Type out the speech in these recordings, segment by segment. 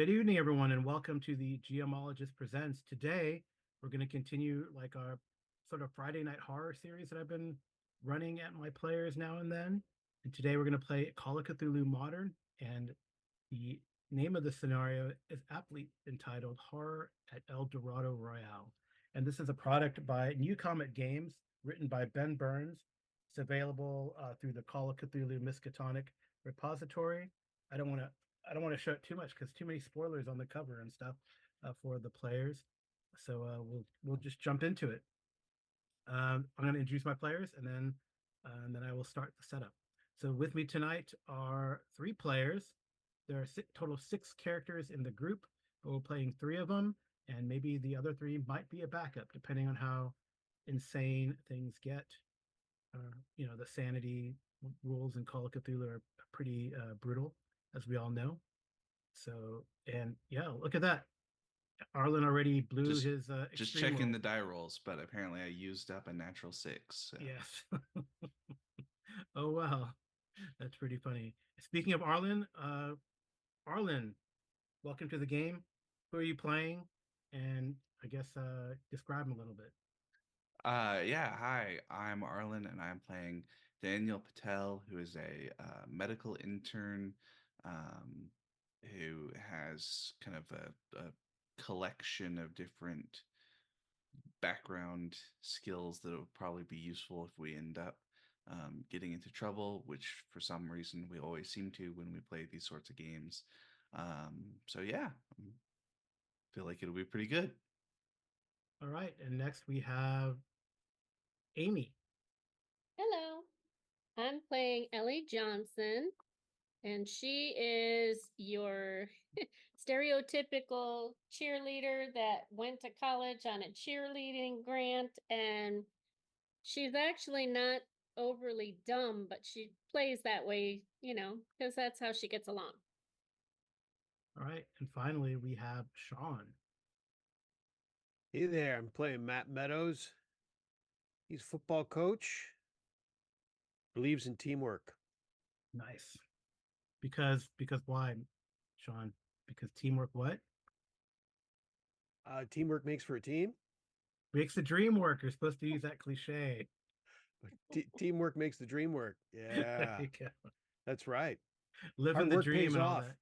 Good evening, everyone, and welcome to the Geomologist Presents. Today, we're going to continue like our sort of Friday night horror series that I've been running at my players now and then. And today, we're going to play Call of Cthulhu Modern, and the name of the scenario is aptly entitled Horror at El Dorado Royale. And this is a product by New Comet Games, written by Ben Burns. It's available through the Call of Cthulhu Miskatonic repository. I don't want to I don't want to show it too much because too many spoilers on the cover and stuff for the players. So we'll just jump into it. I'm going to introduce my players and then I will start the setup. So with me tonight are three players. There are total of six characters in the group, but we're playing three of them, and maybe the other three might be a backup depending on how insane things get. The sanity rules in Call of Cthulhu are pretty brutal, as we all know. So, and yeah, look at that. Arlen already blew Just his just extreme checking roll. the die rolls, but apparently I used up a natural six. So. Yes. Oh wow, that's pretty funny. Speaking of Arlen, welcome to the game. Who are you playing? And I guess describe him a little bit. Yeah, hi, I'm Arlen and I'm playing Daniel Patel, who is a medical intern um, who has kind of a collection of different background skills that would probably be useful if we end up getting into trouble, which for some reason we always seem to when we play these sorts of games. So yeah, I feel like it'll be pretty good. All right, and next we have Amy. Hello, I'm playing Ellie Johnson, and she is your stereotypical cheerleader that went to college on a cheerleading grant, and she's actually not overly dumb, but she plays that way, because that's how she gets along. All right, and finally we have Sean. Hey there, I'm playing Matt Meadows. He's a football coach, believes in teamwork. Nice. Because why, Sean? Because teamwork what? Teamwork makes for a team. Makes the dream work. You're supposed to use that cliche. Teamwork makes the dream work. There Yeah, you go. that's right. Living Hard the work dream pays and all off. that.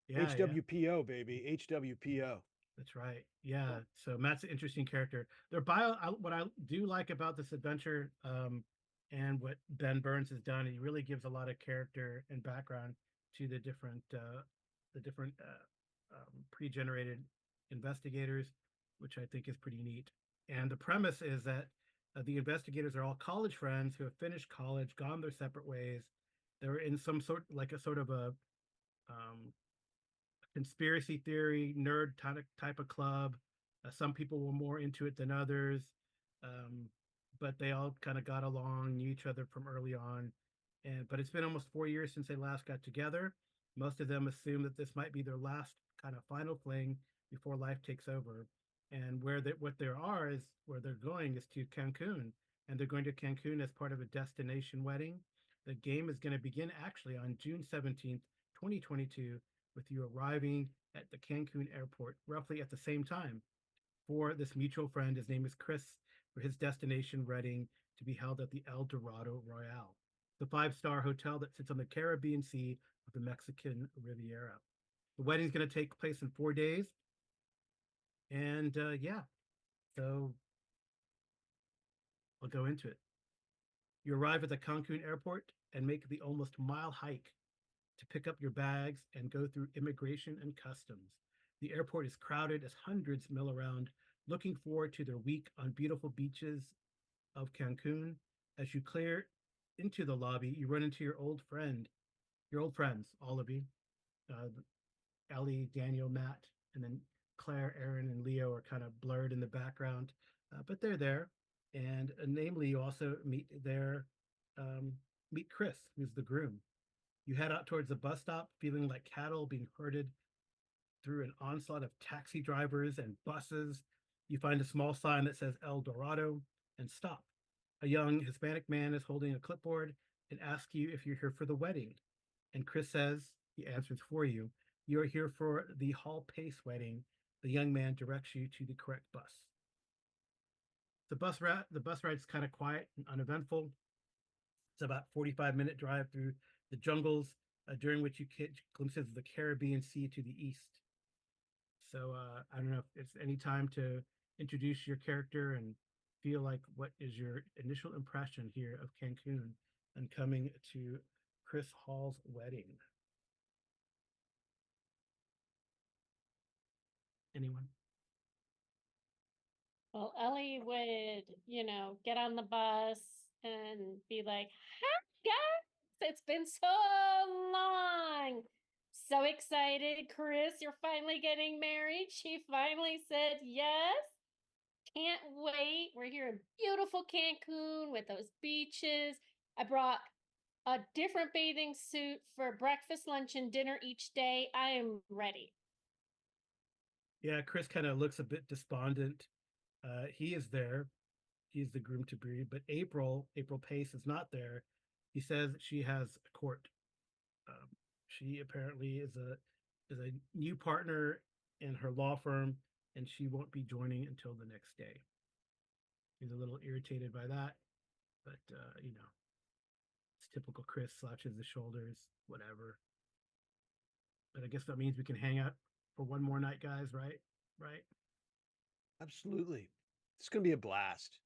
Yeah, yeah, HWPO, baby. HWPO. that's right. Yeah. So Matt's an interesting character. What I do like about this adventure, and what Ben Burns has done, he really gives a lot of character and background to the different pre-generated investigators, which I think is pretty neat. And the premise is that the investigators are all college friends who have finished college, gone their separate ways. They're in some sort of a conspiracy theory nerd type of club. Some people were more into it than others, um, but they all kind of got along, knew each other from early on. But it's been almost 4 years since they last got together. Most of them assume that this might be their last kind of final fling before life takes over. And what there are is where they're going is to Cancun, and they're going to Cancun as part of a destination wedding. The game is going to begin actually on June 17th, 2022, with you arriving at the Cancun airport roughly at the same time for this mutual friend. His name is Chris, for his destination wedding to be held at the El Dorado Royale, the five-star hotel that sits on the Caribbean Sea of the Mexican Riviera. The wedding is going to take place in 4 days. And yeah, so I'll go into it. You arrive at the Cancun airport and make the almost mile hike to pick up your bags and go through immigration and customs. The airport is crowded as hundreds mill around, looking forward to their week on beautiful beaches of Cancun. As you clear into the lobby, you run into your old friends, all of you. Ellie, Daniel, Matt, and then Claire, Aaron, and Leo are kind of blurred in the background, but they're there. And namely, you also meet Chris, who's the groom. You head out towards the bus stop, feeling like cattle being herded through an onslaught of taxi drivers and buses. You find a small sign that says El Dorado and stop. A young Hispanic man is holding a clipboard and asks you if you're here for the wedding. And Chris says, he answers for you, You are here for the Hall Pace wedding. The young man directs you to the correct bus. The bus ride is kind of quiet and uneventful. It's about 45-minute drive through the jungles, during which you get glimpses of the Caribbean Sea to the east. So I don't know if it's any time to introduce your character and feel like what is your initial impression here of Cancun and coming to Chris Hall's wedding. Anyone? Well, Ellie would, get on the bus and be like, "Hi, guys! It's been so long. So excited, Chris. You're finally getting married." She finally said yes. Can't wait. We're here in beautiful Cancun with those beaches. I brought a different bathing suit for breakfast, lunch, and dinner each day. I am ready. Yeah, Chris kind of looks a bit despondent. He is there. He's the groom to be, but April Pace is not there. He says she has a court. She apparently is a new partner in her law firm, and she won't be joining until the next day. He's a little irritated by that, but it's typical Chris, slouches his shoulders, whatever. But I guess that means we can hang out for one more night, guys, right? Right? Absolutely. It's going to be a blast.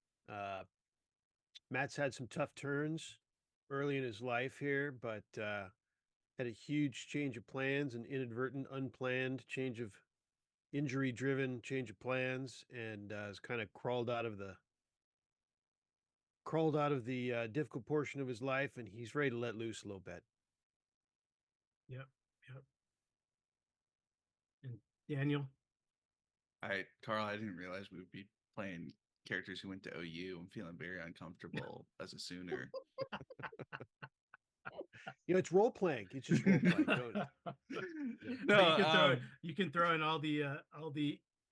Matt's had some tough turns early in his life here, but had a huge change of plans, an inadvertent, unplanned change of injury-driven change of plans, and has kind of crawled out of the difficult portion of his life, and he's ready to let loose a little bit. Yep. And Daniel? Carl, I didn't realize we would be playing characters who went to OU. I'm feeling very uncomfortable as a Sooner. It's role playing. It's just role playing. No, you can throw in all the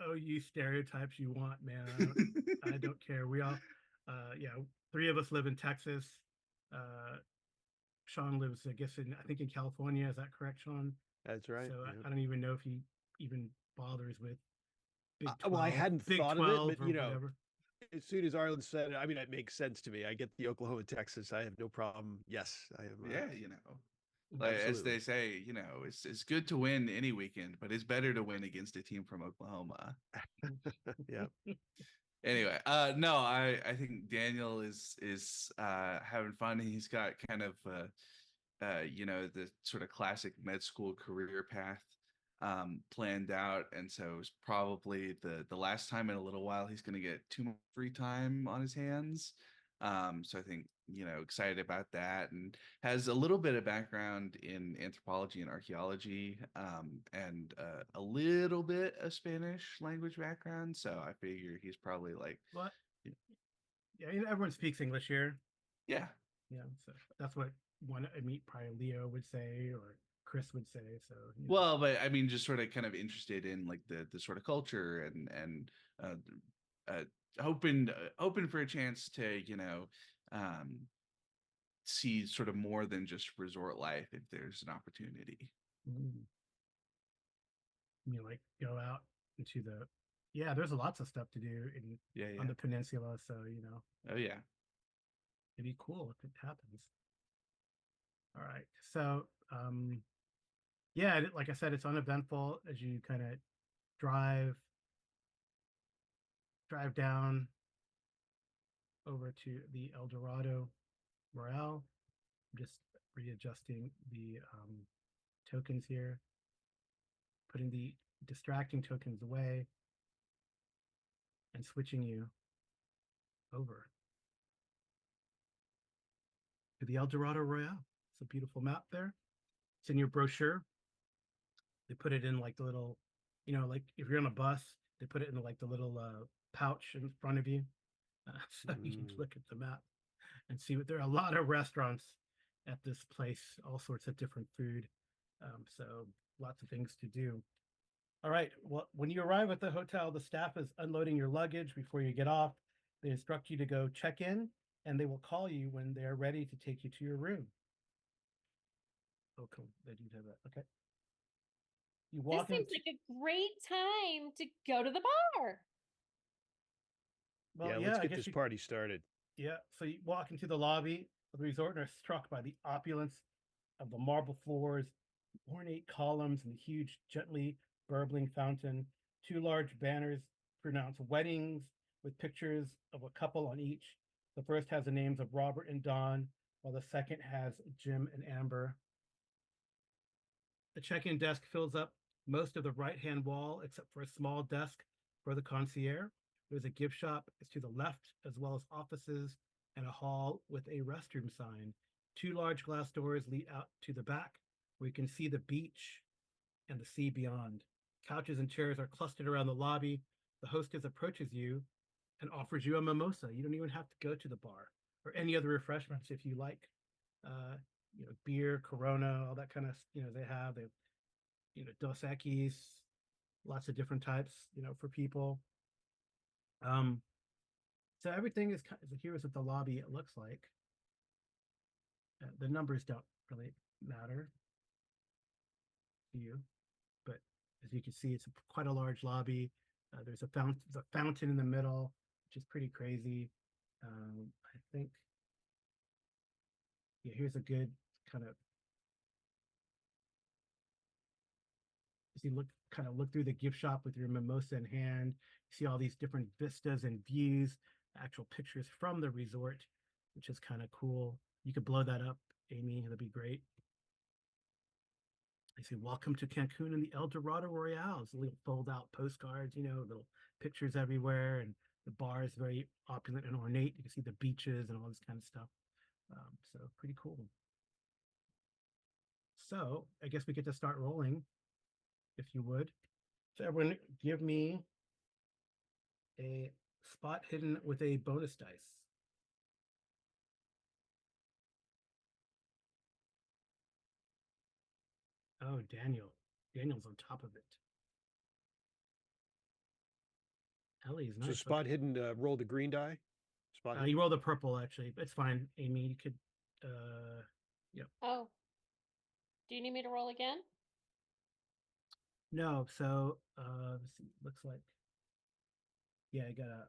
OU stereotypes you want, man. I don't care. We all, three of us live in Texas. Sean lives, I guess, I think in California. Is that correct, Sean? That's right. So I don't even know if he even bothers with Big 12. Well, I hadn't Big thought 12 of it, but whatever. As soon as Arlen said it, I mean, it makes sense to me. I get the Oklahoma, Texas. I have no problem. Yes, I am. Yeah, like as they say, it's good to win any weekend, but it's better to win against a team from Oklahoma. Yeah. Anyway, no, I think Daniel is having fun. He's got kind of the sort of classic med school career path planned out, and so it's probably the last time in a little while he's going to get too much free time on his hands. So I think excited about that, and has a little bit of background in anthropology and archaeology, and a little bit of Spanish language background. So I figure he's probably like, what? Yeah, everyone speaks English here. Yeah. So that's what probably Leo would say, or Chris would say. So well, but I mean, just sort of kind of interested in like the sort of culture and open for a chance to see sort of more than just resort life if there's an opportunity. Like go out into there's lots of stuff to do on the peninsula, so Oh yeah, it'd be cool if it happens. All right, so like I said, it's uneventful as you kind of drive down over to the Dorado Royale. I'm just readjusting the tokens here, putting the distracting tokens away, and switching you over to the Dorado Royale. It's a beautiful map there. It's in your brochure. They put it in like the little, like if you're on a bus, they put it in like the little pouch in front of you. So you can look at the map and see there are a lot of restaurants at this place, all sorts of different food. So lots of things to do. All right. Well, when you arrive at the hotel, the staff is unloading your luggage before you get off. They instruct you to go check in, and they will call you when they're ready to take you to your room. Oh, cool. They do have that. Okay. You This walk seems into like a great time to go to the bar. well, yeah, yeah, let's I get guess this you party started. yeah. So you walk into the lobby of the resort and are struck by the opulence of the marble floors, ornate columns, and the huge, gently burbling fountain. Two large banners pronounce weddings with pictures of a couple on each. The first has the names of Robert and Don, while the second has Jim and Amber. The check-in desk fills up most of the right-hand wall, except for a small desk for the concierge. There's a gift shop to the left, as well as offices and a hall with a restroom sign. Two large glass doors lead out to the back, where you can see the beach and the sea beyond. Couches and chairs are clustered around the lobby. The hostess approaches you and offers you a mimosa. You don't even have to go to the bar or any other refreshments if you like. Uh, beer, Corona, all that kind of, they have, Dos Equis, lots of different types, for people. Um, so everything is here's what the lobby it looks like. The numbers don't really matter to you, but as you can see, it's quite a large lobby. There's a fountain in the middle, which is pretty crazy. I think, yeah, here's a good kind of as you look through the gift shop with your mimosa in hand, you see all these different vistas and views, actual pictures from the resort, which is kind of cool. You could blow that up, Amy. That'd be great. I say, welcome to Cancun and the El Dorado Royale. It's little fold out postcards, little pictures everywhere. And the bar is very opulent and ornate. You can see the beaches and all this kind of stuff. So pretty cool. So I guess we get to start rolling, if you would. So everyone give me a spot hidden with a bonus dice. Oh, Daniel. Daniel's on top of it. Ellie is So nice. spot Okay. hidden, roll the green die. Spot hidden. You rolled a purple, actually. It's fine, Amy. You could, yep. Oh. Do you need me to roll again? No, so, let's see, looks like, yeah, I got a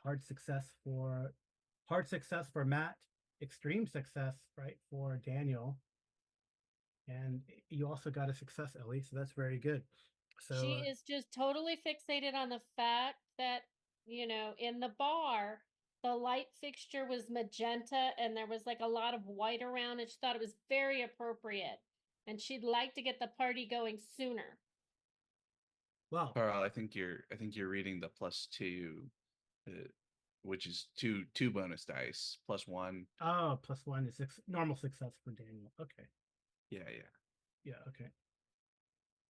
hard success for Matt, extreme success, right, for Daniel. And you also got a success, Ellie, so that's very good. So She is just totally fixated on the fact that, in the bar, the light fixture was magenta and there was like a lot of white around, and she thought it was very appropriate. And she'd like to get the party going sooner. well, Carl, I think you're reading the +2, uh, which is two bonus dice +1. oh, +1 is normal success for Daniel. Okay. Yeah. Yeah, okay.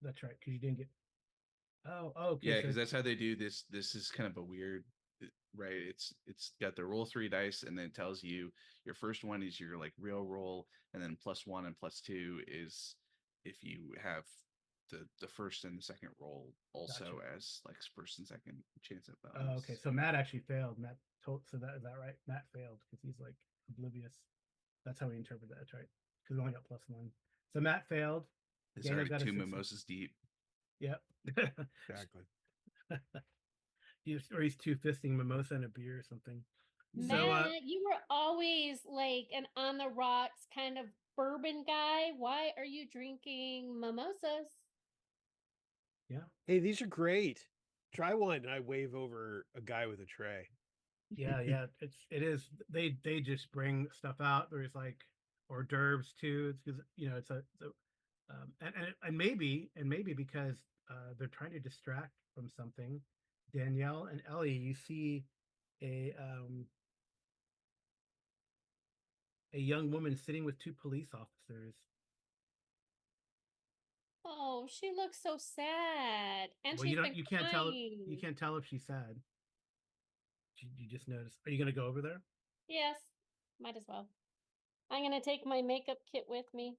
That's right, because you didn't get oh, okay. Yeah, So because that's how they do this. This is kind of a weird, right? It's got the roll 3 dice, and then it tells you your first one is your like real roll, and then +1 and +2 is if you have the first and the second roll also Gotcha. as like first and second chance at oh, bonus. okay. So Matt actually failed. Matt told so that is that right? Matt failed because he's like oblivious. That's how we interpret that. That's right. Because we only got +1. So Matt failed. It's Daniel already got a two success. mimosas deep. Yep. Exactly. Or he's two fisting mimosa and a beer or something. So Matt, you were always like an on the rocks kind of bourbon guy. Why are you drinking mimosas? yeah. Hey, these are great. Try one. And I wave over a guy with a tray. Yeah. It is. They just bring stuff out. There's like hors d'oeuvres too. It's because and maybe because they're trying to distract from something. Danielle and Ellie, you see a um a young woman sitting with two police officers. Oh, she looks so sad. And Well, she's been you can't tell crying. if she's sad. You just notice. Are you gonna go over there? Yes, might as well. I'm going to take my makeup kit with me.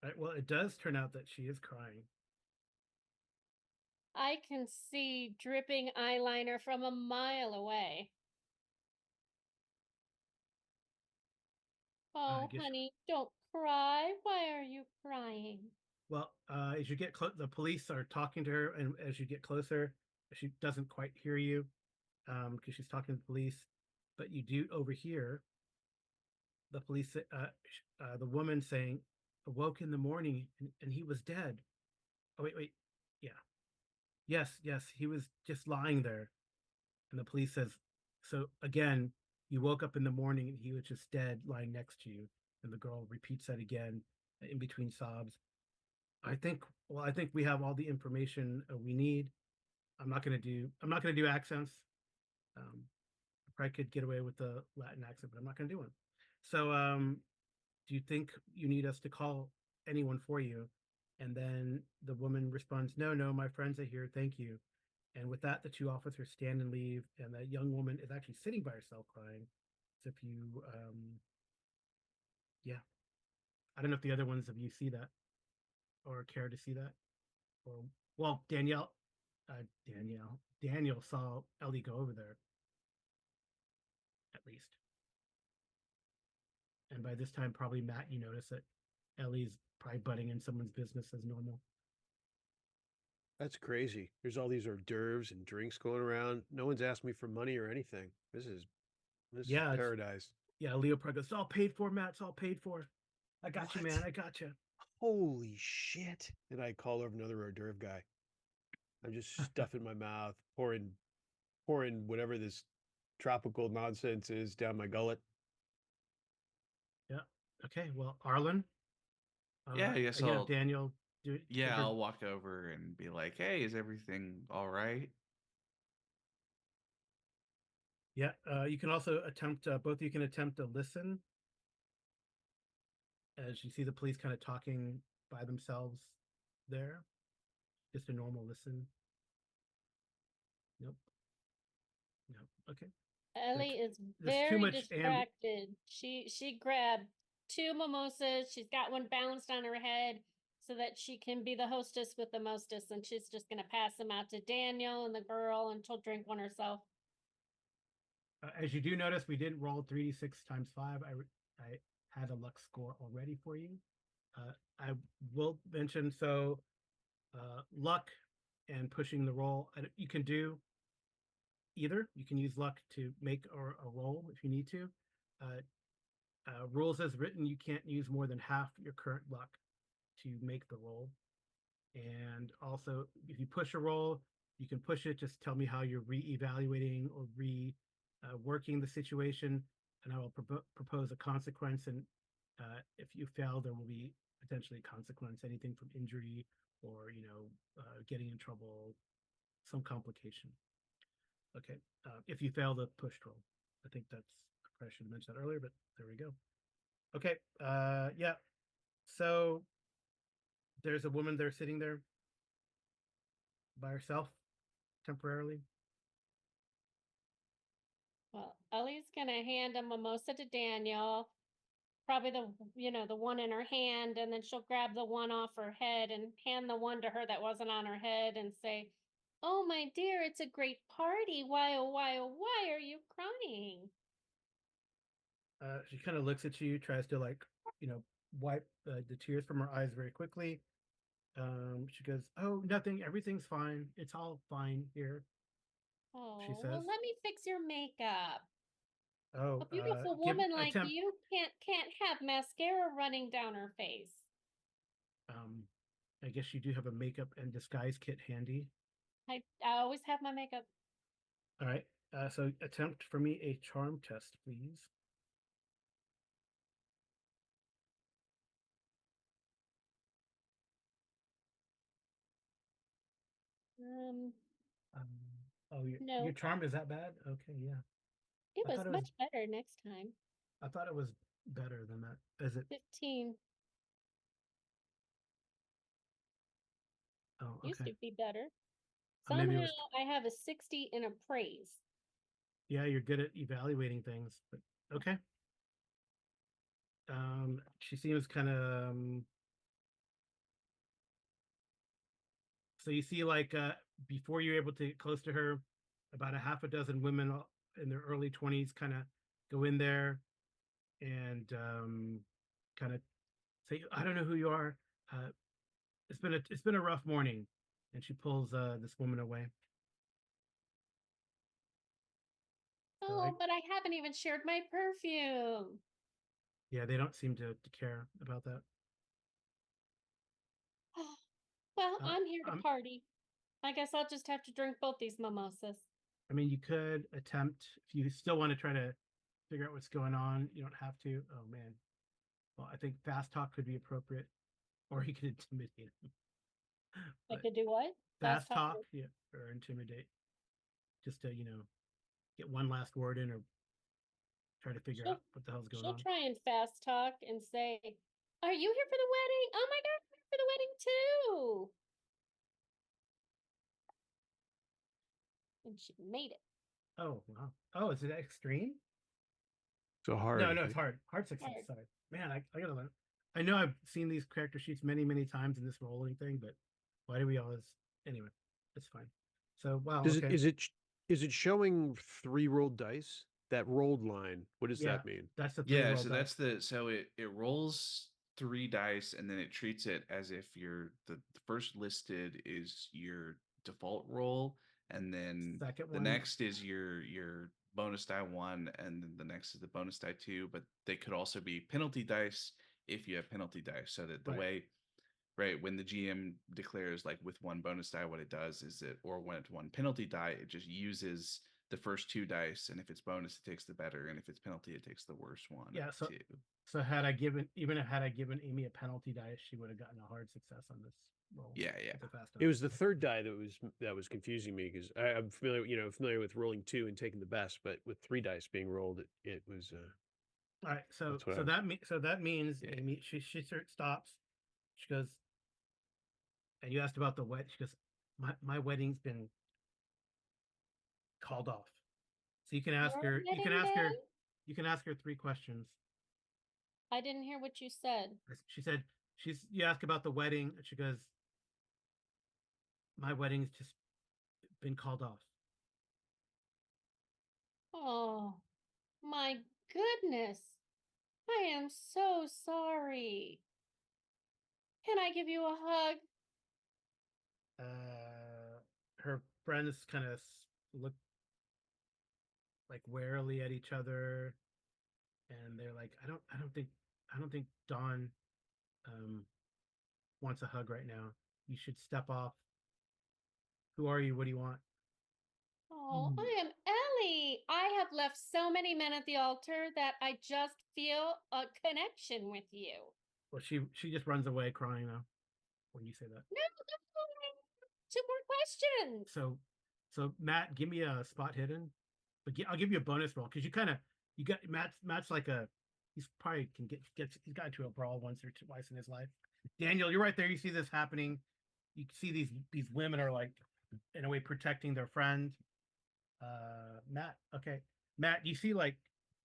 Right, well, it does turn out that she is crying. I can see dripping eyeliner from a mile away. I Oh, guess honey, don't cry. Why are you crying? Well, as you get close, the police are talking to her, and as you get closer, she doesn't quite hear you because she's talking to the police, but you do overhear the police, the woman saying, "Awoke in the morning, and he was dead." Oh wait, yeah, yes, he was just lying there. And the police says, "So again, you woke up in the morning and he was just dead, lying next to you." And the girl repeats that again in between sobs. I think we have all the information we need. I'm not gonna do accents. I probably could get away with the Latin accent, but I'm not gonna do one. So, do you think you need us to call anyone for you? And then the woman responds, no, my friends are here. Thank you. And with that, the two officers stand and leave. And the young woman is actually sitting by herself crying. So if you, yeah, I don't know if the other ones of you see that or care to see that. Or, well, Daniel saw Ellie go over there, at least. And by this time, probably Matt, you notice that Ellie's probably butting in someone's business as normal. That's crazy. There's all these hors d'oeuvres and drinks going around. No one's asked me for money or anything. This is Yeah, paradise. yeah, Leo probably goes, "It's all paid for, Matt. It's all paid for. I got you, man. What? I got you." Holy shit. And I call over another hors d'oeuvre guy. I'm just stuffing my mouth, pouring whatever this tropical nonsense is down my gullet. Yeah. Okay. Well, Arlen, Yeah, I guess you have I'll Daniel do it. yeah, I'll walk over and be like, "Hey, is everything all right?" Yeah. You can also attempt. Both of you can attempt to listen as you see the police kind of talking by themselves there. Just a normal listen. Nope. Nope. Okay. Ellie is There's too very much distracted. She grabbed two mimosas. She's got one balanced on her head so that she can be the hostess with the mostess, and she's just gonna pass them out to Daniel and the girl, and she'll drink one herself. As you do notice, we didn't roll 3d6 times 5. I had a luck score already for you. I will mention luck and pushing the roll. You can do either. You can use luck to make a roll if you need to. Rules as written, you can't use more than half your current luck to make the roll. And also, if you push a roll, you can push it. Just tell me how you're re-evaluating or working the situation, and I will propose a consequence. And if you fail, there will be potentially a consequence, anything from injury or getting in trouble, some complication. Okay. If you fail the push roll, I think that's I probably should have mentioned that earlier, but there we go. Okay. Yeah. So there's a woman there sitting there by herself temporarily. Well, Ellie's gonna hand a mimosa to Daniel, probably the one in her hand, and then she'll grab the one off her head and hand the one to her that wasn't on her head and say, "Oh, my dear, it's a great party. Why, oh, why, oh, why are you crying?" She kind of looks at you, tries to wipe the tears from her eyes very quickly. She goes, "Oh, nothing. Everything's fine. It's all fine here." She Oh, well, says. let me fix your makeup. A "Oh, beautiful give woman like attempt. you can't have mascara running down her face. Um, I guess you do have a makeup and disguise kit handy. I always have my makeup. All right. So attempt for me a charm test, please." Um, Um, oh, your no, charm is that bad? Okay, yeah. it I was thought it was. much better next time. I thought it was better than that. Is it? 15 Oh, used okay. to be better. Maybe it Somehow was. I have a 60 in appraise. Yeah, you're good at evaluating things, but okay. She seems kind of. So you see, before you're able to get close to her, about a half a dozen women in their early 20s kind of go in there and kind of say, I don't know who you are. It's been a rough morning. And she pulls this woman away. So Oh, but I haven't even shared my perfume. yeah, they don't seem to care about that. Well, Uh, I'm here to um, party. I guess I'll just have to drink both these mimosas. I mean, you could attempt if you still want to try to figure out what's going on. You don't have to. Oh man. Well, I think fast talk could be appropriate, or you could intimidate him. I But could do what? fast talk. talk, yeah, or intimidate, just to get one last word in, or try to figure out what the hell's going She'll on. try and fast talk and say, "Are you here for the wedding? Oh my God, I'm here for the wedding too!" And she made it. Oh wow. Oh, is it extreme? So hard. No, I it's think. hard. Hard success. Hard. Sorry, man. I gotta learn. I know I've seen these character sheets many times in this rolling thing, but why do we always? Anyway, it's fine. So wow. Does Okay. is it showing 3 rolled dice? That rolled line. What does Yeah, that mean? that's the three Yeah, roll so die. that's it rolls 3 dice and then it treats it as if the first listed is your default roll, and then Second the one. next is your bonus die 1, and then the next is the bonus die 2, but they could also be penalty dice if you have penalty dice. So that the Right. way, right, when the GM declares like with 1 bonus die, what it does is or when it's 1 penalty die, it just uses the first 2 dice, and if it's bonus, it takes the better, and if it's penalty, it takes the worst one. Yeah. Of the 2. So had I given Amy a penalty dice, she would have gotten a hard success on this roll. Yeah. With the fast It was the third die that was confusing me because I'm familiar with rolling 2 and taking the best, but with 3 dice being rolled, it was. All right. So That's what that means Yeah. Amy she stops. She goes, and you asked about the wedding. She goes, my wedding's been called off. So you can ask Your her. You can wedding ask her. then? You can ask her 3 questions. I didn't hear what you said. She said you ask about the wedding, and she goes, my wedding's just been called off. Oh, my goodness. I am so sorry. Can I give you a hug? Her friends kind of look like warily at each other, and they're like, I don't think Dawn wants a hug right now. You should step off. Who are you? What do you want? Oh, I am Ellie. I have left so many men at the altar that I just feel a connection with you. Well, she just runs away crying now when you say that. No, no, 2 more questions. So Matt, give me a spot hidden, but I'll give you a bonus roll because you got Matt's like he's probably can he's got into a brawl once or twice in his life. Daniel, you're right there. You see this happening. You see these women are like in a way protecting their friend. Matt, okay, Matt, you see like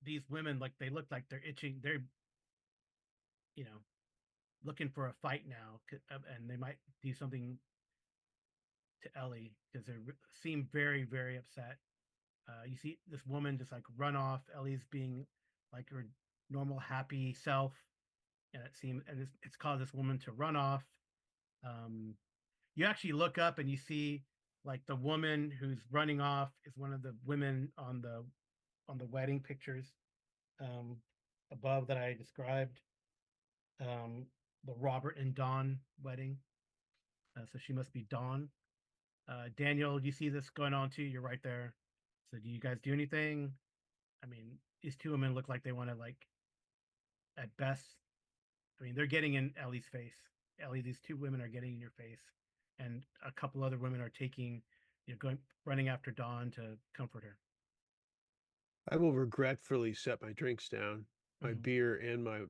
these women like they look like they're itching. They're looking for a fight now, and they might do something to Ellie because they seem very upset. You see this woman just like run off. Ellie's being like her normal happy self, and it's caused this woman to run off. You actually look up and you see like the woman who's running off is one of the women on the wedding pictures above that I described. The Robert and Dawn wedding. So she must be Dawn. Daniel, you see this going on too? You're right there. So do you guys do anything? I mean, these 2 women look like they want to like, at best. I mean, they're getting in Ellie's face. Ellie, these 2 women are getting in your face, and a couple other women are running after Dawn to comfort her. I will regretfully set my drinks down, my beer and my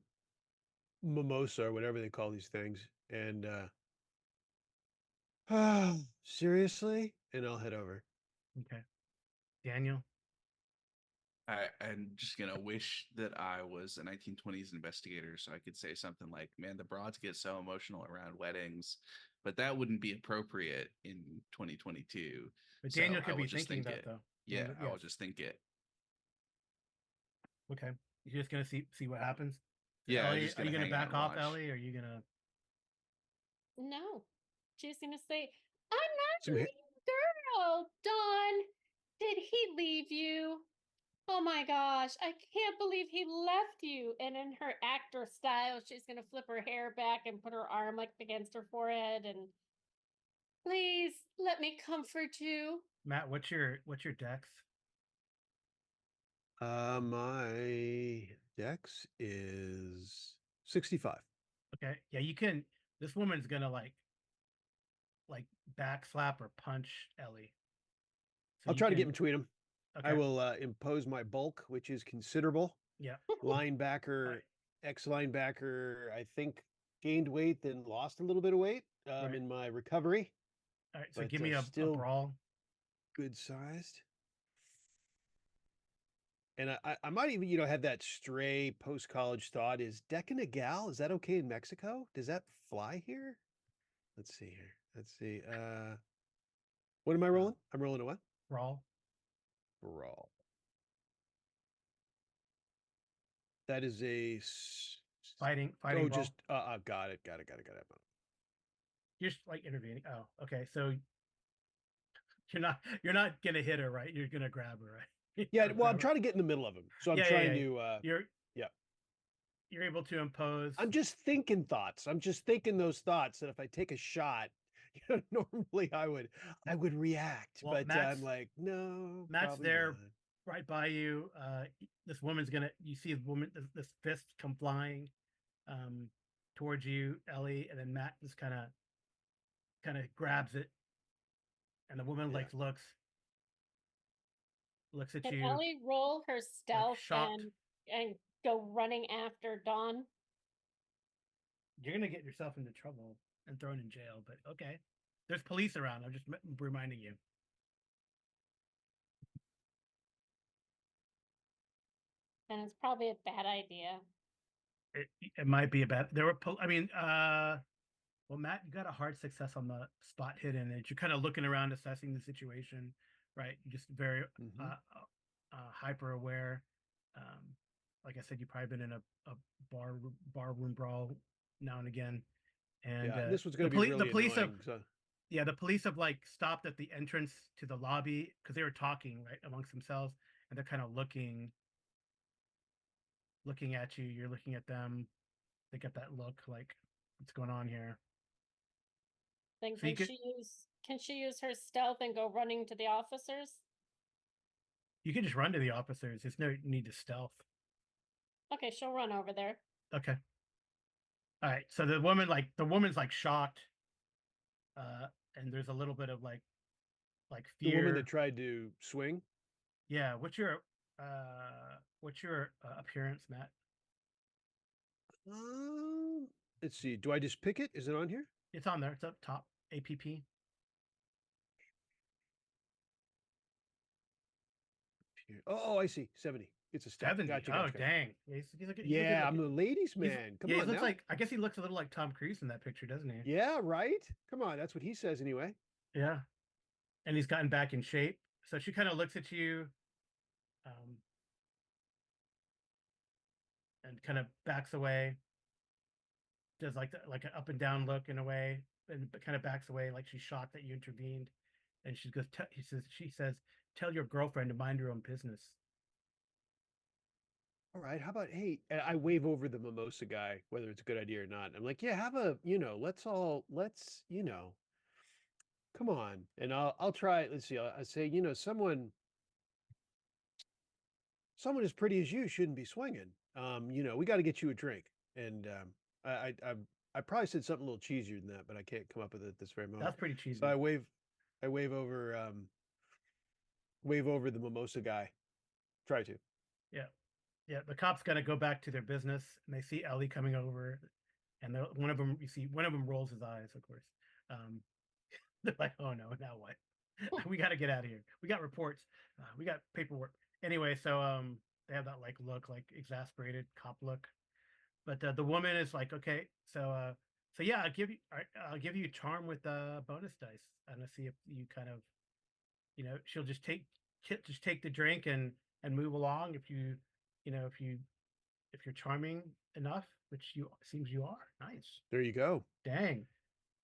mimosa or whatever they call these things, and seriously, and I'll head over. Okay, Daniel. I'm just gonna wish that I was a 1920s investigator so I could say something like, "Man, the broads get so emotional around weddings," but that wouldn't be appropriate in 2022. But So Daniel I could will be just thinking think that it. though. Yeah, Daniel, I will yes. just think it. Okay, you're just gonna see what happens. Yeah, I was Ellie, just are you gonna gonna hang out back and off, watch. Ellie? Or are you gonna? No. She's gonna say, I'm Some not ha- your girl, Dawn. Did he leave you? Oh my gosh, I can't believe he left you. And in her actor style, she's gonna flip her hair back and put her arm like against her forehead and please let me comfort you. Matt, what's your dex? My dex is 65. Okay, yeah, you can. This woman's gonna like backslap or punch Ellie. So I'll you try to get can. between them. I Okay. will impose my bulk, which is considerable. Yeah. Linebacker, ex-linebacker, I think gained weight, then lost a little bit of weight Right. in my recovery, All right. So but give me a still brawl. good sized. And I might even, have that stray post-college thought, is decking a gal, is that okay in Mexico? Does that fly here? Let's see here. Let's see. What am I rolling? I'm rolling a what? Brawl. Brawl. That is a Fighting oh, brawl. just got it. You're just like intervening. Oh, okay. So you're not gonna hit her, right? You're gonna grab her, right? Yeah, Or well, I'm grab her. trying to get in the middle of them, so I'm Yeah, trying yeah. to. You're Yeah. you're able to impose. I'm just thinking thoughts. I'm just thinking those thoughts that if I take a shot, normally I would react, Well, but I'm like, no, Matt's probably there not. right by you. This woman's gonna. You see the woman. This fist come flying, towards you, Ellie, and then Matt just kind of grabs it, and the woman Yeah. looks at Can you Ellie roll her like stealth shocked. and go running after Dawn? You're gonna get yourself into trouble and thrown in jail, but okay. There's police around. I'm just reminding you. And it's probably a bad idea. It might be a bad. There were. I mean, well, Matt, you got a hard success on the spot hidden, and you're kind of looking around, assessing the situation, right? You're just very Mhm. hyper aware. Like I said, you've probably been in a bar room brawl now and again, and Yeah, this was the going to be police the really police have annoying. So, yeah the police have like stopped at the entrance to the lobby because they were talking right amongst themselves, and they're kind of looking at you. You're looking at them. They get that look like what's going on here. Then So you could can she use her stealth and go running to the officers? you can just run to the officers. There's no need to stealth. Okay, she'll run over there. Okay. All right. So the woman's like shocked, and there's a little bit of like the woman fear. that tried to swing. Yeah. What's your appearance, Matt? Let's see. Do I just pick it? Is it on here? It's on there. It's up top. APP. Oh, I see. 70. It's a step. 70. Gotcha. Oh, Gotcha. dang. He's a good Yeah, I'm looking. the ladies' man. Come Yeah, he on looks now. like. I guess he looks a little like Tom Cruise in that picture, doesn't he? Yeah, right. Come on, that's what he says anyway. Yeah. And he's gotten back in shape. So she kind of looks at you, um, and kind of backs away. Does like an up and down look in a way, and kind of backs away like she's shocked that you intervened. And she says, "Tell your girlfriend to mind her own business." All right, how about, hey, and I wave over the mimosa guy, whether it's a good idea or not. I'm like, yeah, have a, let's, come on. And I'll try. Let's see. I say, someone as pretty as you shouldn't be swinging. We got to get you a drink. And I probably said something a little cheesier than that, but I can't come up with it at this very moment. That's pretty cheesy. So I wave over the mimosa guy. Try to. Yeah. Yeah. The cops got to go back to their business, and they see Ellie coming over, and one of them rolls his eyes, of course. They're like, "Oh no, now what? We got to get out of here. We got reports. We got paperwork." Anyway, so they have that like look, like exasperated cop look. But the woman is like, "Okay, so yeah, I'll give you charm with bonus dice, and see if you kind of, she'll just take the drink and move along if you if you're charming enough, which you seems you are. Nice. There you go. Dang.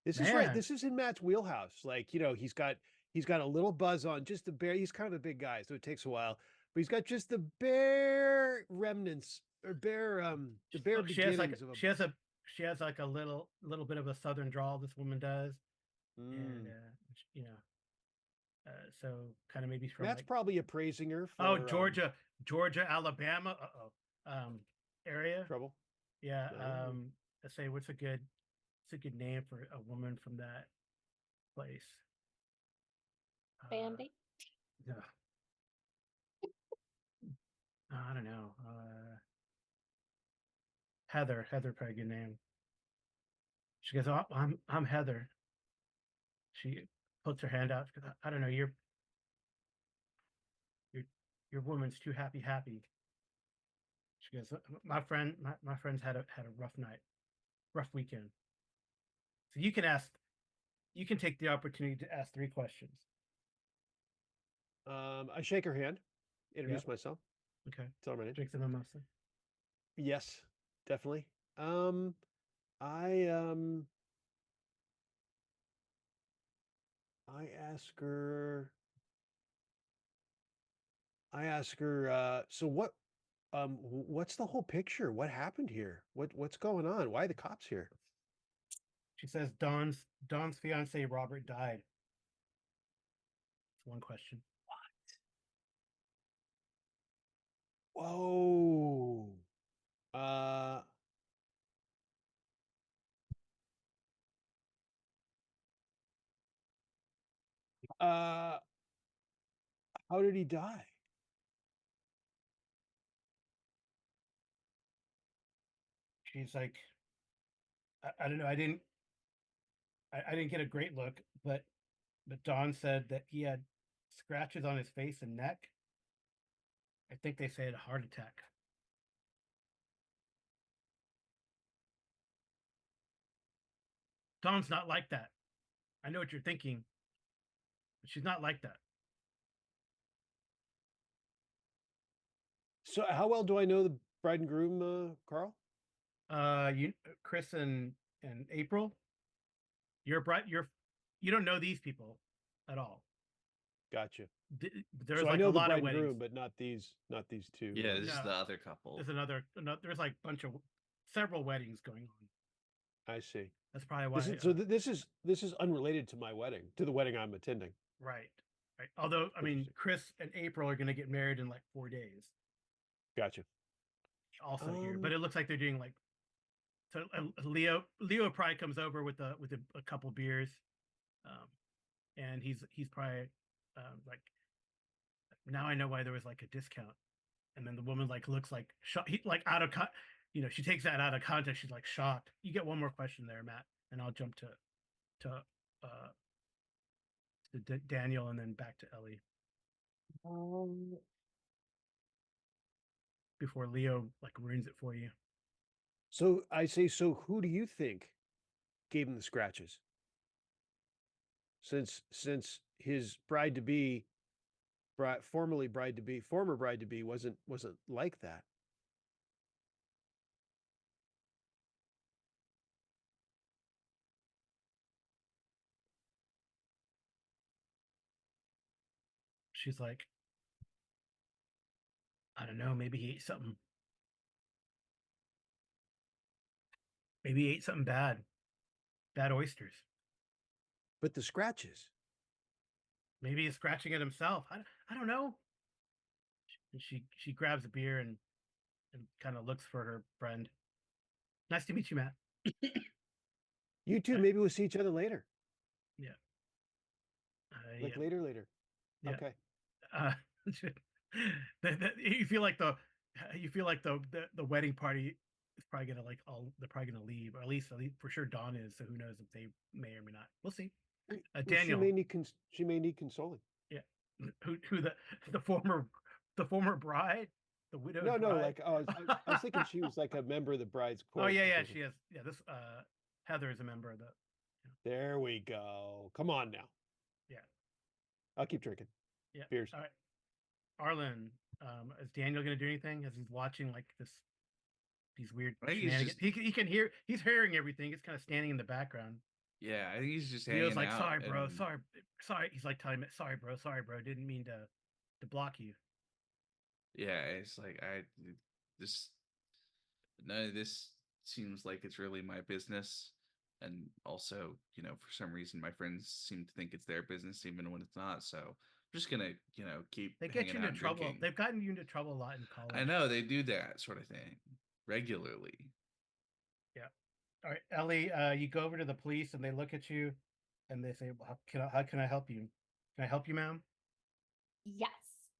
This is right. Man. This is in Matt's wheelhouse. Like, he's got a little buzz on, just the bare. He's kind of a big guy, so it takes a while. But he's got just the bare remnants or the bare She has like beginnings of a. she has like a little bit of a southern drawl. This woman does, and so kind of maybe from Matt's like, probably appraising her for Georgia, Alabama, area. trouble. Yeah. Oh. Let's say what's a good name for a woman from that place? Bambi. Yeah. I don't know. Heather. Heather, probably a good name. She goes, "Oh, I'm Heather." She puts her hand out. She goes, "I don't know. Your woman's too happy. She goes, "My friend's had a rough night, rough weekend." So you can take the opportunity to ask 3 questions. I shake her hand, introduce myself, Okay. tell her my name. Drink some mimosa. Yes, definitely. I ask her, so what's the whole picture? What happened here? What's going on? Why are the cops here? She says Dawn's fiance Robert died. That's one question. Whoa. Uh, how did he die? She's like, I don't know. I didn't get a great look, but Dawn said that he had scratches on his face and neck. I think they said a heart attack. Dawn's not like that. I know what you're thinking, but she's not like that. So how well do I know the bride and groom, Carl? Chris and April. You don't know these people at all. Gotcha. There's So like I know a the lot bride of and weddings. groom, but not these two. Yeah, this is No. the other couple. There's another. There's like several weddings going on. I see. That's probably why. This is unrelated to my wedding, to the wedding I'm attending. Right. Although, I mean, Interesting. Chris and April are going to get married in like 4 days. Gotcha. Also here, but it looks like they're doing like. So Leo probably comes over with a couple beers, and he's probably like, now I know why there was like a discount, and then the woman like looks like like out of she takes that out of context. She's like shocked. You get one more question there, Matt, and I'll jump to Daniel and then back to Ellie. Before Leo like ruins it for you. So I say, so who do you think gave him the scratches? Since his former bride to be wasn't like that. She's like, I don't know, maybe he ate something. Maybe he ate something bad. Bad oysters. But the scratches. Maybe he's scratching it himself. I don't know. And she grabs a beer and kind of looks for her friend. Nice to meet you, Matt. You two, maybe we'll see each other later. Yeah. Like yeah. later. Yeah. Okay. You feel like the wedding party is probably gonna they're probably gonna leave, or at least for sure Dawn is. So who knows if they may or may not. We'll see. Daniel, she may need consoling. Yeah. Who the former bride, the widow? No, bride? like I was thinking she was like a member of the bride's court. Oh yeah, she is. Yeah, this Heather is a member of the. There we go. Come on now. Yeah. I'll keep drinking. Yeah. Beers. All right. Arlen, is Daniel going to do anything as he's watching like this these weird I think he's shenanigans. just He can hear. He's hearing everything. He's kind of standing in the background. yeah. I think he's just Leo's hanging like, out. sorry, bro, and- sorry. He's like telling me, sorry, bro, didn't mean to block you. Yeah, it's like this none of this seems like it's really my business. And also, for some reason my friends seem to think it's their business even when it's not. So I'm just gonna, keep They get hanging you out into and trouble. drinking. They've gotten you into trouble a lot in college. I know they do that sort of thing regularly. Yeah. All right, Ellie, you go over to the police and they look at you and they say, well, how can I help you? Can I help you, ma'am? Yes.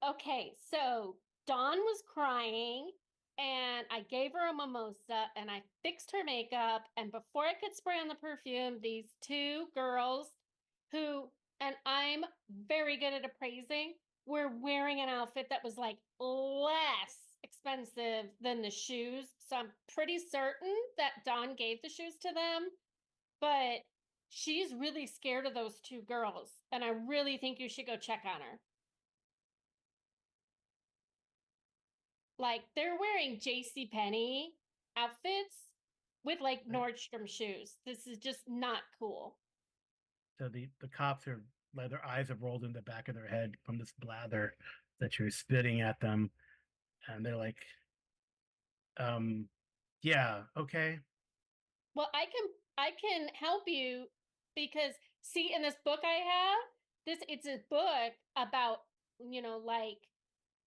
Okay, so Dawn was crying and I gave her a mimosa and I fixed her makeup. And before I could spray on the perfume, these two girls who, and I'm very good at appraising, were wearing an outfit that was like less expensive than the shoes. So I'm pretty certain that Dawn gave the shoes to them, but she's really scared of those two girls. And I really think you should go check on her. Like they're wearing J.C. Penney outfits with like Nordstrom shoes. This is just not cool. So the cops are like their eyes have rolled in the back of their head from this blather that you're spitting at them, and they're like, yeah, okay. Well, I can help you because see in this book I have, it's a book about, like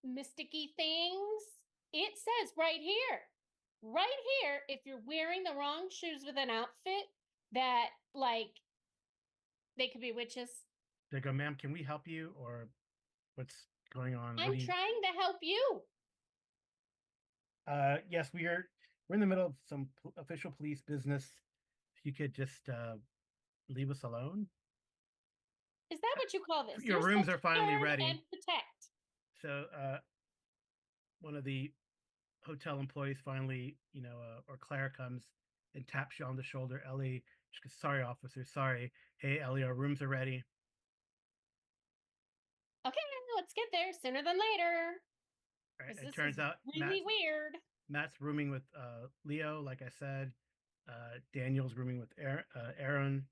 mysticky things. It says right here, if you're wearing the wrong shoes with an outfit, that like they could be witches. They go, ma'am, can we help you, or what's going on? I'm trying to help you. Yes, we're in the middle of some official police business. If you could just leave us alone. Is that what you call this? Your You're rooms supposed are finally to serve ready. and protect. So one of the hotel employees finally, or Claire comes and taps you on the shoulder. Ellie, she goes, sorry, officer, sorry. Hey, Ellie, our rooms are ready. Okay, let's get there sooner than later. Right, it This turns is out really weird. Matt's rooming with Leo, like I said. Daniel's rooming with Aaron,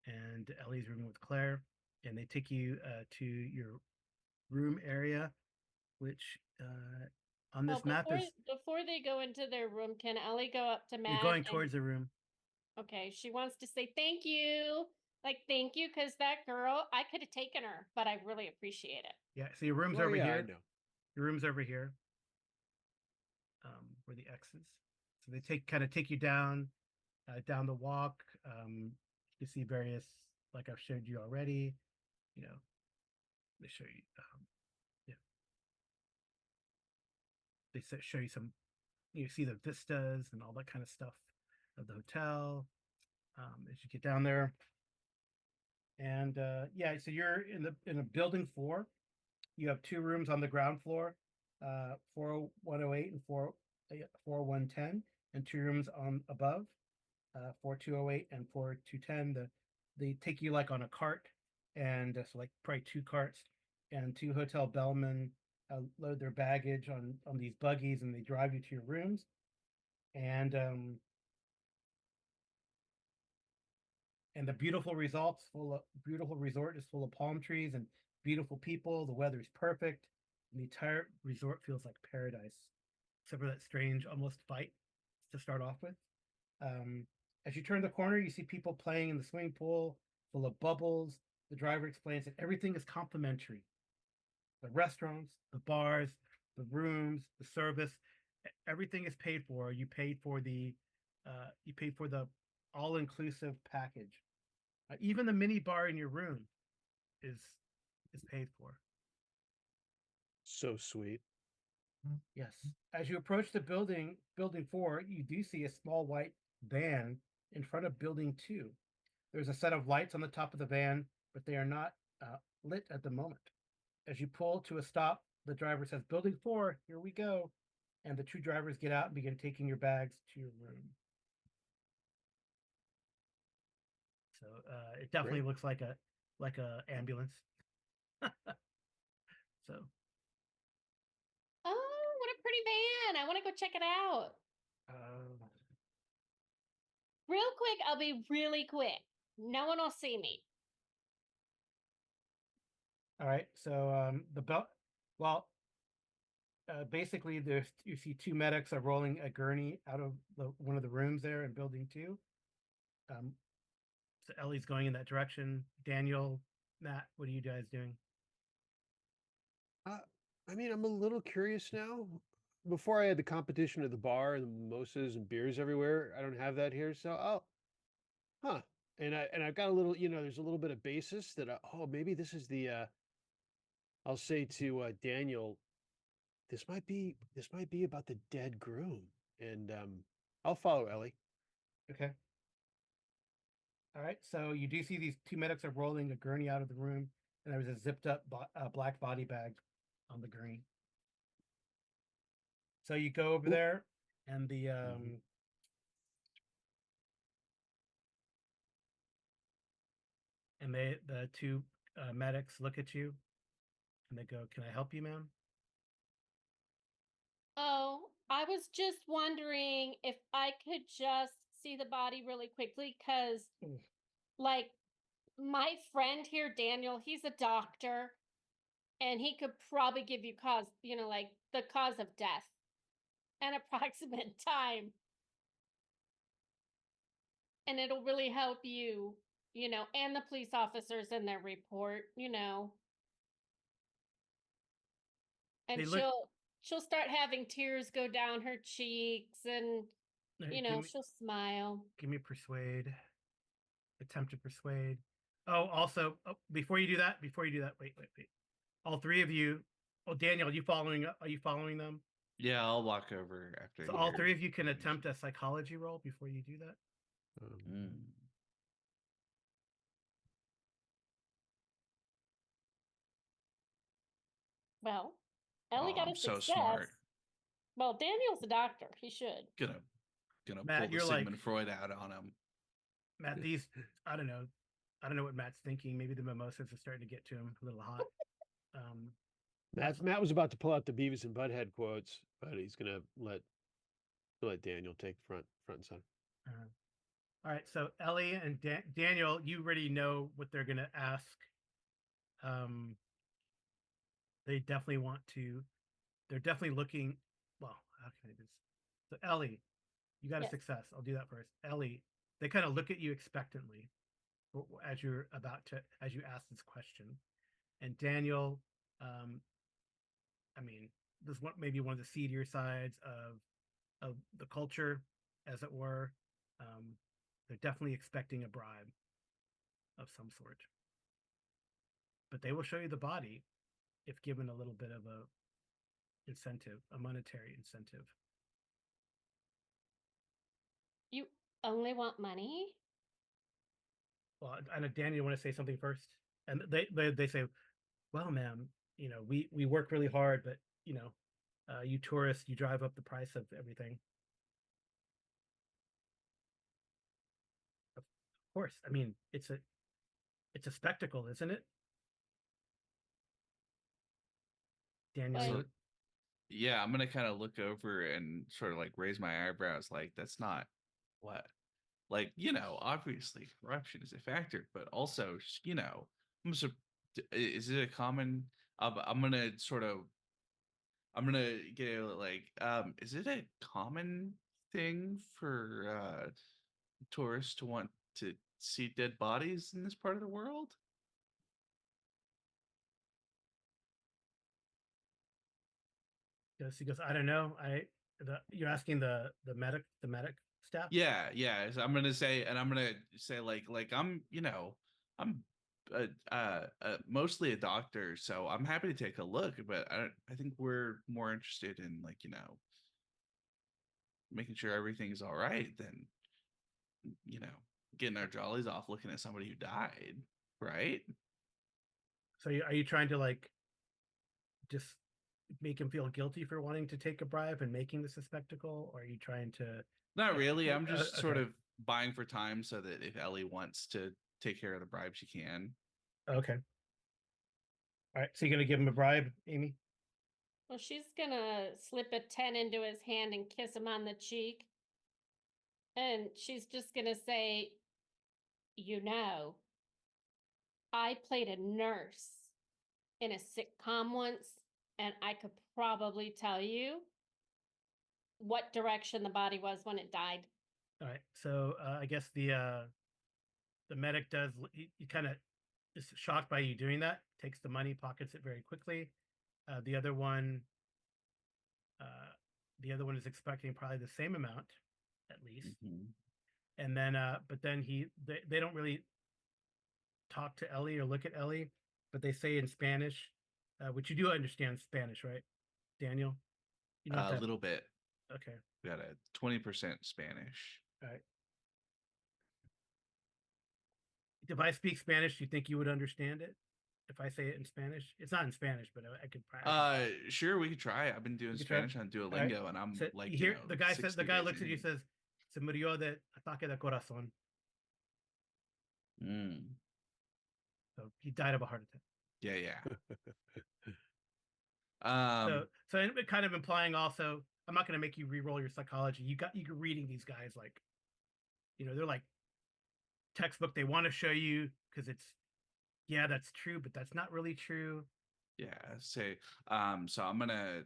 and Ellie's rooming with Claire. And they take you to your room area, which on this map is. Before they go into their room, can Ellie go up to Matt? You're going towards the room. Okay, she wants to say thank you. Like, thank you, because that girl, I could have taken her, but I really appreciate it. Yeah, so your room's Oh, over yeah, here. I know. Your room's over here. Where the X is. So they take you down the walk. You see various, like I've showed you already. They show you. Yeah. They show you some. You see the vistas and all that kind of stuff of the hotel as you get down there. And yeah, so you're in a building 4. You have 2 rooms on the ground floor, 4108 and 4110, and 2 rooms on above, 4208 and 4210. They take you like on a cart, and so like probably 2 carts, and 2 hotel bellmen load their baggage on these buggies, and they drive you to your rooms. And the beautiful resort is full of palm trees and beautiful people. The weather is perfect. And the entire resort feels like paradise, except for that strange almost fight to start off with. As you turn the corner, you see people playing in the swimming pool full of bubbles. The driver explains that everything is complimentary. The restaurants, the bars, the rooms, the service, everything is paid for. You paid for the all-inclusive package. Even the mini bar in your room is paid for. So sweet. Yes. As you approach the building 4, you do see a small white van in front of building 2. There's a set of lights on the top of the van, but they are not lit at the moment. As you pull to a stop, the driver says, "Building 4, here we go." And the 2 drivers get out and begin taking your bags to your room. So it definitely looks like a ambulance. So. Oh, what a pretty van! I want to go check it out. Real quick, I'll be really quick. No one will see me. All right. So the belt. Well, basically, there's you see two medics are rolling a gurney out of one of the rooms there in building 2. So Ellie's going in that direction. Daniel, Matt, what are you guys doing? I mean, I'm a little curious now. Before I had the competition at the bar and the mimosas and beers everywhere. I don't have that here, so huh. And I've got a little, there's a little bit of basis that maybe this is the I'll say to Daniel, this might be about the dead groom, and I'll follow Ellie. Okay. All right. So you do see these two medics are rolling a gurney out of the room, and there was a zipped up black body bag on the gurney. So you go over there, and the and the two medics look at you, and they go, "Can I help you, ma'am?" Oh, I was just wondering if I could just see the body really quickly because, Mm. like, my friend here, Daniel, he's a doctor and he could probably give you like the cause of death and approximate time. And it'll really help you, and the police officers in their report, and They look. she'll start having tears go down her cheeks and she'll smile. Give me persuade. Attempt to persuade. Oh, also, before you do that, wait. All three of you. Oh, Daniel, are you following them? Yeah, I'll walk over after. So all three of you can attempt a psychology roll before you do that. Mm. Well, Ellie got a I'm so success. smart. Well, Daniel's a doctor. He should. Gonna Matt, pull the you're Sigmund like- Freud out on him. Matt, these I don't know what Matt's thinking. Maybe the mimosas are starting to get to him a little hot. Matt was about to pull out the Beavis and Butthead quotes, but he's gonna let Daniel take front and center. All right, so Ellie and Daniel, you already know what they're gonna ask. They definitely want to. They're definitely looking. Well, how can I do this? So Ellie, you got a Yes. success. I'll do that first. Ellie, they kind of look at you expectantly as you ask this question. And Daniel, I mean, this one maybe one of the seedier sides of the culture, as it were. They're definitely expecting a bribe of some sort, but they will show you the body if given a little bit of a incentive, a monetary incentive. You only want money? Well, I know, Daniel, you want to say something first? And they say, well, ma'am, we work really hard, but you tourists, you drive up the price of everything. Of course, I mean it's a spectacle, isn't it? Daniel, Like- So, yeah, I'm gonna kind of look over and sort of like raise my eyebrows, like that's not what, like obviously corruption is a factor, but also is it a common? I'm gonna sort of I'm gonna get like is it a common thing for tourists to want to see dead bodies in this part of the world? he goes, I don't know. You're asking the medic staff? Yeah. So I'm gonna say, like I'm mostly a doctor, so I'm happy to take a look, but I think we're more interested in making sure everything's all right than getting our jollies off looking at somebody who died, right? So are you trying to just make him feel guilty for wanting to take a bribe and making this a spectacle, or are you trying to? Not really. I'm just sort okay. of buying for time so that if Ellie wants to take care of the bribe, she can. Okay. All right. So you're gonna give him a bribe, Amy? Well, she's gonna slip a 10 into his hand and kiss him on the cheek. And she's just gonna say, I played a nurse in a sitcom once, and I could probably tell you what direction the body was when it died. All right. So I guess the medic does. He kind of is shocked by you doing that. Takes the money, pockets it very quickly. The other one, is expecting probably the same amount, at least. And then, but then they don't really talk to Ellie or look at Ellie, but they say in Spanish, which you do understand Spanish, right, Daniel? You know A little bit. Okay. We got a 20% Spanish. All right. If I speak Spanish, do you think you would understand it? If I say it in Spanish, it's not in Spanish, but I could practice. Sure, we could try. I've been doing Spanish on Duolingo, and I'm So like, you hear the guy says, the guy 60 looks at you, days says, "Se murió de ataque de corazón." in. So he died of a heart attack. Yeah. So it kind of implying also, I'm not going to make you re-roll your psychology. You're reading these guys like, they're like textbook. They want to show you because that's true, but that's not really true. Yeah. So I'm gonna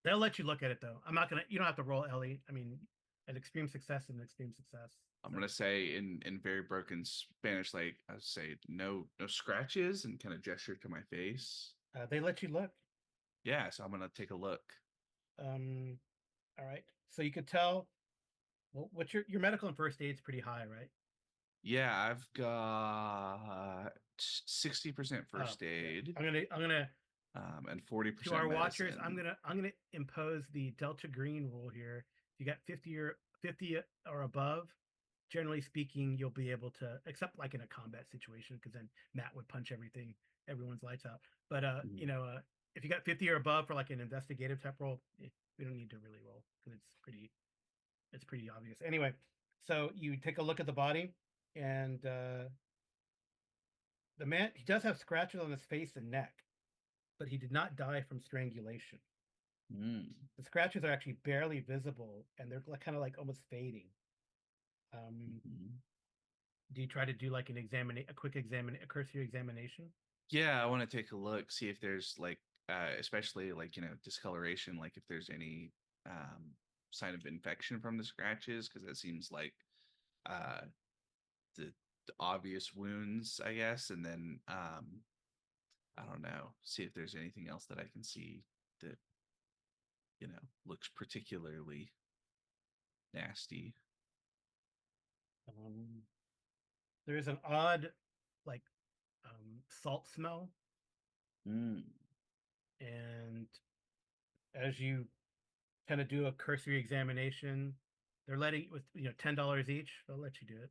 They'll let you look at it though. I'm not gonna. You don't have to roll, Ellie. I mean, an extreme success and an extreme success. I'm gonna say in very broken Spanish, like I say, no scratches, and kind of gesture to my face. They let you look. Yeah, so I'm gonna take a look. All right. So you could tell. Well, what's your medical and first aid's pretty high, right? Yeah, I've got 60% first aid. I'm gonna and 40% to our medicine. watchers. I'm gonna impose the Delta Green rule here. If you got 50 or above, generally speaking, you'll be able to, except like in a combat situation, because then Matt would punch everyone's lights out. But if you got 50 or above for like an investigative type role, we don't need to really roll because it's pretty obvious. Anyway, so you take a look at the body, and the man, he does have scratches on his face and neck, but he did not die from strangulation. The scratches are actually barely visible, and they're kind of like almost fading. Do you try to do like a cursory examination? Yeah, I want to take a look, see if there's like, especially like discoloration, like if there's any sign of infection from the scratches, because it seems like the obvious wounds, I guess, and then I don't know, see if there's anything else that I can see that looks particularly nasty. There is an odd like salt smell, and as you kind of do a cursory examination, they're letting with $10 each. They'll let you do it,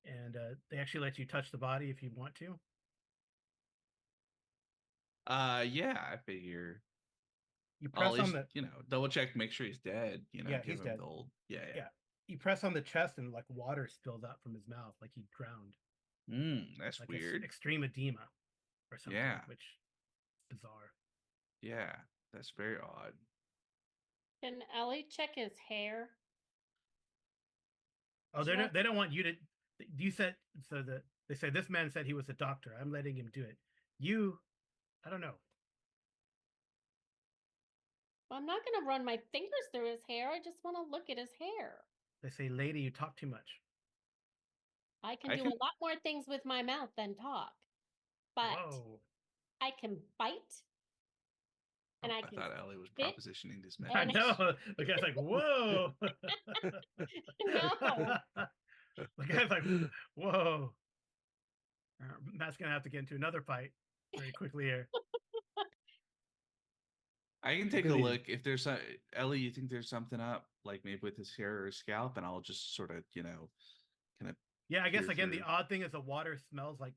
and they actually let you touch the body if you want to. Yeah, I figure you press on the double check, make sure he's dead. Yeah, he's dead. The old, yeah. You press on the chest and like water spills out from his mouth, like he drowned. That's like weird. Extreme edema or something. Yeah, which is bizarre. Yeah, that's very odd. Can Ellie check his hair? Oh, they don't want you to. You said so. They say this man said he was a doctor. I'm letting him do it. I don't know. Well, I'm not going to run my fingers through his hair. I just want to look at his hair. They say, lady, you talk too much. I can do a lot more things with my mouth than talk. But I can bite. And I thought Ellie was spit, propositioning this man. I know. The guy's like, whoa. No. The guy's like, whoa. Matt's going to have to get into another fight very quickly here. I can take a look. If there's Ellie, you think there's something up, like maybe with his hair or his scalp, and I'll just sort of, kind of. Yeah, I guess again, the odd thing is the water smells like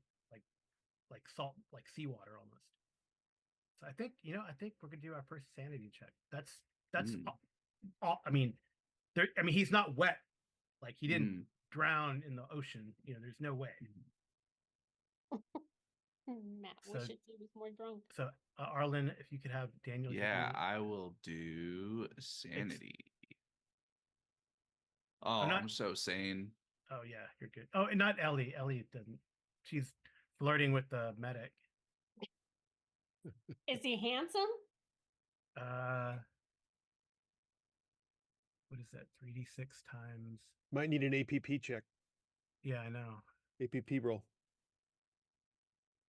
salt, like seawater almost. So I think we're gonna do our first sanity check. That's all. I mean, he's not wet. Like he didn't drown in the ocean. There's no way. Matt wishes he was more drunk. So Arlen, if you could have Daniel. Yeah, I will do sanity. Oh, not. I'm so sane. Oh yeah, you're good. Oh, and not Ellie. Ellie doesn't. She's flirting with the medic. Is he handsome? Uh, what is that? 3d6 times. Might need an APP check. Yeah, I know. APP roll.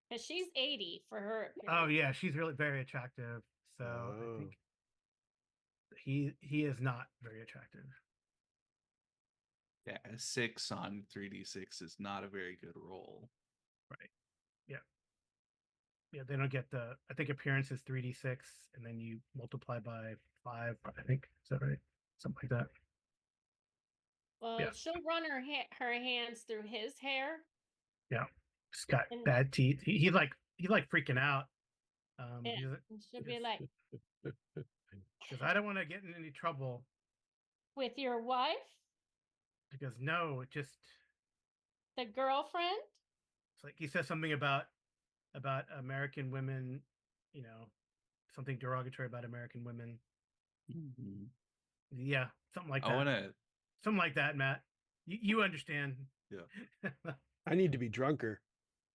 Because she's 80 for her. Oh yeah, she's really very attractive. So I think he is not very attractive. Yeah, a 6 on 3d6 is not a very good roll. Right. Yeah. Yeah, they don't get the. I think appearance is 3d6, and then you multiply by 5. I think is that right? Something like that. Well, Yeah. she'll run her hands through his hair. Yeah. He's got And- bad teeth. He's like freaking out. Yeah, He's, and she'll be yes. like, because I don't want to get in any trouble. with your wife, Because no, it just the girlfriend. it's like he says something about American women, you know, something derogatory about American women. Mhm. Yeah, something like I that. want to. Something like that, Matt. You understand? Yeah. I need to be drunker.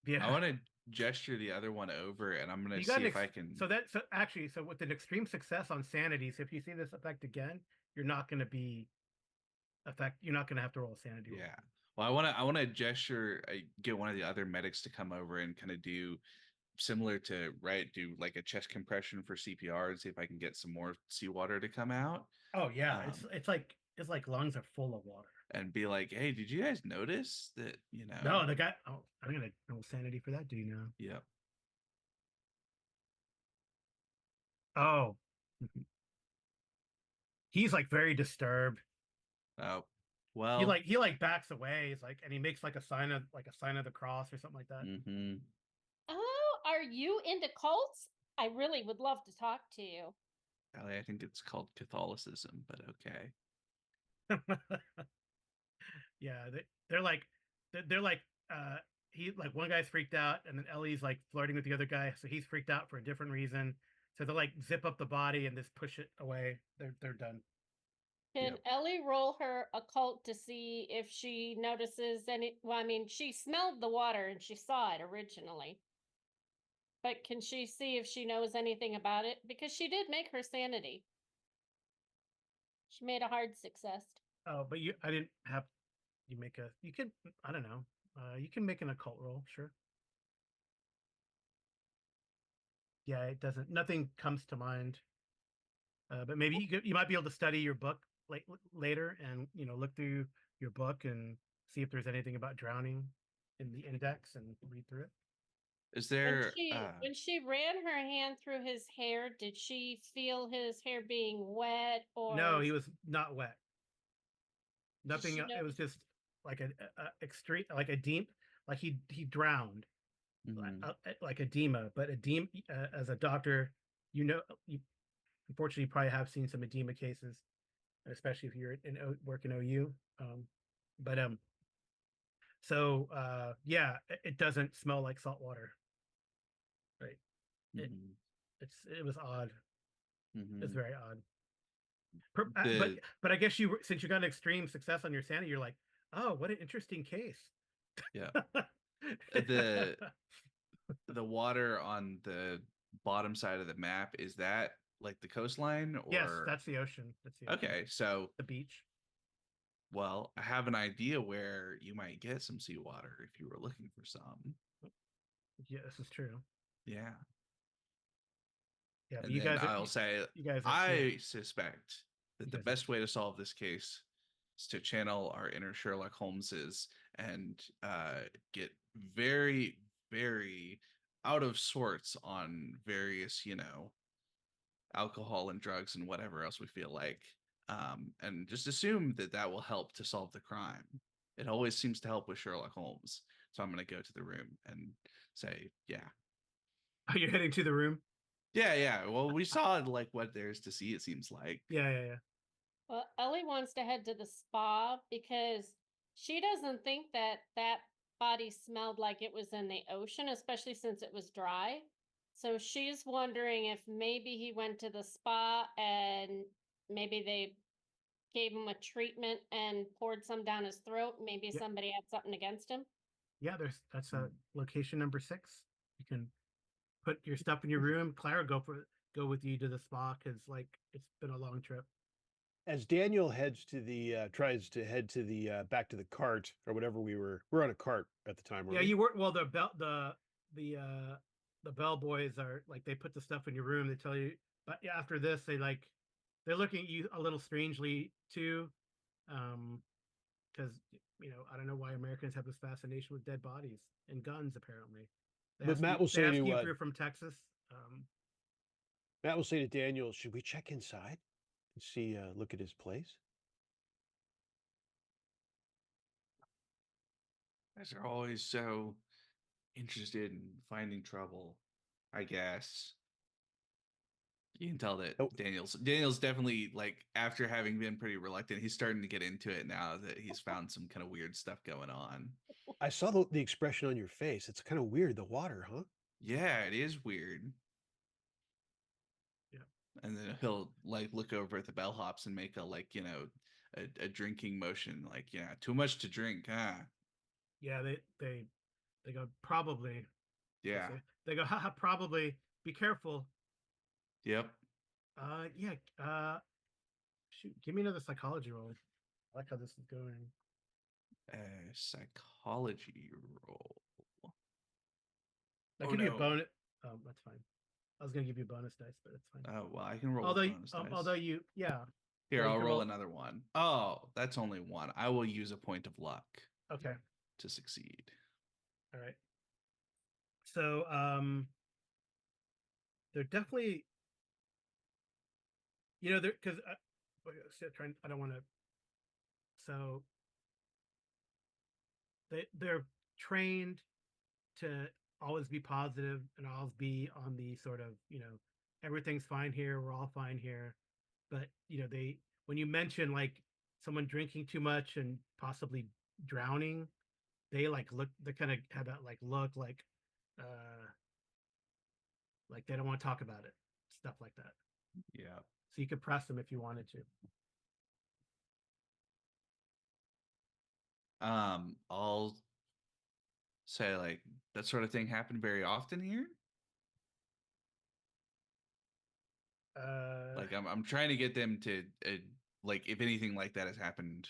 Yeah. I want to gesture the other one over, and I'm gonna You got see an if I can. so actually with an extreme success on sanity, so if you see this effect again, you're not going to be you're not going to have to roll a sanity roll. Yeah. Well, I want to gesture. Get one of the other medics to come over and kind of do similar to do like a chest compression for CPR and see if I can get some more seawater to come out. Oh yeah, Um, it's like lungs are full of water. And be like, hey, did you guys notice that? You know. No, the guy. Oh, I'm gonna roll sanity for that. Do you know? Yeah. Oh, he's like very disturbed. Oh, well. He backs away. He's like, and he makes like a sign of the cross or something like that. Mm-hmm. Oh, are you into cults? I really would love to talk to you. I think it's called Catholicism, but okay. Yeah, they're like he like one guy's freaked out, and then Ellie's like flirting with the other guy, so he's freaked out for a different reason. So they're like zip up the body and just push it away. They're done. Can Ellie roll her occult to see if she notices any? Well, I mean, she smelled the water and she saw it originally. But can she see if she knows anything about it? Because she did make her sanity. She made a hard success. Oh, but I didn't have you make a you can I don't know. You can make an occult roll, sure. Yeah, it doesn't. Nothing comes to mind. But maybe you might be able to study your book later, and look through your book and see if there's anything about drowning in the index and read through it. Is there? When she ran her hand through his hair, did she feel his hair being wet or? No, he was not wet. Nothing. It was just like a extreme, like a deep, like he drowned, like edema. But edema, as a doctor, you unfortunately probably have seen some edema cases, especially if you're work in OU. So yeah, it doesn't smell like salt water. Right. It was odd. It's very odd. But I guess since you got an extreme success on your sanity, you're like, oh, what an interesting case. Yeah. The water on the bottom side of the map, is that like the coastline? Or yes, that's the ocean. Okay, so the beach. Well, I have an idea where you might get some seawater if you were looking for some. Yeah, this is true. Yeah. Yeah, And you then guys. I'll say, I suspect that the best way to solve this case is to channel our inner Sherlock Holmeses and get very, very out of sorts on various, alcohol and drugs and whatever else we feel like. And just assume that will help to solve the crime. It always seems to help with Sherlock Holmes. So I'm going to go to the room and say, yeah. Are you heading to the room? Yeah. Well, we saw like what there's to see, it seems like. Yeah. Well, Ellie wants to head to the spa because she doesn't think that body smelled like it was in the ocean, especially since it was dry. So she's wondering if maybe he went to the spa and maybe gave him a treatment and poured some down his throat, maybe Yeah. somebody had something against him. Yeah, that's location number 6. You can put your stuff in your room. Clara, go with you to the spa because like it's been a long trip. As Daniel heads to the tries to head to the back to the cart or whatever we're on a cart at the time. Yeah, We? you were well. The bellboys are like they put the stuff in your room. They tell you, but yeah, after this, they're looking at you a little strangely too, because I don't know why Americans have this fascination with dead bodies and guns. Apparently, But Matt will say they ask to you if you're from Texas. Matt will say to Daniel, "Should we check inside and see look at his place?" You guys are always so interested in finding trouble, I guess. You can tell that Oh. Daniel's definitely like after having been pretty reluctant, he's starting to get into it now that he's found some kind of weird stuff going on. I saw the expression on your face. It's kind of weird. The water, huh? Yeah, it is weird. Yeah. And then he'll like look over at the bellhops and make a drinking motion, like, too much to drink, huh? Yeah, they go probably. Yeah. They go, haha, probably. Be careful. Yep. Yeah. Shoot, give me another psychology roll. I like how this is going. Psychology roll. I Oh, give you a no. bonus. Oh, that's fine. I was gonna give you a bonus dice, but that's fine. Oh, well, I can roll Although, bonus dice. although you, yeah. Here, you I'll can roll another one. Oh, that's only one. I will use a point of luck Okay. to succeed. All right. So, they're definitely, they're because I don't want to. So they're trained to always be positive and always be on the sort of everything's fine here, we're all fine here, but they when you mention like someone drinking too much and possibly drowning, they kind of have that like look like they don't want to talk about it, stuff like that. Yeah. So you could press them if you wanted to. I'll say like that sort of thing happened very often here. Like I'm trying to get them to like if anything like that has happened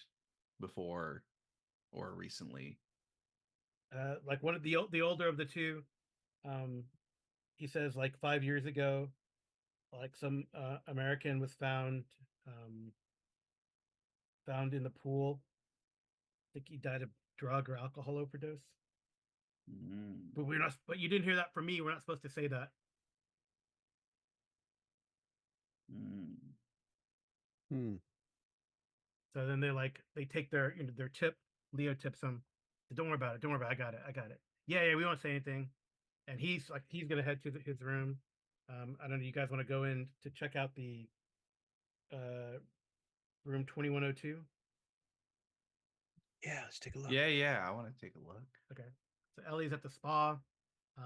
before or recently. Like one of the older of the two, he says like 5 years ago, like some American was found in the pool. I think he died of drug or alcohol overdose. But we're not. But you didn't hear that from me. We're not supposed to say that. So then they take their their tip. Leo tips them. Don't worry about it. Don't worry about it. I got it. I got it. Yeah. We won't say anything. And he's gonna head to his room. I don't know. You guys want to go in to check out the room 2102? Yeah, let's take a look. Yeah, I want to take a look. Okay. So Ellie's at the spa. I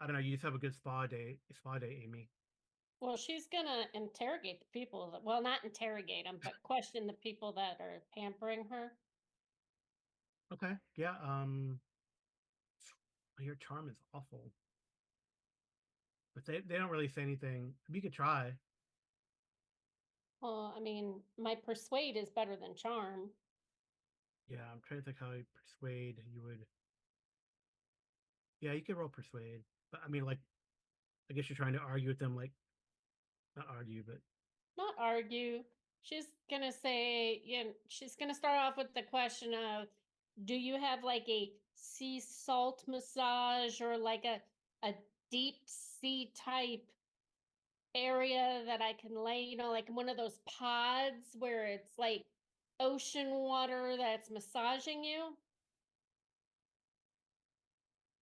don't know. You just have a good spa day, Amy. Well, she's gonna interrogate the people that, well, not interrogate them, but question the people that are pampering her. Okay. Yeah. Your charm is awful, but they don't really say anything. You could try. Well, I mean, my persuade is better than charm. Yeah, I'm trying to think how you persuade. You would. Yeah, you could roll persuade, but I mean, like, I guess you're trying to argue with them, like, not argue, but Not argue. She's gonna say, she's gonna start off with the question of, do you have like a sea salt massage or like a deep sea type area that I can lay, like one of those pods where it's like ocean water that's massaging you?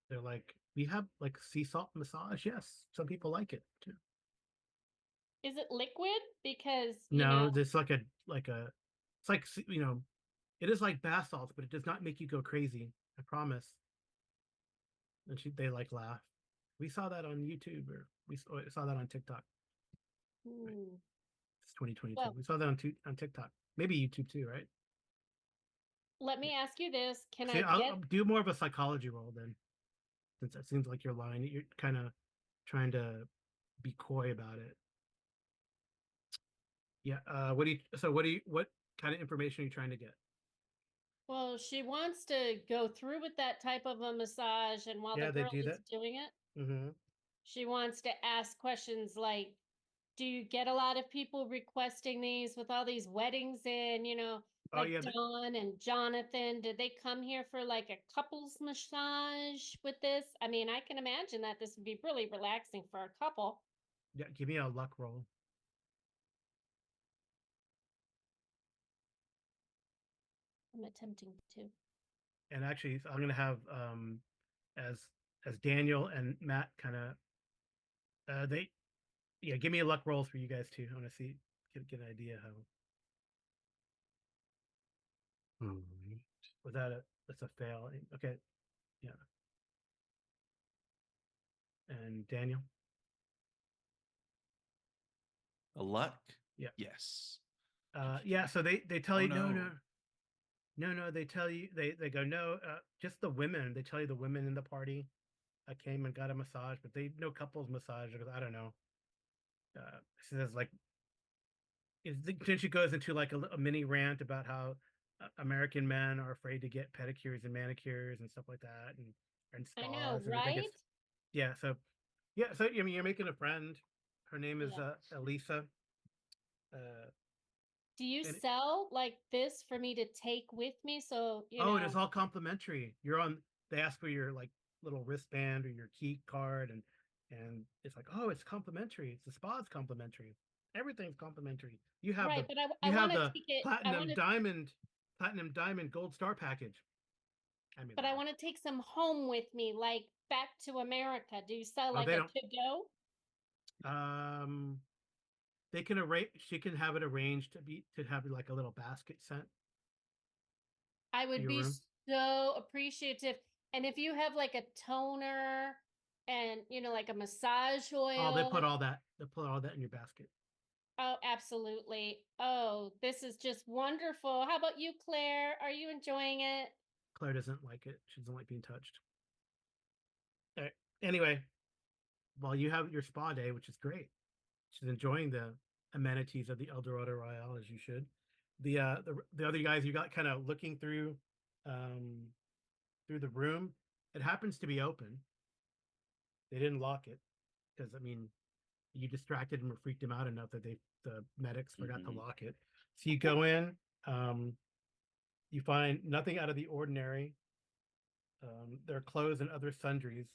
they're like, we have like sea salt massage. Yes, some people like it too. Is it liquid? Because, No, it's like it's like it is like bath salts, but it does not make you go crazy. I promise. And they like laugh. We saw that on YouTube, or we saw that on TikTok. Right. It's 2022. Well- We saw that on TikTok, maybe YouTube too, right? Let me ask you this. Can See, I get I'll do more of a psychology roll then, since it seems like you're lying. You're kind of trying to be coy about it. Yeah. What kind of information are you trying to get? well, she wants to go through with that type of a massage, and while Yeah, the they girl do is that. doing it, Mm-hmm. she wants to ask questions like, do you get a lot of people requesting these with all these weddings in, Oh like yeah, Dawn and Jonathan? Did they come here for like a couples massage with this? I mean, I can imagine that this would be really relaxing for a couple. yeah. Give me a luck roll. I'm attempting to. And actually, I'm gonna have as Daniel and Matt kind of they give me a luck rolls for you guys too. I want to see get an idea how was that that's a fail. Okay, yeah. And Daniel, A luck? Yeah. Yes. yeah. So they tell Oh, you no. no. They tell you they go no. Just the women. They tell you the women in the party came and got a massage, but they no couples massage because I don't know. She says like then she goes into like a mini rant about how American men are afraid to get pedicures and manicures and stuff like that, and I know, spas, and they think right? it's yeah. So yeah, so I mean, you're making a friend. Her name is Yeah. Elisa. Uh, Do you and sell like this for me to take with me? So, oh, it is all complimentary. You're on. They ask for your like little wristband or your key card, and it's like, oh, it's complimentary. It's the spa's complimentary. Everything's complimentary. You have right, the but I want to take it. platinum diamond gold star package. I mean, But I want to take some home with me, like back to America. Do you sell like they a don't. to-go? They can arrange. She can have it arranged to have like a little basket sent I to would your be room. so appreciative. And if you have like a toner and, like a massage Oh, they put oil. all that. They put all that in your basket. Oh, absolutely. Oh, this is just wonderful. How about you, Claire? Are you enjoying it? Claire doesn't like it. She doesn't like being touched. All right. Anyway, while you have your spa day, which is great, she's enjoying the amenities of the El Dorado Royale as you should. The other guys you got kind of looking um, through the room. It happens to be open. They didn't lock it because I mean you distracted them or freaked them out enough that the medics forgot to Mhm. lock it. So you go in, you find nothing out of the ordinary. There are clothes and other sundries,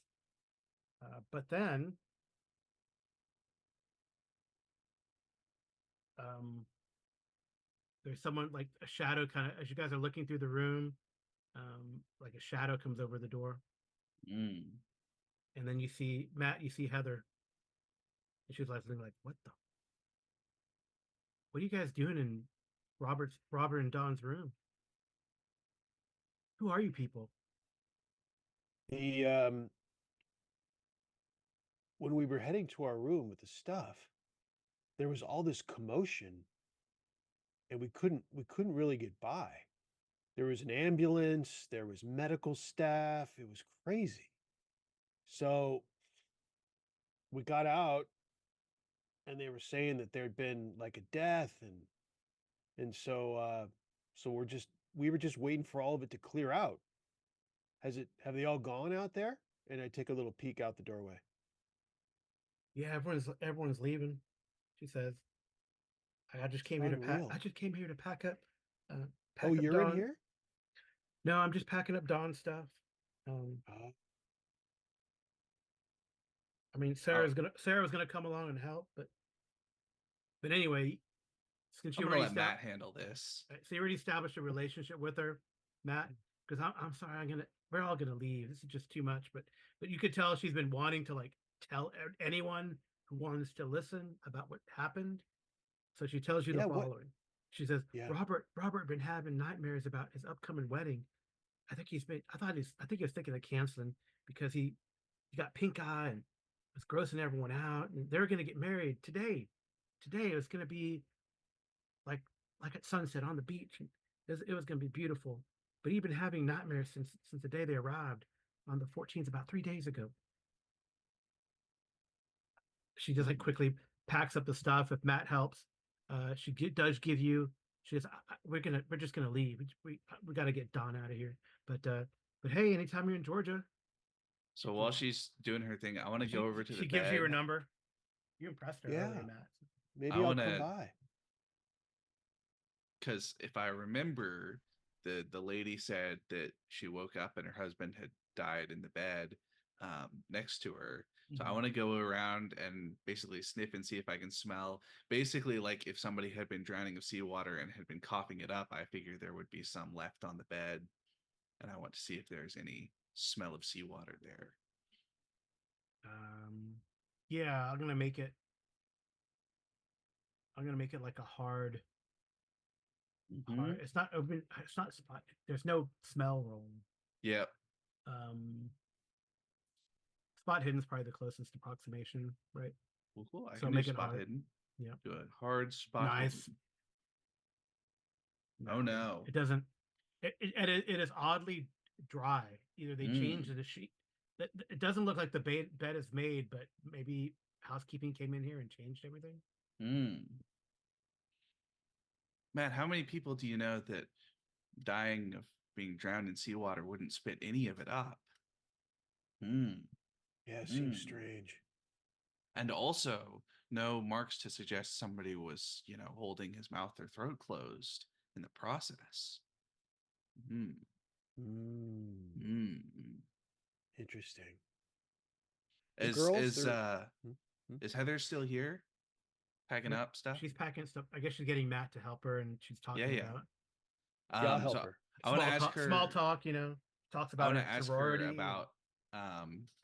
but then there's someone like a shadow kind of as you guys are looking through the room, like a shadow comes over the door, Mm. and then you see Matt, you see Heather, and she's like, "What the? What are you guys doing in Robert and Don's room? Who are you people?" The when we were heading to our room with the stuff, there was all this commotion and we couldn't really get by. There was an ambulance, there was medical staff, it was crazy. So we got out and they were saying that there'd been like a death and so we were just waiting for all of it to clear out. Have they all gone out there? And I take a little peek out the doorway. Yeah, everyone's leaving. She says, "I just came here to pack. Unreal. I just came here to pack up, Oh, pack up you're in Dawn. here? No, I'm just packing up Dawn stuff. Um, Oh, I mean, Oh, Sarah was gonna come along and help, but anyway, since I'm you gonna already let Matt handle this. so you already established a relationship with her, Matt. Because I'm sorry, we're all gonna leave. This is just too much. But you could tell she's been wanting to like tell anyone who wants to listen about what happened. So she tells you the yeah, what? following. She says, Yeah. Robert been having nightmares about his upcoming wedding. I think he was thinking of canceling because he got pink eye and was grossing everyone out. And they were gonna get married today. Today it was gonna be like at sunset on the beach. And it was going to be beautiful. But he'd been having nightmares since the day they arrived on the 14th, about 3 days ago. She just like quickly packs up the stuff. If Matt helps, does give you. She says, we're just gonna leave. We got to get Don out of here. But hey, anytime you're in Georgia, So while she's doing her thing, I want to go over to the she gives you her bed. number. You impressed her Yeah. earlier, Matt. Maybe I I'll wanna- come by. Because if I remember, the lady said that she woke up and her husband had died in the bed next to her. So I Mhm. want to go around and basically sniff and see if I can smell. Basically, like if somebody had been drowning of seawater and had been coughing it up, I figure there would be some left on the bed, and I want to see if there's any smell of seawater there. Yeah, I'm gonna make it. I'm gonna make it like a hard. Mhm. It's not open. It's not spot. There's no smell roll. Yep. Spot hidden is probably the closest approximation, right? Cool. I So can make do it spot hard. hidden. Yeah. Do a hard spot Nice. hidden. Oh no. It doesn't. It is oddly dry. Either they changed the sheet. It doesn't look like the bed is made, but maybe housekeeping came in here and changed everything. Matt, how many people do you know that dying of being drowned in seawater wouldn't spit any of it up? Yeah, it seems strange. And also, no marks to suggest somebody was, holding his mouth or throat closed in the process. Interesting. Is Heather still here? Packing up stuff? She's packing stuff. I guess she's getting Matt to help her, and she's talking about. Yeah, I'll help her. I want to ask her. Small talk, talks about her sorority.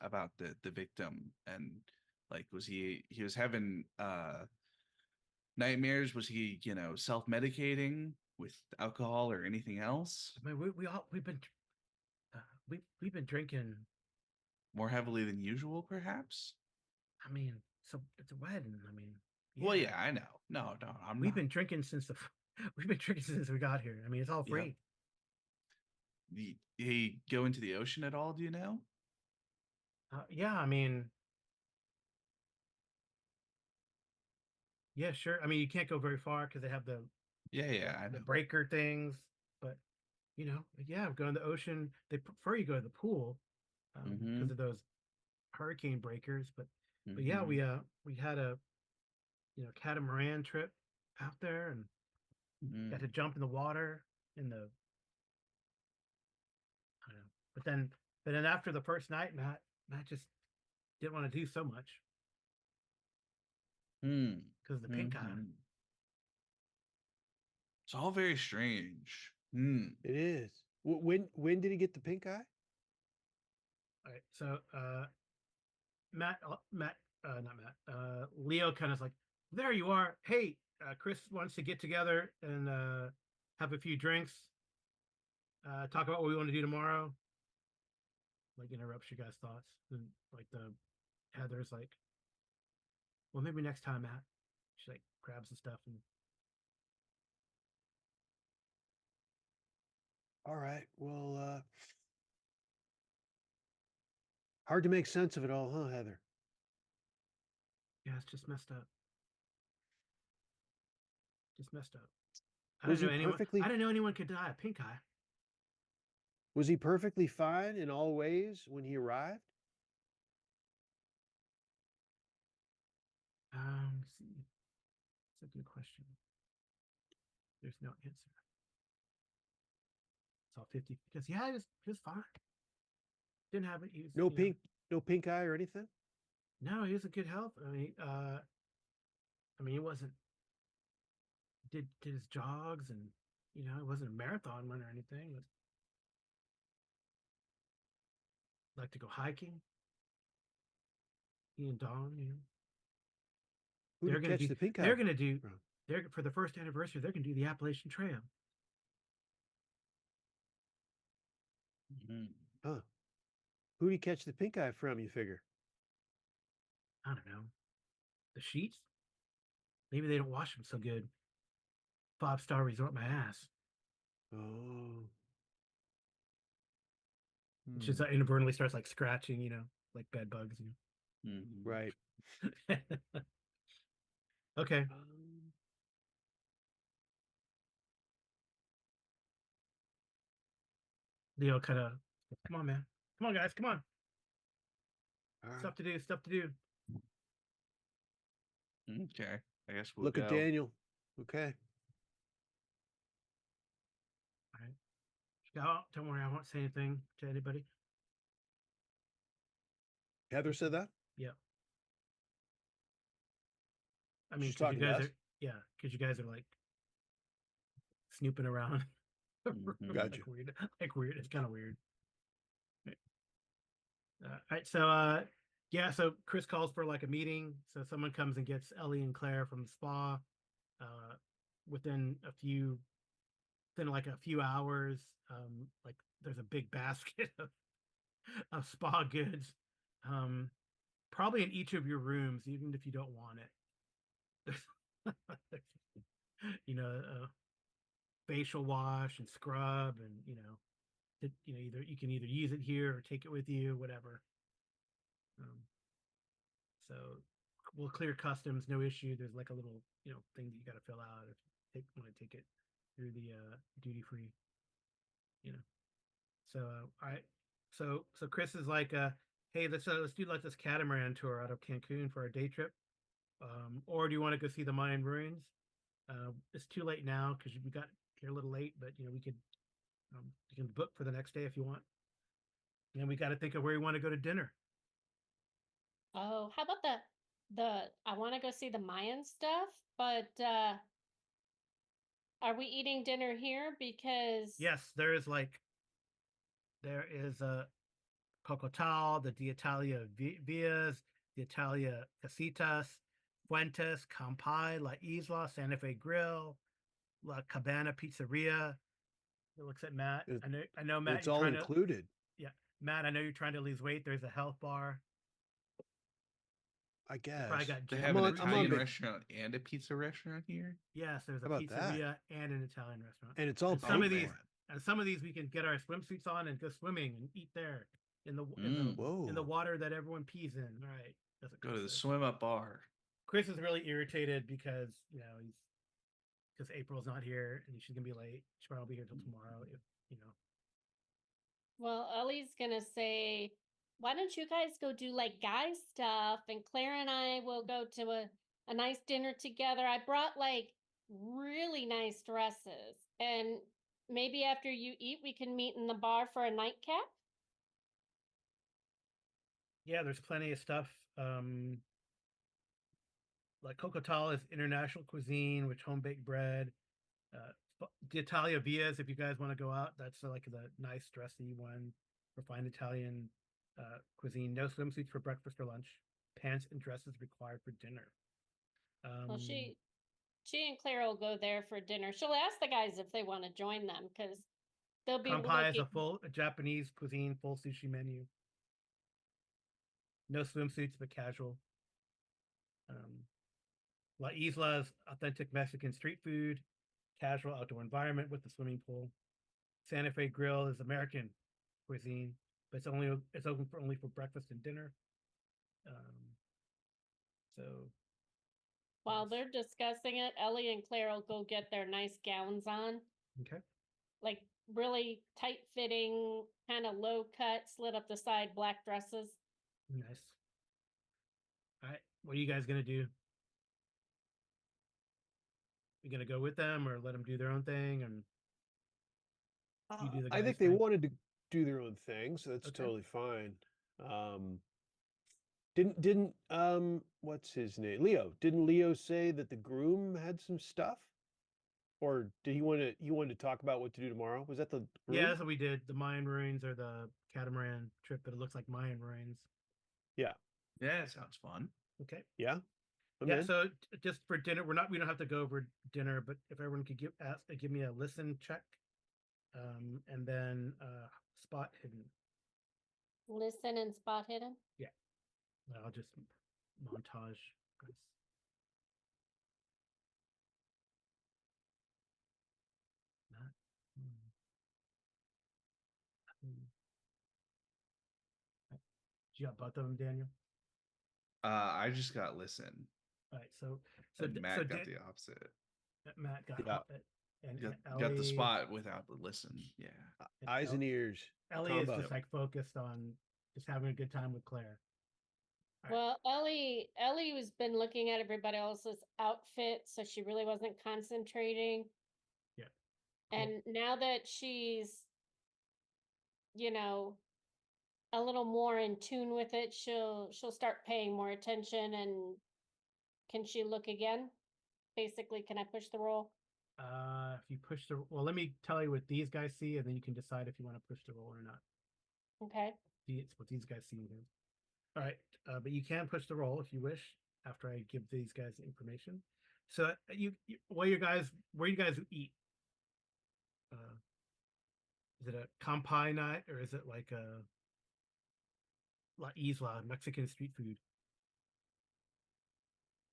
About the victim, and like, was he was having nightmares? Was he self-medicating with alcohol or anything else? I mean, we've been drinking more heavily than usual, perhaps. I mean, so it's a wedding. I mean, well, yeah, I know. No, we've been drinking since we got here. I mean, it's all free. Did he go into the ocean at all? Do you know? Yeah, I mean, yeah, sure. I mean, you can't go very far because they have the the breaker things. But going to the ocean. They prefer you go to the pool because of those hurricane breakers. But yeah, we had a catamaran trip out there and got to jump in the water in the. I don't know. But then after the first night, Matt just didn't want to do so much because of the pink eye. It's all very strange. It is. When did he get the pink eye? All right, so Leo kind of like, there you are. Hey, Chris wants to get together and have a few drinks, talk about what we want to do tomorrow. Like, interrupts you guys' thoughts. And like Heather's like, well, maybe next time, Matt. She like grabs the stuff and. All right. Well, hard to make sense of it all, huh, Heather? Yeah, it's just messed up. Just messed up. I didn't know anyone could die of pink eye. Was he perfectly fine in all ways when he arrived? See. That's a good question. There's no answer. It's all 50 because he was fine. Didn't have it. He was, no pink eye or anything. No, he was in good health. I mean, he wasn't did his jogs and it wasn't a marathon run or anything. It like to go hiking. He and Dawn, Who catch the pink eye? They're gonna do. They're for the first anniversary. They're gonna do the Appalachian Trail. Huh? Who did he catch the pink eye from? You figure? I don't know. The sheets. Maybe they don't wash them so good. 5-star resort my ass, Oh. which is inadvertently starts like scratching, like bed bugs. Mhm. Right. Okay. Leo kind of, come on, man. Come on, guys. Come on. all right. Stuff to do. Stuff to do. Okay. I guess we'll Look go. at Daniel. Okay. All right. Oh, don't worry. I won't say anything to anybody. Heather said that? Yeah. I mean, She's because you talking to guys us? are, yeah, because you guys are like snooping around. Mhm. Gotcha. Like weird. It's kind of weird. All right. So, yeah. So Chris calls for like a meeting. So someone comes and gets Ellie and Claire from the spa. Uh, within like a few hours, like there's a big basket of spa goods, probably in each of your rooms, even if you don't want it. Facial wash and scrub, and either you can either use it here or take it with you, whatever. So we'll clear customs, no issue. There's like a little thing that you got to fill out if you want to take it through the duty free. So all right. So Chris is like, hey, let's do like this catamaran tour out of Cancun for our day trip. Or do you want to go see the Mayan ruins? It's too late now because we got here a little late, but we could you can book for the next day if you want. And we got to think of where you want to go to dinner. Oh, how about the I want to go see the Mayan stuff, but are we eating dinner here? Because Yes, there is a Cocotal, the D'Italia Vias, the Italia Casitas, Fuentes, Campai, La Isla, Santa Fe Grill, La Cabana Pizzeria. It looks at Matt. I know Matt. It's You're all trying included. Yeah, Matt. I know you're trying to lose weight. There's a health bar. I You guess. probably got They gym have an membership. Italian restaurant and a pizza restaurant here. Yes, there's a How about that? pizzeria and an Italian restaurant. And it's all And paid some of for. these, we can get our swimsuits on and go swimming and eat there in the Whoa. water that everyone pees in. All right, that's what Go to Chris the says. swim up bar. Chris is really irritated because because April's not here and she's gonna be late. She probably won't be here till tomorrow. well, Ellie's gonna say, why don't you guys go do like guy stuff, and Claire and I will go to a nice dinner together. I brought like really nice dresses, and maybe after you eat, we can meet in the bar for a nightcap. Yeah, there's plenty of stuff. Like Cocotal is international cuisine, which home baked bread. The Italia Vias, if you guys want to go out, that's like the nice dressy one. Refined Italian cuisine. No swimsuits for breakfast or lunch. Pants and dresses required for dinner. Well, she and Claire will go there for dinner. She'll ask the guys if they want to join them because they'll be Kampai is looking. a Japanese cuisine, full sushi menu. No swimsuits, but casual. La Isla is authentic Mexican street food, casual outdoor environment with the swimming pool. Santa Fe Grill is American cuisine, but it's open for only for breakfast and dinner. So While they're discussing it, Ellie and Claire will go get their nice gowns on. Okay. Like really tight fitting, kind of low cut, slit up the side black dresses. Nice. All right. What are you guys gonna do? You gonna go with them or let them do their own thing? And you do the I guys think they thing? wanted to do their own thing, so that's Okay. totally fine. Didn't what's his name? Leo. Didn't Leo say that the groom had some stuff? Or did he wanted to talk about what to do tomorrow? Was that the groom? Yeah, that's what we did. The Mayan ruins or the catamaran trip, but it looks like Mayan ruins. Yeah. Yeah, it sounds fun. Okay. Yeah. I'm Yeah. in. So just for dinner, we don't have to go over dinner, but if everyone could give me a listen check, and then spot hidden. Listen and spot hidden. Yeah. I'll just montage. You got both of them, Daniel? I just got listen. All right, so And D- Matt got Dan- the opposite. Matt got Yeah. and Got the Ellie, spot without the listen. Yeah. and Eyes and ears. Ellie is combo. just like focused on just having a good time with Claire. All right. Well, Ellie was been looking at everybody else's outfit, so she really wasn't concentrating. Yeah. Cool. And now that she's, you know, a little more in tune with it, she'll start paying more attention. And can she look again? Basically, can I push the roll? If you push the let me tell you what these guys see, and then you can decide if you want to push the roll or not. Okay. It's what these guys see here. All right, but you can push the roll if you wish after I give these guys the information. So where you guys eat? Is it a campai night or is it like a La Isla Mexican street food?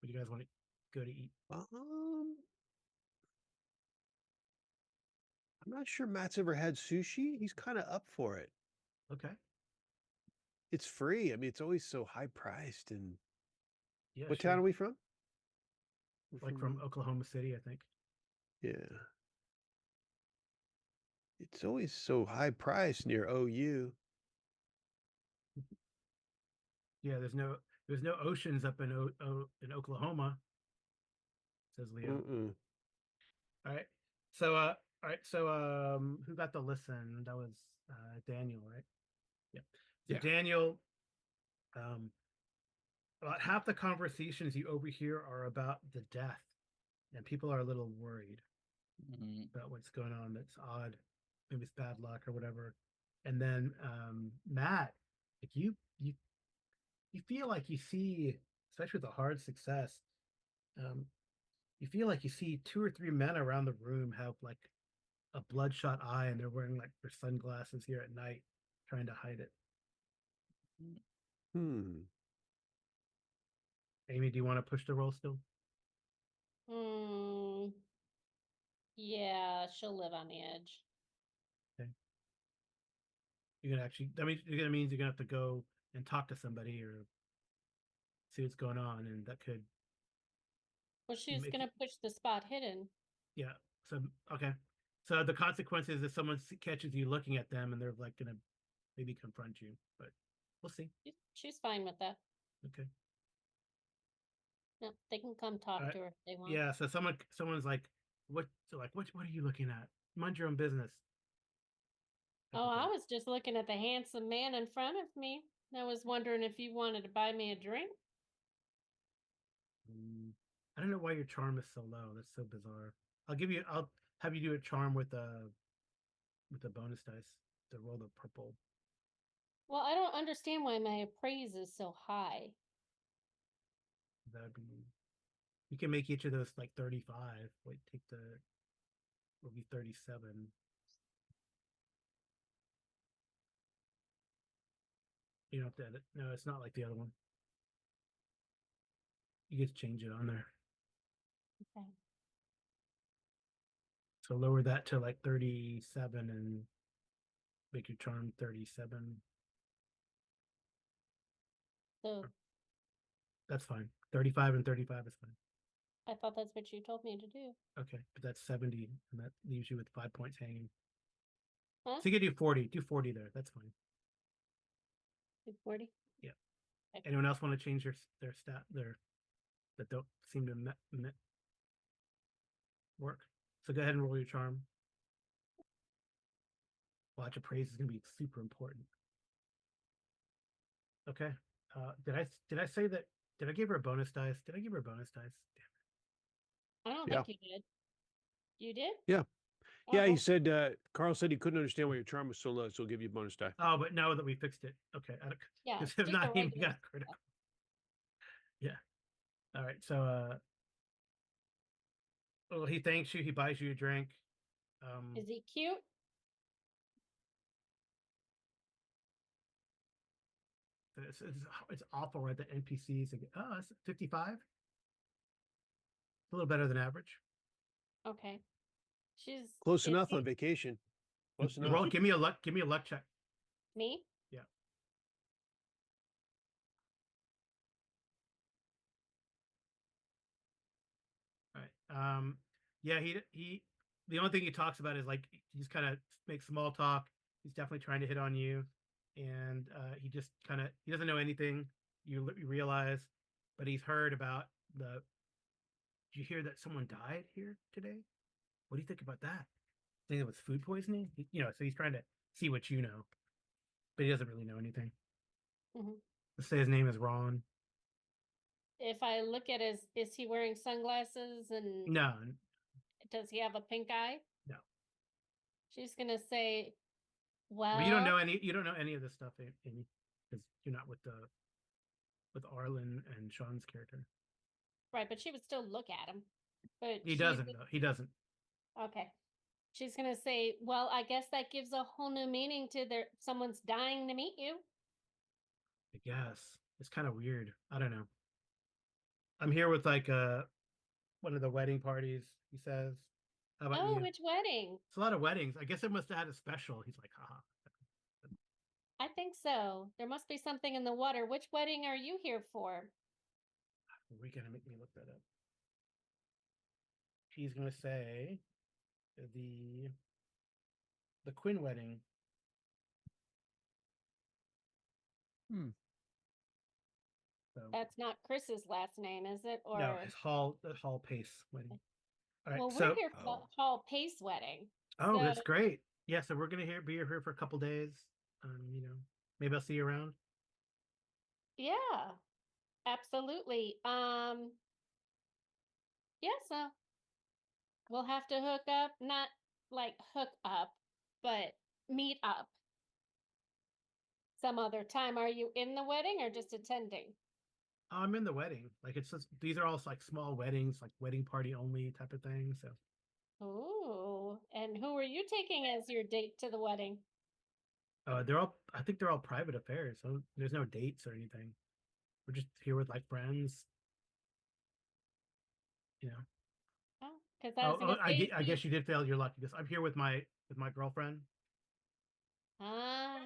What do you guys want to go to eat? I'm not sure Matt's ever had sushi. He's kind of up for it. Okay. It's free. I mean, it's always so high priced. And Yeah. what sure. town are we from? We're Like from Oklahoma City, I think. Yeah. It's always so high priced near OU. Yeah, there's no oceans up in in Oklahoma, says Leo. Mm-mm. All right. So who got the listen? That was Daniel, right? Yeah. So Yeah. Daniel, about half the conversations you overhear are about the death, and people are a little worried about what's going on. That's odd. Maybe it's bad luck or whatever. And then Matt, like you feel like you see, especially with a hard success, you feel like you see 2 or 3 men around the room have like a bloodshot eye, and they're wearing like their sunglasses here at night, trying to hide it. Amy, do you want to push the roll still? Yeah, she'll live on the edge. Okay. You're gonna actually. That means you're gonna have to go and talk to somebody or see what's going on, and that could. Well, she's gonna push the spot hidden. Yeah. So okay. So the consequences is someone catches you looking at them, and they're like gonna maybe confront you, but we'll see. She's fine with that. Okay. No, they can come talk to her if they want. Yeah. So someone's like, what are you looking at? Mind your own business. Oh, I was just looking at the handsome man in front of me. I was wondering if you wanted to buy me a drink. I don't know why your charm is so low. That's so bizarre. I'll have you do a charm with the bonus dice to roll the purple. Well, I don't understand why my appraise is so high. That'd be. You can make each of those like 35. Wait, will be 37. You don't have to edit. No, it's not like the other one. You get to change it on there. Okay. So lower that to like 37 and make your charm 37. So that's fine. 35 and 35 is fine. I thought that's what you told me to do. Okay, but that's 70, and that leaves you with 5 points hanging. Huh? So you can do 40. Do 40 there. That's fine. 40? Yeah. Okay. Anyone else want to change their stat that don't seem to work? So go ahead and roll your charm. Watch appraise is going to be super important. Okay. Did I say that? Did I give her a bonus dice? Did I give her a bonus dice? I don't think you did. You did? Yeah. Oh, Yeah, he said, Carl said he couldn't understand why your charm was so low, so he'll give you a bonus die. Oh, but now that we fixed it. Okay. Yeah. Because if not, he got a critical. Yeah. All right. So, well, he thanks you. He buys you a drink. Is he cute? It's awful, right? The NPCs. Oh, it's 55. A little better than average. Okay. She's close enough on vacation. Close enough. Roll. Give me a luck check. Me? Yeah. Yeah, he the only thing he talks about is like he's kind of makes small talk. He's definitely trying to hit on you, and he just kind of he doesn't know anything. You realize, but he's heard about the. Did you hear that someone died here today? What do you think about that? Think it was food poisoning? So he's trying to see what you know, but he doesn't really know anything. Mhm. Let's say his name is Ron. If I look at is he wearing sunglasses and No, does he have a pink eye? no. She's gonna say, Well, you don't well, know any. You don't know any of this stuff, Amy, because you're not with Arlen and Sean's character. right, but she would still look at him. But He doesn't though. He doesn't. Okay. She's gonna say, well, I guess that gives a whole new meaning to someone's dying to meet you. I guess it's kind of weird. I don't know. I'm here with like one of the wedding parties. He says, "How about Oh, you?" which wedding? It's a lot of weddings. I guess it must have had a special. He's like, haha. I think so. There must be something in the water. Which wedding are you here for? We're gonna make me look that up. She's gonna say the Quinn wedding. So That's not Chris's last name, is it? Or no, the Hall Pace wedding. All right, well, so we're here for the Hall Pace wedding. oh, So, that's great. Yeah, so we're gonna be here for a couple days. Maybe I'll see you around. yeah, absolutely. Yeah, so we'll have to hook up, not like hook up, but meet up some other time. Are you in the wedding or just attending? I'm in the wedding. Like it's just these are all like small weddings, like wedding party only type of thing. So Oh, and who are you taking as your date to the wedding? I think they're all private affairs. So there's no dates or anything. We're just here with like friends. You know. Oh, because I was gonna say, I guess you did fail your luck because I'm here with my girlfriend. ah,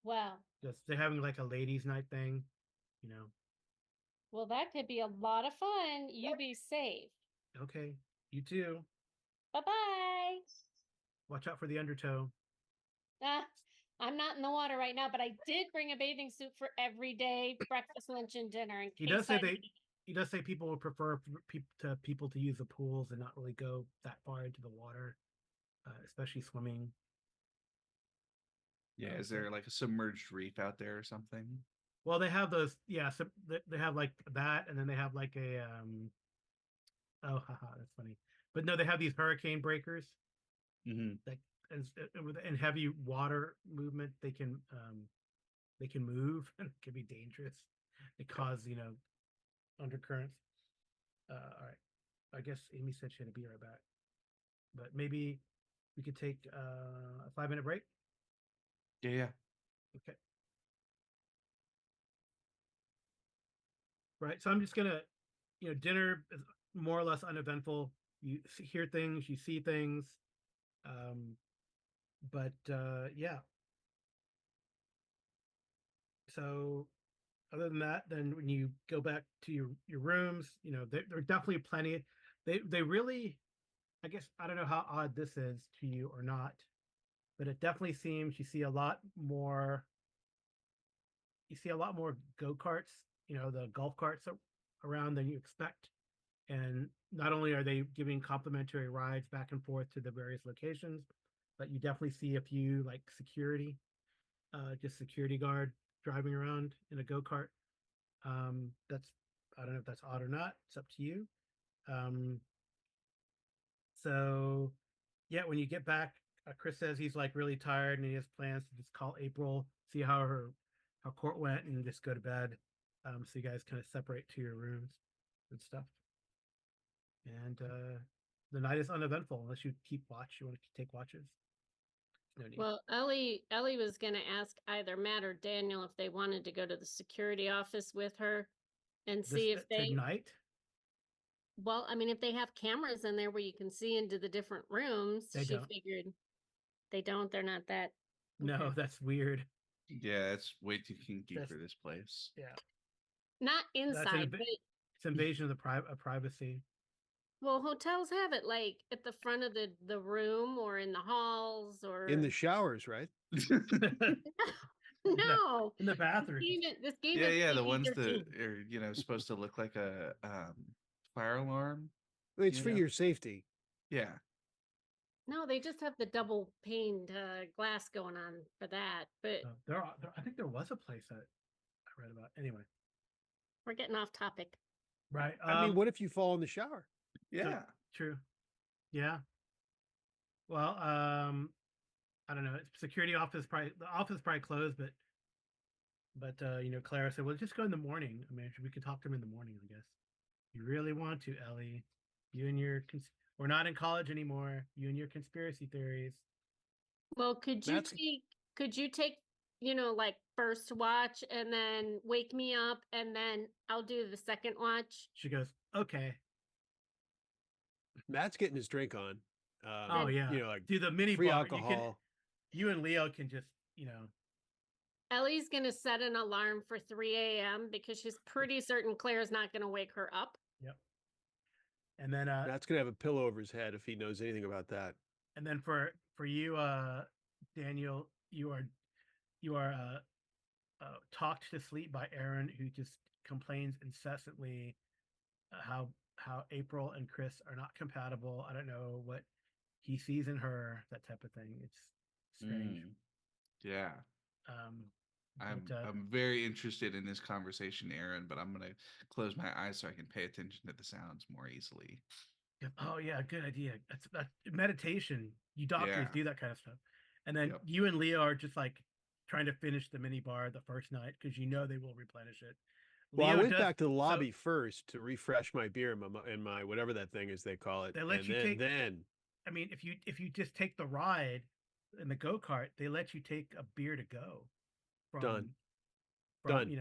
well, Just they're having like a ladies' night thing. You know. well, that could be a lot of fun. You be safe. Okay. You too. Bye-bye. Watch out for the undertow. Ah, I'm not in the water right now, but I did bring a bathing suit for every day, breakfast, lunch, and dinner. He does say people would prefer people to use the pools and not really go that far into the water, especially swimming. Yeah, is there like a submerged reef out there or something? Well, they have those. Yeah, so they have like that, and then they have like a oh, haha, that's funny. But no, they have these hurricane breakers Mm-hmm. that and heavy water movement. They can move and it can be dangerous. It cause undercurrents. All right. I guess Amy said she had to be right back, but maybe we could take a 5-minute break. Yeah. Okay. Right. So I'm just gonna, dinner is more or less uneventful. You hear things, you see things, but yeah. So other than that, then when you go back to your rooms, there are definitely plenty. They really, I guess I don't know how odd this is to you or not, but it definitely seems you see a lot more. You see a lot more go karts, the golf carts around than you expect. And not only are they giving complimentary rides back and forth to the various locations, but you definitely see a few like just security guard driving around in a go kart. That's I don't know if that's odd or not. It's up to you. Um, so yeah, when you get back, Chris says he's like really tired and he has plans to just call April, see how court went, and just go to bed. So you guys kind of separate to your rooms and stuff. And the night is uneventful unless you keep watch. You want to take watches. No need. Well, Ellie was gonna ask either Matt or Daniel if they wanted to go to the security office with her and see if they tonight. Well, I mean, if they have cameras in there where you can see into the different rooms, They she don't. figured they don't. They're not that. No, Okay. that's weird. Yeah, it's way too kinky for this place. Yeah. Not inside, but It's invasion of of privacy. Well, hotels have it like at the front of the room or in the halls or In the showers, right? no. In the bathroom. This game Yeah, is yeah, the ones that PG-13. are, supposed to look like a fire alarm. It's You for know? your safety. Yeah. No, they just have the double paned glass going on for that. But I think there was a place that I read about. Anyway, we're getting off topic. right. I mean, what if you fall in the shower? Yeah. True. Yeah. Well, I don't know. Security office the office probably closed, but Clara said, "Well, just go in the morning. I mean, we could talk to him in the morning, I guess. You really want to, Ellie? You and your we're not in college anymore. You and your conspiracy theories." Well, That's could you take, like first watch and then wake me up and then I'll do the second watch? She goes, "Okay." Matt's getting his drink on. Oh yeah. Like Do the mini free bar. alcohol. You and Leo can just, Ellie's gonna set an alarm for 3 a.m. because she's pretty certain Claire's not gonna wake her up. Yep. And then Matt's gonna have a pillow over his head if he knows anything about that. and then for you, Daniel, you are talked to sleep by Aaron, who just complains incessantly how April and Chris are not compatible. I don't know what he sees in her, that type of thing. It's strange. Yeah. I'm very interested in this conversation, Aaron, but I'm gonna close my eyes so I can pay attention to the sounds more easily. Oh yeah, good idea. That's meditation. You doctors Yeah. do that kind of stuff. And then Yep. you and Leo are just like trying to finish the mini bar the first night because they will replenish it. Well, I Leo went back to the so lobby first to refresh my beer and my whatever that thing is they call it. they let And you take. then I mean, if you just take the ride in the go kart, they let you take a beer to go. Done. From Done.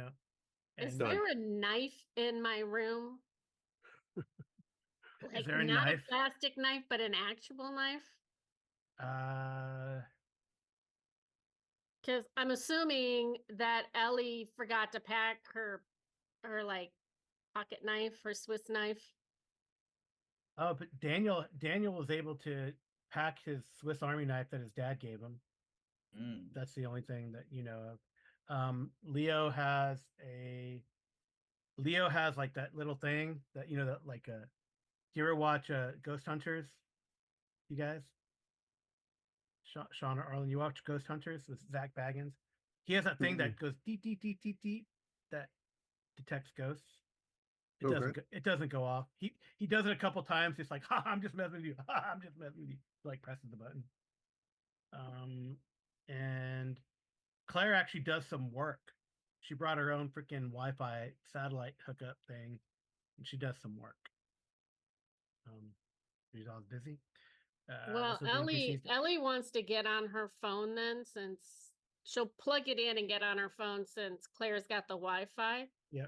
Is and Done. there a knife in my room? is Like there a not knife? a plastic knife, but an actual knife? Uh, Because I'm assuming that Ellie forgot to pack her like pocket knife or Swiss knife. oh, but Daniel was able to pack his Swiss Army knife that his dad gave him. That's the only thing that you know of. Leo has like that little thing that that like do you ever watch Ghost Hunters? You guys, Sean or Arlen, you watch Ghost Hunters with Zach Baggins? He has that thing that goes deep, deep, deep, deep, deep that detects ghosts. It doesn't go off. He does it a couple times. It's like, ha, I'm just messing with you. Ha, I'm just messing with you. Like presses the button. And Claire actually does some work. She brought her own freaking Wi-Fi satellite hookup thing, and she does some work. She's always busy. Well, Ellie wants to get on her phone then, since she'll plug it in and get on her phone since Claire's got the Wi-Fi. Yeah,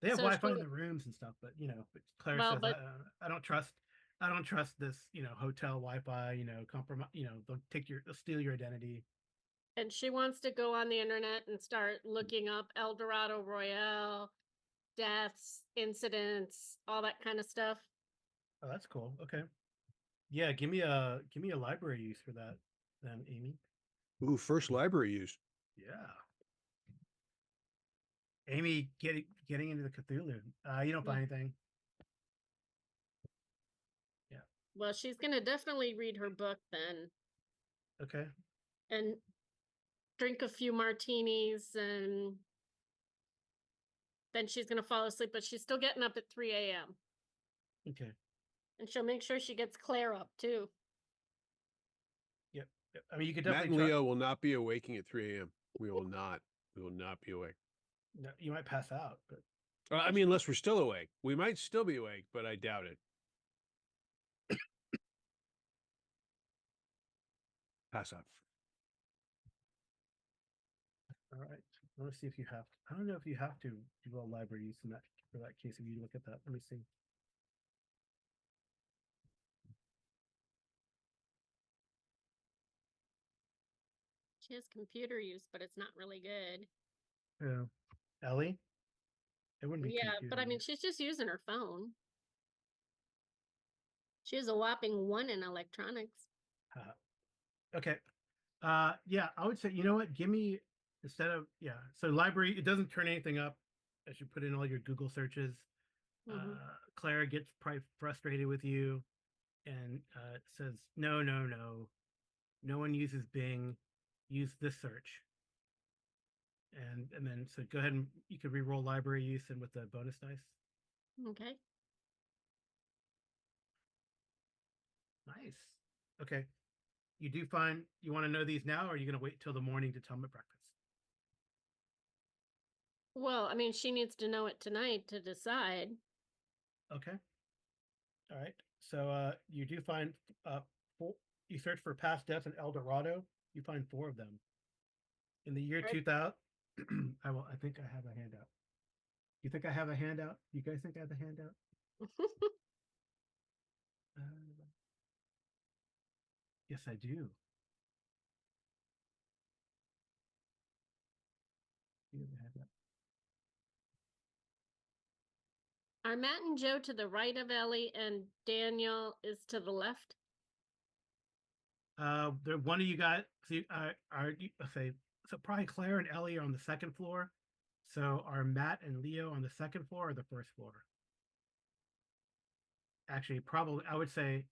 they have So Wi-Fi in the rooms and stuff, but but Claire says I don't trust this hotel Wi-Fi. Compromise. They'll steal your identity. And she wants to go on the internet and start looking up El Dorado Royale, deaths, incidents, all that kind of stuff. Oh, that's cool. Okay. Yeah, give me a library use for that then, Amy. Ooh, first library use. Yeah. Amy getting into the Cthulhu. You don't find anything. Yeah. Well, she's gonna definitely read her book then. Okay. And drink a few martinis, and then she's gonna fall asleep, but she's still getting up at 3 a.m. Okay. And she'll make sure she gets Claire up too. Yep. I mean, you could Matt definitely. and Leo will not be awaking at 3 a.m. We will not. We will not be awake. No, you might pass out, but I mean, unless we're still awake. We might still be awake, but I doubt it. Pass out. all right. Let me see if you have. I don't know if you have to do a library use in that for that case. If you look at that, let me see. She has computer use, but it's not really good. Yeah. Ellie. It wouldn't be Yeah, but I confusing. mean, she's just using her phone. She has a whopping 1 in electronics. Okay. Yeah, I would say, you know what? Give me instead of so library, it doesn't turn anything up as you put in all your Google searches. Mhm. Clara gets probably frustrated with you and says, no, no, no. No one uses Bing. Use this search. And then so go ahead and you could re-roll library use and with the bonus dice. Okay. Nice. Okay. You do find you want to know these now, or are you going to wait till the morning to tell them at breakfast? Well, I mean, she needs to know it tonight to decide. Okay. All right. So you do find four. You search for past deaths in El Dorado. You find 4 of them. In the year Right. 2000, I think I have a handout. You think I have a handout? You guys think I have a handout? Yes, I do. You have a handout. Are Matt and Joe to the right of Ellie and Daniel is to the left? There one of you guys. See, say so. Probably Claire and Ellie are on the second floor. So are Matt and Leo on the second floor or the first floor? Actually, probably I would say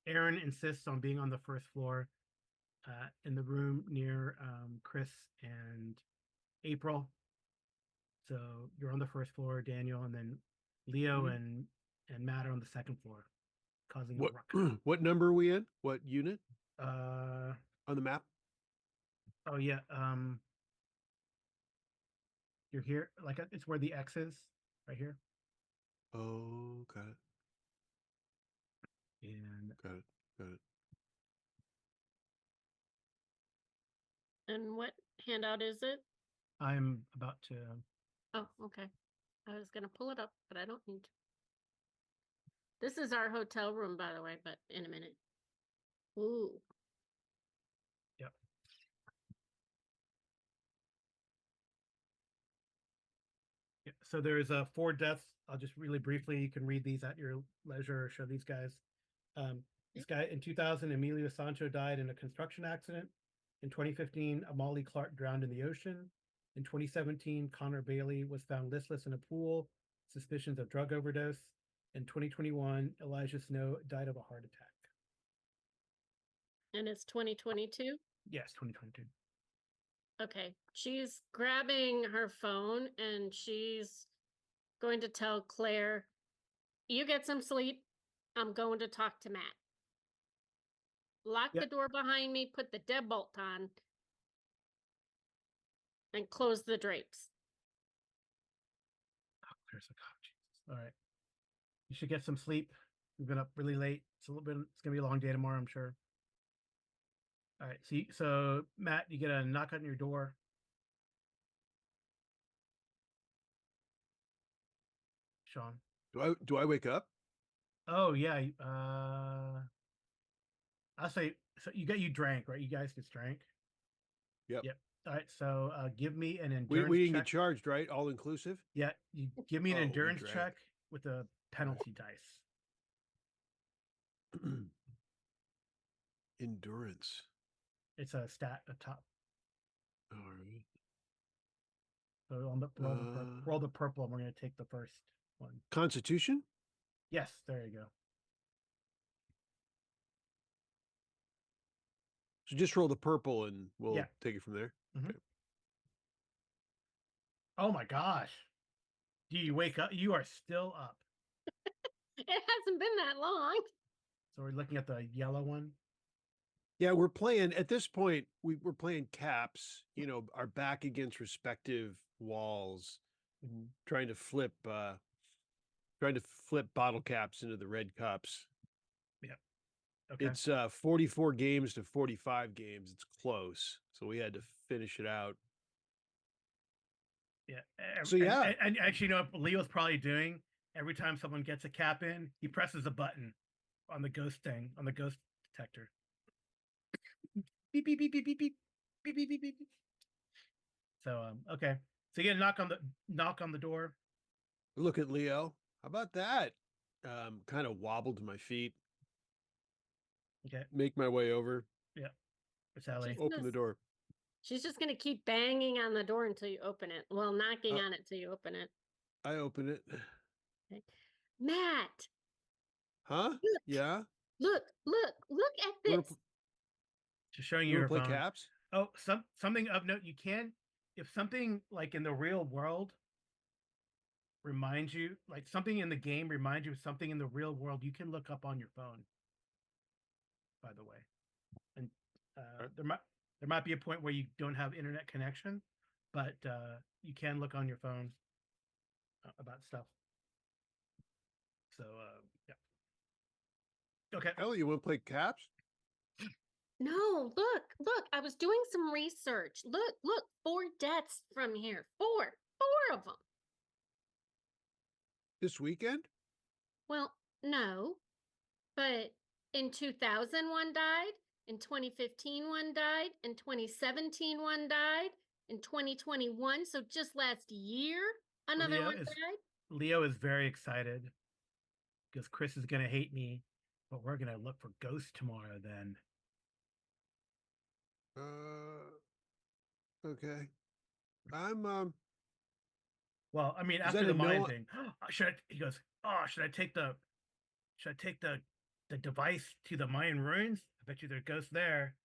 Aaron insists on being on the first floor, in the room near Chris and April. So you're on the first floor, Daniel, and then Leo and Matt are on the second floor, causing What a ruckus. what number are we in? What unit Uh on the map? oh yeah, you're here, like it's where the X is, right here, Oh, got it. and Got it. Got it. And what handout is it? I'm about to. Oh, okay. I was gonna pull it up, but I don't need to. This is our hotel room, by the way, but in a minute. Ooh. Yep. Yeah, so there's 4 deaths. I'll just really briefly. You can read these at your leisure or show these guys. This guy in 2000, Emilio Sancho died in a construction accident. In 2015, Amali Clark drowned in the ocean. In 2017, Connor Bailey was found listless in a pool, suspicions of drug overdose. In 2021, Elijah Snow died of a heart attack. And it's 2022? Yes, 2022. Okay. She's grabbing her phone and she's going to tell Claire, you get some sleep. I'm going to talk to Matt. Lock the Yep. door behind me, put the deadbolt on, and close the drapes. Oh, there's a cop. Jesus. All right. You should get some sleep. We've been up really late. It's a little bit. It's gonna be a long day tomorrow, I'm sure. All right. So Matt, you get a knock on your door. Sean. Do I wake up? Oh yeah. I'll say so. You drank, right? You guys just drank. Yep. Yep. All right. So give me an We endurance didn't get check. charged, right? All inclusive? Yeah. You give me an Oh, we endurance drank. check with a penalty dice. Endurance. It's a stat at top. All right. So on the roll the purple, and we're gonna take the first one. Constitution? Yes. There you go. So just roll the purple and we'll Yeah. take it from there. Mhm. Okay. Oh my gosh. Do you wake up? You are still up. It hasn't been that long. So we're looking at the yellow one. Yeah, we're playing at this point, we're playing caps, our back against respective walls, trying to flip bottle caps into the red cups. Yeah. Okay. It's 44 games to 45 games. It's close. So we had to finish it out. Yeah. So yeah. And actually, you know what Leo's probably doing? Every time someone gets a cap in, he presses a button on the ghost thing, on the ghost detector. Beep beep beep beep beep beep beep beep beep beep. So okay. So you get a knock on the door. Look at Leo. How about that? Kind of wobble to my feet, Okay. make my way over, It's Ellie. She's open the door. She's just gonna keep banging on the door until you open it. Well, knocking on it till you open it. I open it. Okay. Matt, Huh? look, Yeah? look at You wanna this. Just showing you You your want to play phone. caps? Oh, something of note. You can, if something like in the real world reminds you, like something in the game reminds you of something in the real world, you can look up on your phone. By the way, and Right. there might be a point where you don't have internet connection, but you can look on your phone about stuff. So yeah. Okay. Ellie, you want to play caps? No, look, I was doing some research. Look, 4 deaths from here. Four of them. This weekend? Well, no, but in 2000, one died. In 2015, one died. In 2017, one died. In 2021, so just last year, another one died. Leo is very excited because Chris is going to hate me, but we're going to look for ghosts tomorrow then. Okay. I'm Well, I mean, Is after that the a no Mayan on- thing, he goes, oh, should I take the device to the Mayan ruins? I bet you there are ghosts there.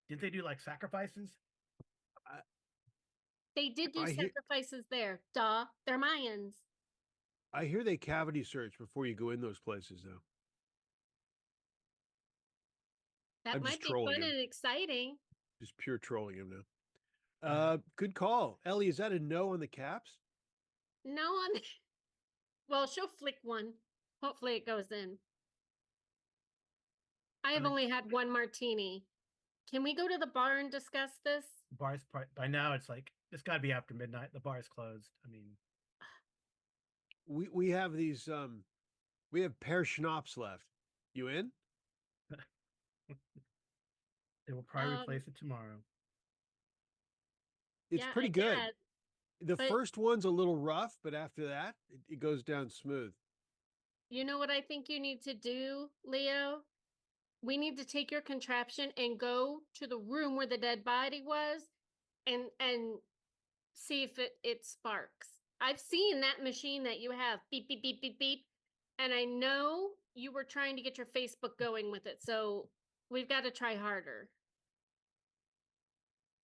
Didn't they do like sacrifices? They did do I hear- sacrifices there. Duh, they're Mayans. I hear they cavity search before you go in those places though. That I'm might just be trolling fun him. and exciting. Just pure trolling him now. Good call. Ellie, is that a no on the caps? No on. Well, she'll flick one. Hopefully, it goes in. I have mean- only had one martini. Can we go to the bar and discuss this? Bars by now it's like it's got to be after midnight. The bar's closed. I mean, We have these we have pear schnapps left. You in? they will probably Um, replace it tomorrow. It's Yeah, pretty I good. guess. The but- first one's a little rough, but after that, it goes down smooth. You know what I think you need to do, Leo? We need to take your contraption and go to the room where the dead body was and see if it sparks. I've seen that machine that you have beep beep beep beep beep, and I know you were trying to get your Facebook going with it. So we've got to try harder.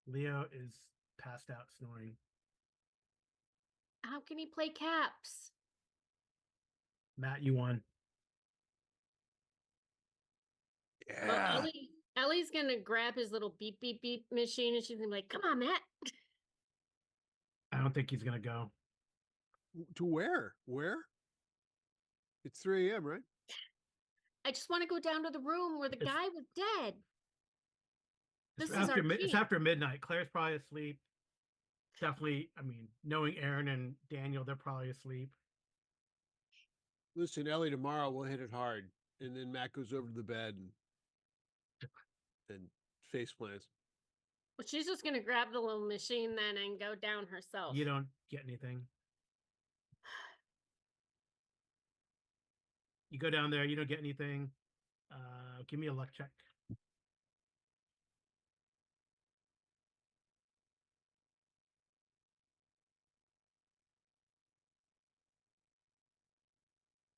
Leo is passed out snoring. How can he play caps? Matt, you won. Well, Yeah. Ellie's gonna grab his little beep beep beep machine and she's gonna be like, "Come on, Matt." I don't think he's gonna go. To where? Where? It's 3 a.m., right? I just want to go down to the room where the It's- guy was dead. It's This is our it's chance. after midnight. Claire's probably asleep. Definitely, I mean, knowing Aaron and Daniel, they're probably asleep. Listen, Ellie, tomorrow we'll hit it hard. And then Matt goes over to the bed and face plants. Well, she's just gonna grab the little machine then and go down herself. You don't get anything. You go down there, you don't get anything. Give me a luck check.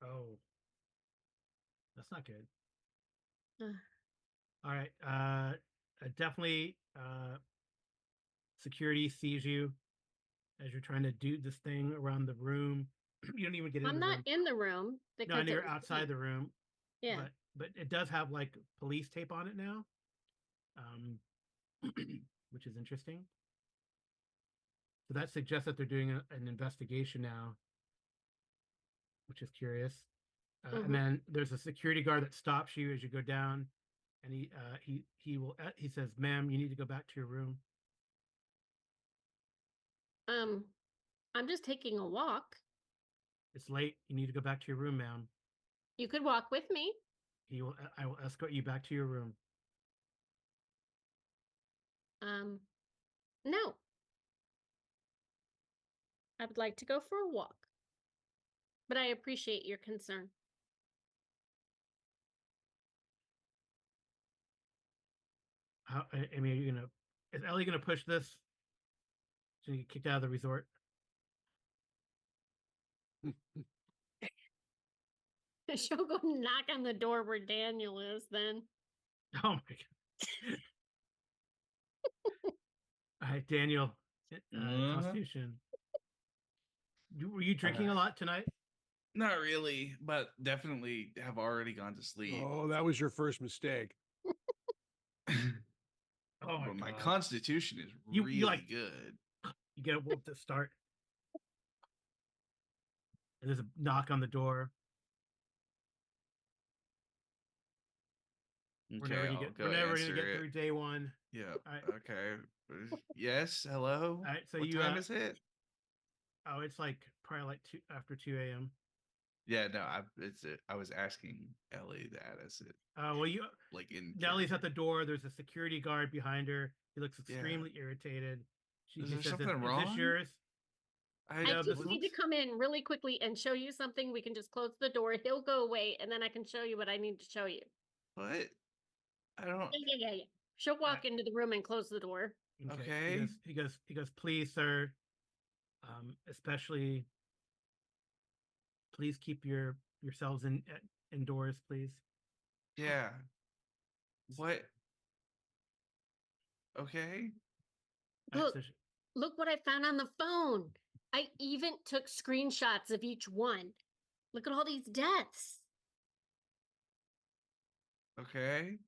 Oh, that's not good. Ugh. All right. Definitely. Security sees you as you're trying to do this thing around the room. You don't even get in I'm the not room. in the room No, because I know it you're was outside deep. the room. Yeah. But it does have like police tape on it now, which is interesting. So that suggests that they're doing an investigation now, which is curious. Mhm. And then there's a security guard that stops you as you go down, and he says, "Ma'am, you need to go back to your room." I'm just taking a walk. It's late. You need to go back to your room, ma'am. You could walk with me. I will escort you back to your room. No. I would like to go for a walk. But I appreciate your concern. I mean, is Ellie gonna push this? So you get kicked out of the resort? She'll go knock on the door where Daniel is then. Oh my god! All right, Daniel, Constitution. Were you drinking a lot tonight? Not really, but definitely have already gone to sleep. Oh, that was your first mistake. Oh But my god! constitution is You really like- good. You get a wolf to start. And there's a knock on the door. Okay, We're I'll never go gonna answer get it. through day one. Yeah. All right. Okay. Yes. Hello. All right, so what you, time is it? Oh, it's like probably like after 2 a.m. Yeah. No. I was asking Ellie that as it Well, you like in. Nellie's at the door. There's a security guard behind her. He looks Yeah. extremely irritated. Is He there says, something Is wrong? this yours? I No, just this need to looks- come in really quickly and show you something. We can just close the door. He'll go away, and then I can show you what I need to show you. What? I don't. Yeah. She'll walk into the room and close the door. Okay. He goes, please, sir. Especially, please keep yourselves indoors, please. Yeah. What? Okay. All right, Look, so look what I found on the phone. I even took screenshots of each one. Look at all these deaths. Okay.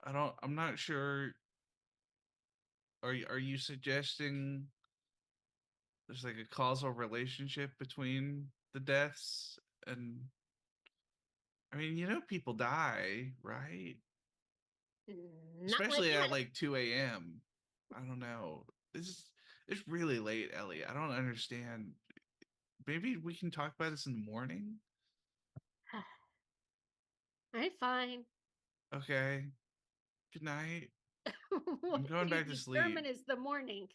I'm not sure. Are you suggesting there's like a causal relationship between the deaths and I mean, people die, right? Not Especially like at that. like 2 a.m. I don't know. It's really late, Ellie. I don't understand. Maybe we can talk about this in the morning. All right, fine. Okay. Good night. What going do you back to determine sleep. is the morning,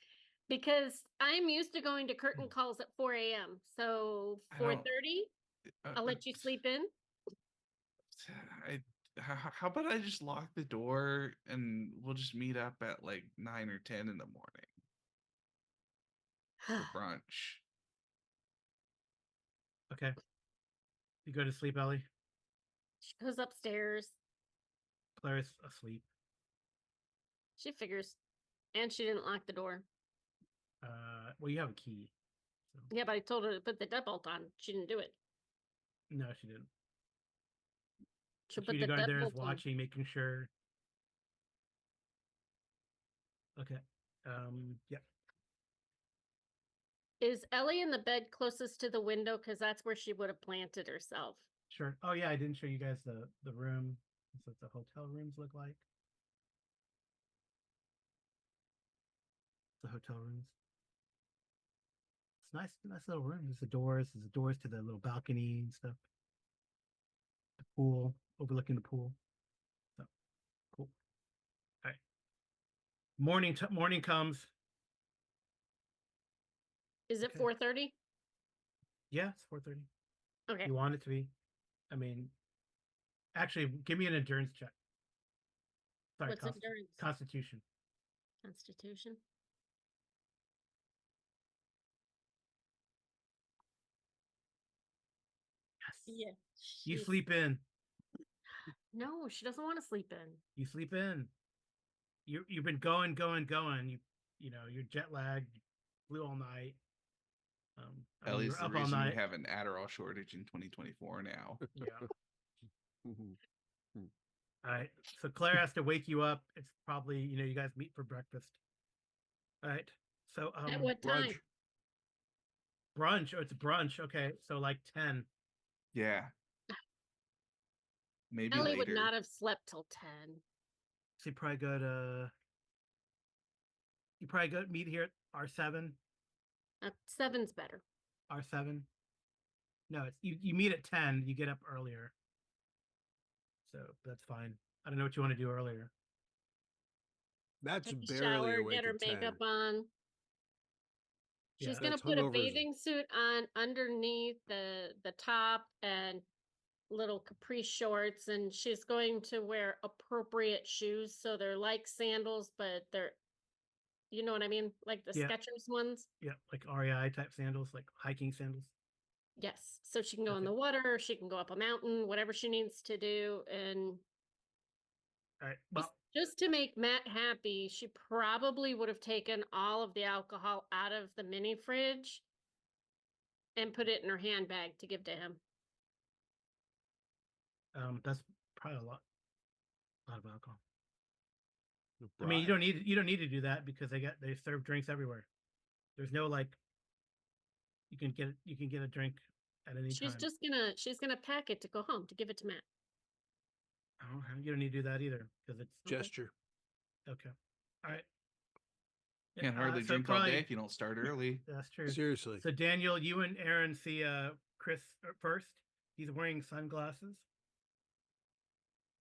because I'm used to going to curtain calls at 4 a.m. So I don't- 4:30, I'll let you sleep in. How about I just lock the door and we'll just meet up at like 9 or 10 in the morning for brunch. okay. You go to sleep, Ellie. She goes upstairs. Claire's asleep. She figures, and she didn't lock the door. Well, you have a key. So. Yeah, but I told her to put the deadbolt on. She didn't do it. No, she didn't. She'll The put the security guard there is deadbolt on. watching, making sure. Okay. Yeah. Is Ellie in the bed closest to the window? Because that's where she would have planted herself. Sure. Oh yeah, I didn't show you guys the room. That's what the hotel rooms look like. The hotel rooms. It's nice little room. There's the doors. There's the doors to the little balcony and stuff. The pool, overlooking the pool. So cool. All right. Morning comes. Is it Okay. 4:30? Yeah, it's 4:30. Okay. You want it to be? I mean, actually, give me an endurance check. Sorry, What's endurance? Constitution. Constitution. Yes. Yeah. You she's- sleep in. No, she doesn't want to sleep in. You sleep in. You've been going. You're jet lagged. You flew all night. I mean, Ellie's you're the up all reason we night. have an Adderall shortage in 2024 now. Yeah. All right. So Claire has to wake you up. It's probably, you guys meet for breakfast. All right. So At what time? brunch. Oh, it's brunch. Okay. So like 10. Yeah. Maybe Ellie later. would not have slept till 10. So you probably go meet here at R7. 7's better. R7. No, it's you meet at 10, you get up earlier. So that's fine. I don't know what you want to do earlier. That's Take a barely shower, awake get her at 10. makeup on. Yeah. She's gonna That's put a hungover. bathing suit on underneath the top and little capri shorts, and she's going to wear appropriate shoes. So they're like sandals, but they're, you know what I mean? Like the Yeah. Skechers ones. Yeah, like REI type sandals, like hiking sandals. Yes. So she can go in Okay. the water, she can go up a mountain, whatever she needs to do. And All right. Well, just to make Matt happy, she probably would have taken all of the alcohol out of the mini fridge and put it in her handbag to give to him. that's probably a lot of alcohol. A I mean, you bribe. don't need to do that because they serve drinks everywhere. There's no like you can get a drink at any She's time. just she's gonna pack it to go home to give it to Matt. Oh, you don't need to do that either because it's Gesture. okay. All right. Can't hardly So drink all probably- day if you don't start early. That's true. Seriously. So Daniel, you and Aaron see Chris first. He's wearing sunglasses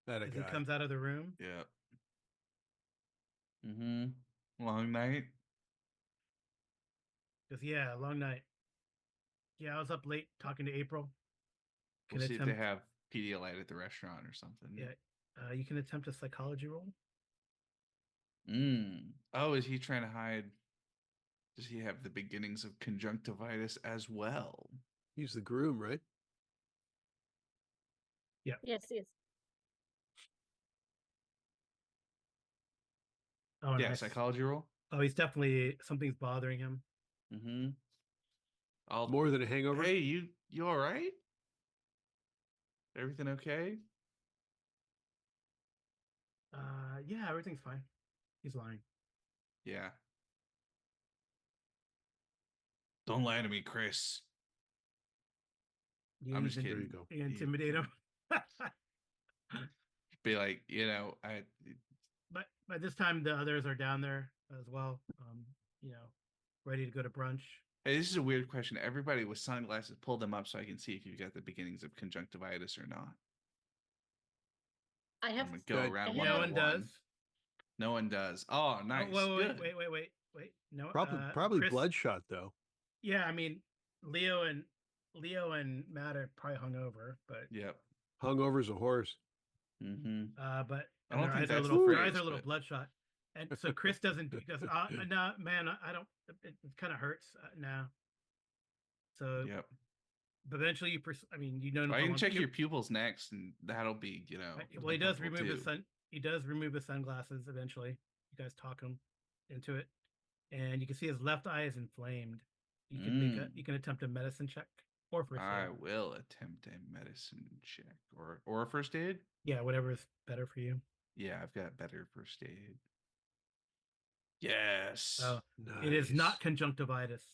That a as he guy. comes out of the room. Yeah. Long night. Because yeah, long night. Yeah, I was up late talking to April. We'll see if they have Pedialyte at the restaurant or something. Yeah, you can attempt a psychology roll. Oh, is he trying to hide? Does he have the beginnings of conjunctivitis as well? He's the groom, right? Yes, yes. Oh, Yeah, nice. psychology roll. Oh, he's definitely something's bothering him. I'll More than a hangover. Hey, you all right? Everything okay? Yeah, everything's fine. He's lying. Yeah. Don't lie to me, Chris. I'm just There kidding. you go. You intimidate him. Be like, But by this time, the others are down there as well. Ready to go to brunch. Hey, this is a weird question. Everybody with sunglasses, pull them up so I can see if you've got the beginnings of conjunctivitis or not. I have I'm gonna go around one No by one does. No one does. Oh, nice. Oh, Good. wait. No, Probably Chris, bloodshot though. Yeah, I mean, Leo and Matt are probably hungover, but Yep. Hungover's a horse. but I don't think their that's eyes the are a phrase, little but- bloodshot, and so Chris doesn't. He goes, no, man, I don't. It kind of hurts now. So Yep. but eventually, I mean, I can check your pupils next, and that'll be, Well, he does remove uncomfortable too. He does remove his sunglasses eventually. You guys talk him into it, and you can see his left eye is inflamed. You can you can attempt a medicine check or first aid. I will attempt a medicine check or a first aid. Yeah, whatever is better for you. Yeah, I've got better first aid. Yes. Oh, It is not conjunctivitis.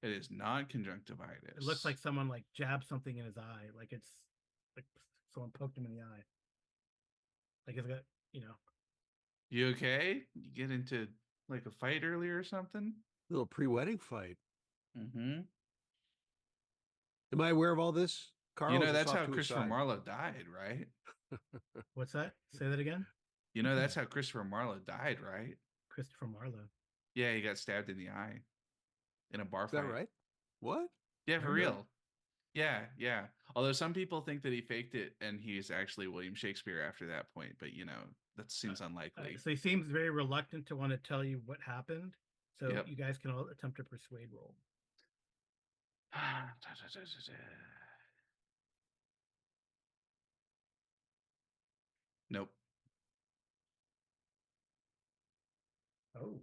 It is not conjunctivitis. It looks like someone like jabbed something in his eye, like it's like someone poked him in the eye. Like it's got, You okay? You get into like a fight earlier or something? Little pre-wedding fight. Am I aware of all this? Carl, that's how Christopher Marlowe died, right? What's that? Say that again. That's how Christopher Marlowe died, right? Christopher Marlowe. Yeah, he got stabbed in the eye in a bar Is fight. that right? What? Yeah, for Really? real. Yeah. Although some people think that he faked it and he's actually William Shakespeare after that point, but that seems unlikely. So he seems very reluctant to want to tell you what happened. So Yep. you guys can all attempt a persuade roll. Nope. Oh,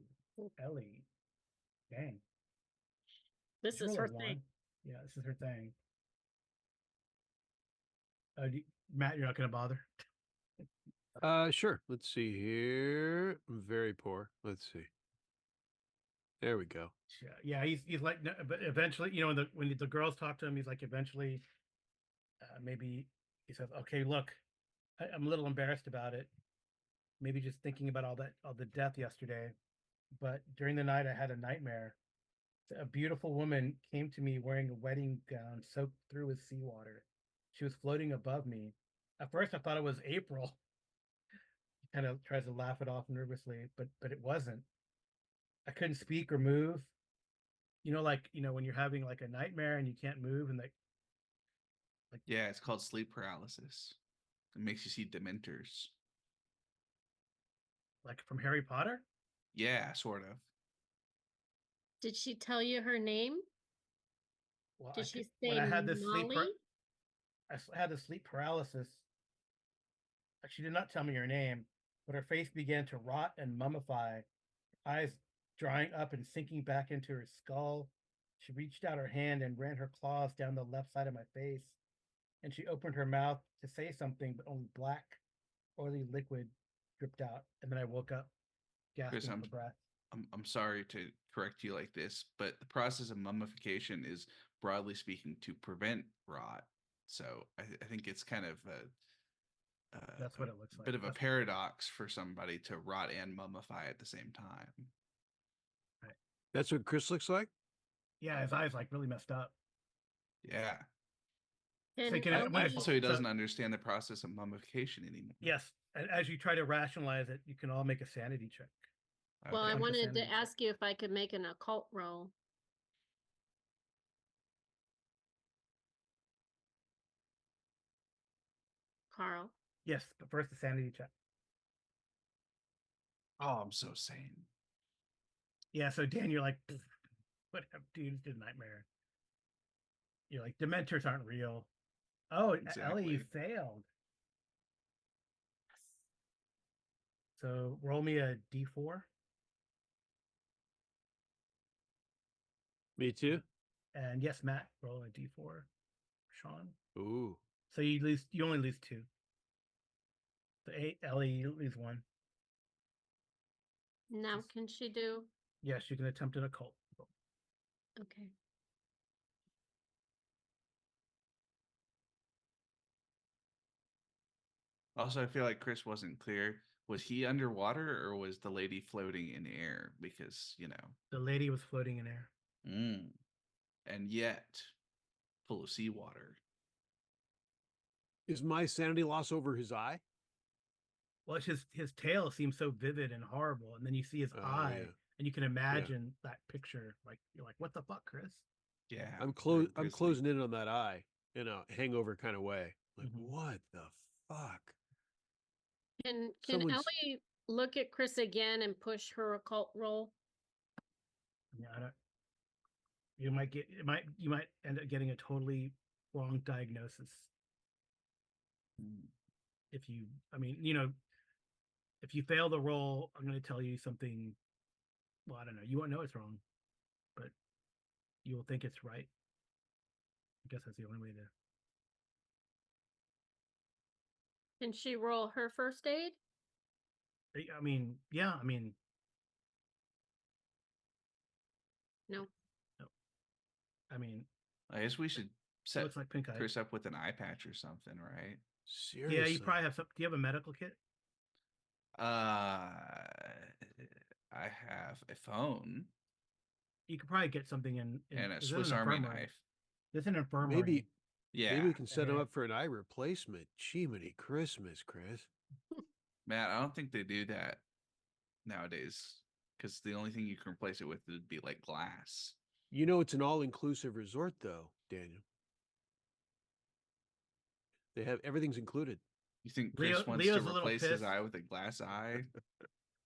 Ellie. Dang. This Did you is roll her a thing. one? Yeah, this is her thing. Matt, you're not going to bother? Sure. Let's see here. I'm very poor. Let's see. There we go. Yeah, he's like, no, but eventually, when the girls talk to him, he's like, eventually, maybe he says, okay, look, I'm a little embarrassed about it. Maybe just thinking about all the death yesterday. But during the night, I had a nightmare. A beautiful woman came to me wearing a wedding gown soaked through with seawater. She was floating above me. At first, I thought it was April. He kind of tries to laugh it off nervously, but it wasn't. I couldn't speak or move. when you're having like a nightmare and you can't move, and like Yeah, it's called sleep paralysis. It makes you see dementors. from Harry Potter. Yeah, sort of. Did she tell you her name? Well, Did she when say I had this Molly? had the sleep paralysis. She did not tell me her name, but her face began to rot and mummify, eyes drying up and sinking back into her skull. She reached out her hand and ran her claws down the left side of my face, and she opened her mouth to say something, but only black, oily liquid dripped out. And then I woke up, Chris, gasping for breath. I'm sorry to correct you like this, but the process of mummification is broadly speaking to prevent rot. So I think it's kind of That's what it looks like. bit of a That's paradox for somebody to rot and mummify at the same time. right. That's what Chris looks like? Yeah, his eyes like really messed up. Yeah. And Thinking Ellie, when I- So he doesn't understand the process of mummification anymore. Yes, and as you try to rationalize it, you can all make a sanity check. well, I Okay. wanted Sanity to check. ask you if I could make an occult roll. Carl. Yes, but first the sanity check. Oh, I'm so sane. Yeah, so Dan, you're like, whatever, dude, it's just a nightmare. You're like, Dementors aren't real. Oh, Ellie, you Exactly. failed. So roll me a d4. Me too? And yes, Matt, roll a d4. Sean. Ooh. So you only lose 2. So 8, Ellie, you lose 1. Now can she do? Yes, you can attempt an occult. Okay. Also, I feel like Chris wasn't clear. Was he underwater or was the lady floating in air? Because, The lady was floating in air. and yet full of seawater. Is my sanity loss over his eye? Well, it's his tail seems so vivid and horrible, and then you see his eye, yeah. and you can imagine that picture. Like you're like, what the fuck, Chris? Yeah. I'm very I'm grisly. closing in on that eye in a hangover kind of way. Like, Mhm. what the fuck? Can Someone's- Ellie look at Chris again and push her occult roll? Yeah, I don't. You might end up getting a totally wrong diagnosis Mm. if you. I mean, if you fail the roll, I'm going to tell you something. Well, I don't know. You won't know it's wrong, but you will think it's right. I guess that's the only way to. Can she roll her first aid? I mean, yeah. I mean, No. I mean, I guess we should it set looks like pink eye. Chris up with an eye patch or something, right? Seriously. Yeah, you probably have some. Do you have a medical kit? I have a phone You could probably get something in and a is it Swiss an Army infirmary? knife. There's an infirmary. Maybe Yeah. we can set him Yeah. up for an eye replacement. Jiminy Christmas, Chris. Matt, I don't think they do that nowadays because the only thing you can replace it with would be like glass. You know it's an all-inclusive resort, though, Daniel. They have everything's included. You think Chris wants Leo's to a little replace his pissed. eye with a glass eye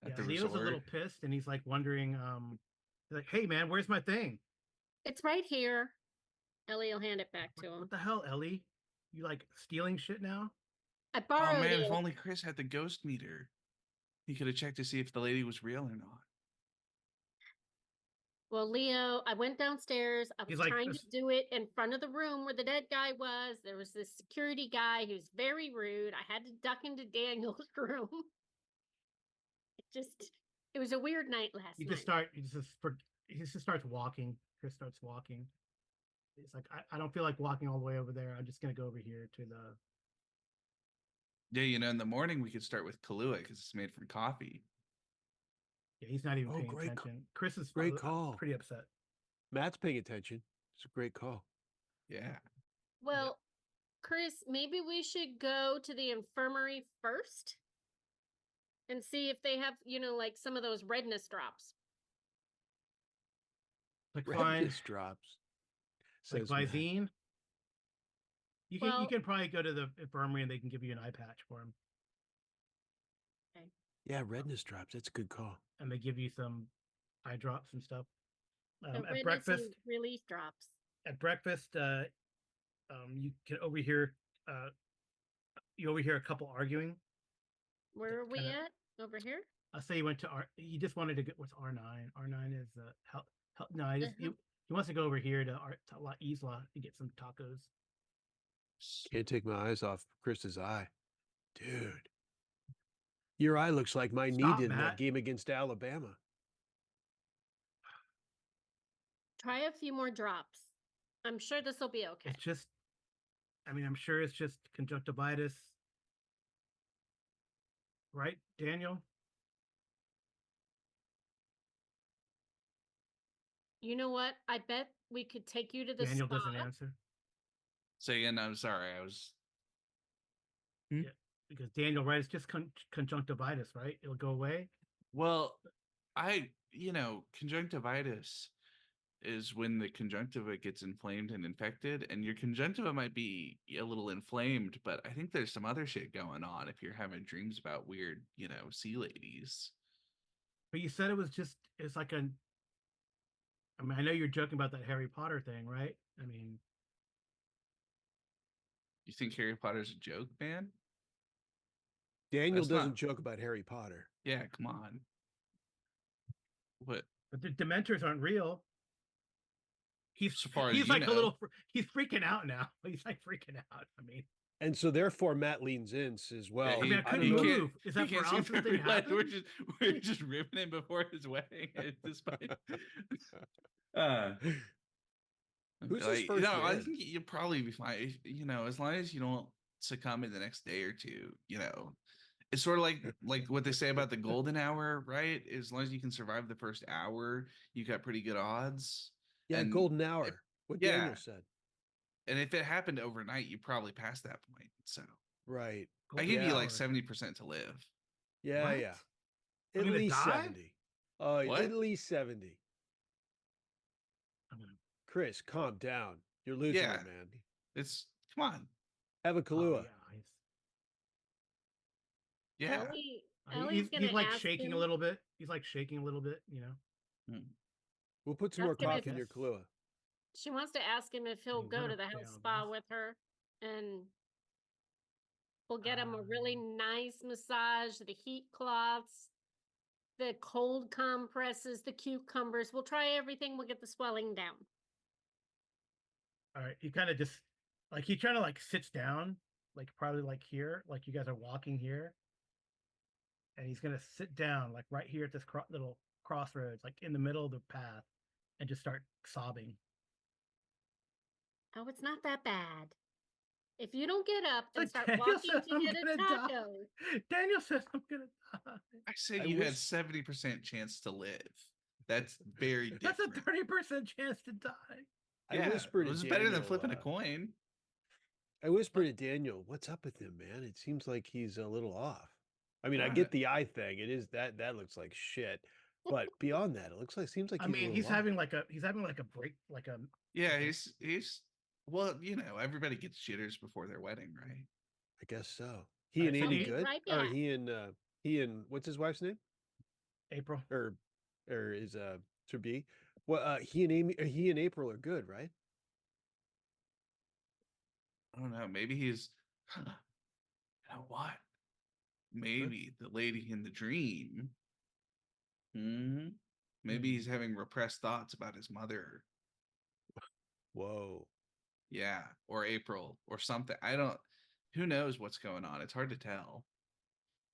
at Yeah, the Leo's resort? a little pissed, and he's like wondering, he's like, "Hey, man, where's my thing? It's right here. Ellie will hand it back to him. What the hell, Ellie? You like stealing shit now?" I Oh borrowed man, it. if only Chris had the ghost meter. He could have checked to see if the lady was real or not. Well, Leo, I went downstairs. I was He's like, trying to "This- do it in front of the room where the dead guy was. There was this security guy who's very rude. I had to duck into Daniel's room. It was a weird night last You night. just start. He just starts walking. Chris starts walking. He's like, I don't feel like walking all the way over there. I'm just gonna go over here to the. Yeah, in the morning we could start with Kahlua because it's made from coffee. Yeah, he's not even Oh, paying great attention. Chris is great call. pretty upset. Matt's paying attention. It's a great call. Yeah. Well, Chris, maybe we should go to the infirmary first and see if they have, like some of those redness drops. Like find Redness drops. like Says Matt. Visine. You Well- can probably go to the infirmary and they can give you an eye patch for him, Yeah, redness drops. That's a good call. and they give you some eye drops and stuff. The At redness breakfast, and relief drops. you can overhear a couple arguing. Where are we kinda- at? Over here? I'll say you went to he just wanted to get what's R9. R9 is no, he wants to go over here to La Isla to get some tacos. Can't take my eyes off Chris's eye. Dude. Your eye looks like mine Stop, did in that Matt. game against Alabama. Try a few more drops. I'm sure this will be okay. It's just, I'm sure it's just conjunctivitis, right, Daniel? You know what? I bet we could take you to the Daniel spa. doesn't answer So again, I'm sorry. I was because Daniel, right? It's just conjunctivitis, right? It'll go away. well, conjunctivitis is when the conjunctiva gets inflamed and infected, and your conjunctiva might be a little inflamed, but I think there's some other shit going on if you're having dreams about weird, sea ladies. But you said it's like I know you're joking about that Harry Potter thing, right? You think Harry Potter's a joke, man? Daniel That's doesn't not- joke about Harry Potter. Yeah, come on. What? but the Dementors aren't real. He's So far as he's you like know. he's freaking out now. He's like freaking out. And so therefore Matt leans in, says, well, I he couldn't don't know. move. Is that he can't paralysis seem to thing realize happen? we're just ripping him before his wedding at this point. Who's his first I man? think you'll probably be fine. As long as you don't succumb in the next day or two. It's sort of like what they say about the golden hour, right? As long as you can survive the first hour, you got pretty good odds. Yeah, And golden hour. What yeah. Daniel said. And if it happened overnight, you probably passed that point. So Right. I give you like Golden hour. 70% to live. Yeah, What? yeah. I'm At gonna least die? 70. Oh, What? at least 70. I'm gonna- Chris, calm down. You're losing Yeah. it, man. It's come on. Have a oh, Kahlua. Yeah. Ellie's He's gonna like ask shaking him, a little bit. He's like shaking a little bit. We'll put some more Ask him if- coffee in your Kahlua. She wants to ask him if he'll You go wanna to the stay health on spa this? with her, and we'll get him a really nice massage, the heat cloths, the cold compresses, the cucumbers. We'll try everything. We'll get the swelling down. All right. He kind of just he kind of sits down, probably here, like you guys are walking here, and he's gonna sit down right here at this little crossroads, in the middle of the path, and just start sobbing. Oh, it's not that bad. If you don't get up and Like, start Daniel walking says, to "I'm get a gonna die." taco, Daniel says, "I'm gonna die." I say I you had wish- 70% chance to live. That's very That's a different. 30% chance to die. I Yeah, whispered it to was better than Daniel, flipping a coin. I whispered to Daniel, what's up with him, man? It seems like he's a little off. I mean, I Right. get the eye thing. It is that looks like shit. But beyond that, it seems like He's having he's having a break, Yeah, Okay. he's well, everybody gets jitters before their wedding, right? I guess so. He and Alright, so Amy he- good? Right Or back. he and what's his wife's name? April. Or is to be? Well, he and April are good, right? I don't know. Maybe he's you know what? Maybe the lady in the dream. Maybe he's having repressed thoughts about his mother. Whoa. Yeah, or April or something. Who knows what's going on? It's hard to tell.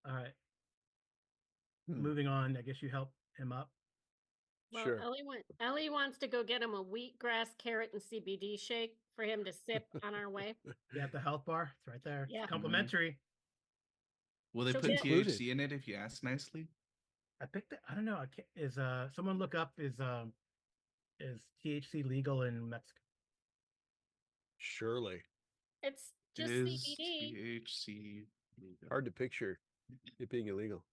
All right. Hmm. Moving on. I guess you help him up. well, Sure. Ellie wants to go get him a wheatgrass, carrot, and CBD shake for him to sip on our way. Yeah, at the health bar. It's right there. Yeah. It's complimentary. Will they She'll put get- THC in it if you ask nicely? I picked it. I don't know. I can't, is someone look up is THC legal in Mexico? Surely. It's just Is CBD. THC legal? Hard to picture it being illegal.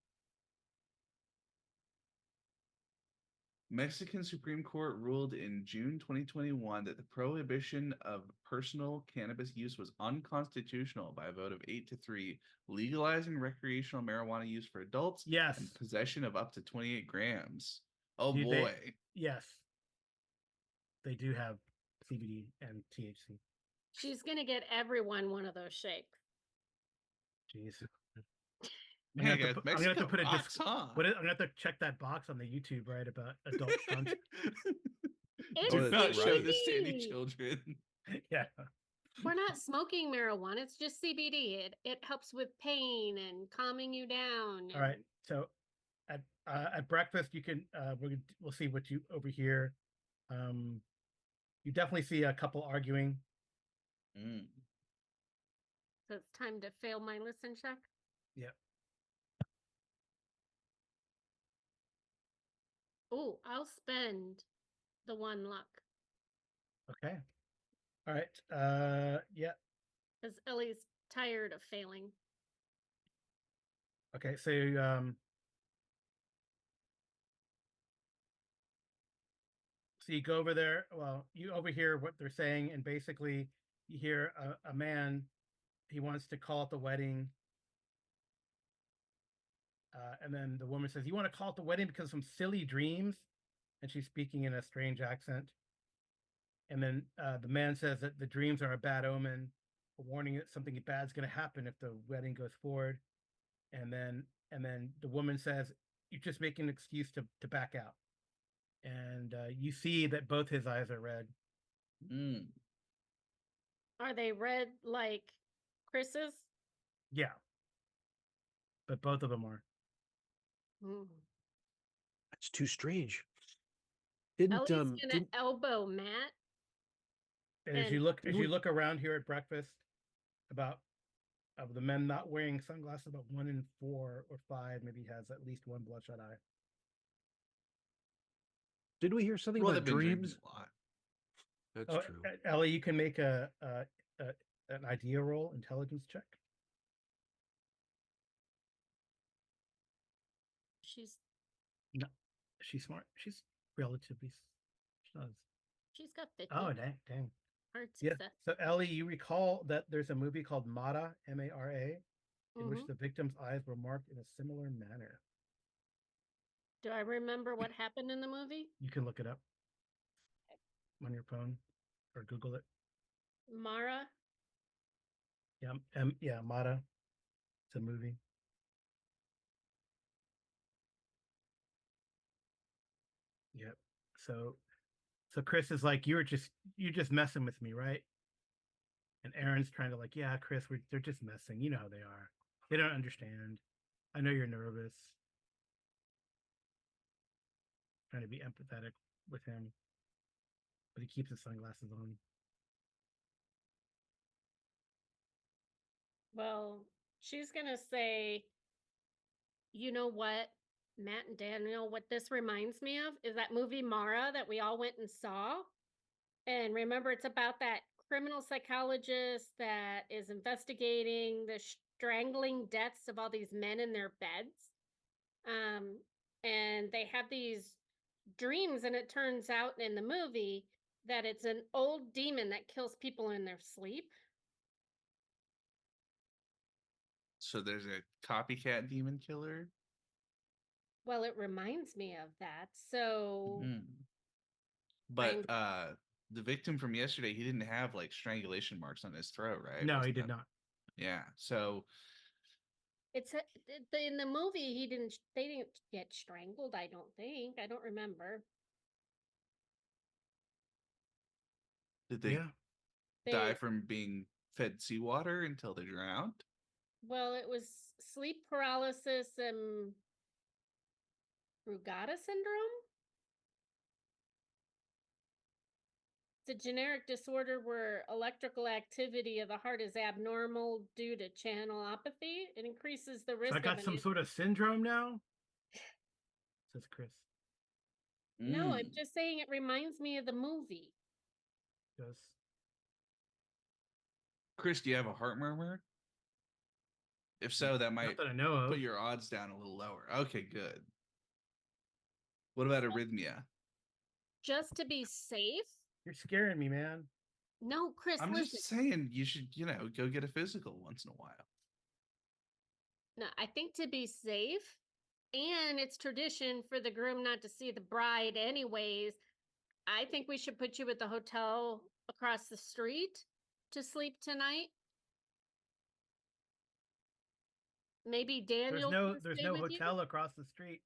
Mexican Supreme Court ruled in June 2021 that the prohibition of personal cannabis use was unconstitutional by a vote of 8-3, legalizing recreational marijuana use for adults Yes. and possession of up to 28 grams. Oh Do boy. Yes. They do have CBD and THC. She's gonna get everyone one of those shakes. Jeez. Hey I'm guys, gonna have to put a rocks, huh? I'm gonna have to check that box on the YouTube, right, about adult content. It's Do not show this to any CBD. children. Yeah. We're not smoking marijuana. It's just CBD. It helps with pain and calming you down. All right. and- So at breakfast, you can we'll see what you over here. You definitely see a couple arguing. Mm. So it's time to fail my listen check. Yep. Oh, I'll spend the 1 luck Okay. All right. Yeah. because Ellie's tired of failing. Okay. So so you go over there. Well, you overhear what they're saying, and basically you hear a man. He wants to call it the wedding. And then the woman says, "You want to call it the wedding because of some silly dreams?" And she's speaking in a strange accent. And then the man says that the dreams are a bad omen, a warning that something bad's going to happen if the wedding goes forward. And then the woman says, "You're just making an excuse to back out." And you see that both his eyes are red. Mm. Are they red like Chris's? Yeah, but both of them are. Mm. That's too strange. Didn't Ellie's gonna didn't elbow Matt. And as And- you look around here at breakfast, about of the men not wearing sunglasses, about 1 in 4 or 5 maybe has at least one bloodshot eye. didn't we hear something Well, about they've been drinking dreams? a lot. That's Oh, true. Ellie, you can make an idea roll, intelligence check. She's She's smart. She's relatively. She does. she's got 50. Oh, dang. Hard Yeah. success. So Ellie, you recall that there's a movie called Mara, M-A-R-A, in which Mhm. the victim's eyes were marked in a similar manner. Do I remember what happened in the movie? You can look it up on your phone or Google it. Mara? Yeah, Mara. It's a movie. Yep. So Chris is like, you're just messing with me, right? And Aaron's trying to like, yeah, Chris, they're just messing. You know how they are. They don't understand. I know you're nervous. Trying to be empathetic with him, but he keeps his sunglasses on. Well, she's gonna say, you know what, Matt and Daniel, what this reminds me of is that movie Mara that we all went and saw. And remember, it's about that criminal psychologist that is investigating the strangling deaths of all these men in their beds. And they have these dreams, and it turns out in the movie that it's an old demon that kills people in their sleep. So there's a copycat demon killer. Well, it reminds me of that. So Mm. But the victim from yesterday, he didn't have like strangulation marks on his throat, right? No, he Wasn't did that- not. Yeah. So it's in the movie they didn't get strangled, I don't think. I don't remember. did they Yeah. die They from being fed seawater until they drowned? Well, it was sleep paralysis and Brugada syndrome. It's a generic disorder where electrical activity of the heart is abnormal due to channelopathy. It increases the risk So I got of some sort of syndrome now, says Chris. No, I'm Mm. just saying it reminds me of the movie. Goes, Chris, do you have a heart murmur? If so, that might not that I know of. put your odds down a little lower. Okay, good. What about arrhythmia? just to be safe. You're scaring me, man. No, Chris, I'm listen. just saying you should, go get a physical once in a while. No, I think to be safe, and it's tradition for the groom not to see the bride anyways, I think we should put you at the hotel across the street to sleep tonight. Maybe Daniel can There's stay no with you. hotel across the street.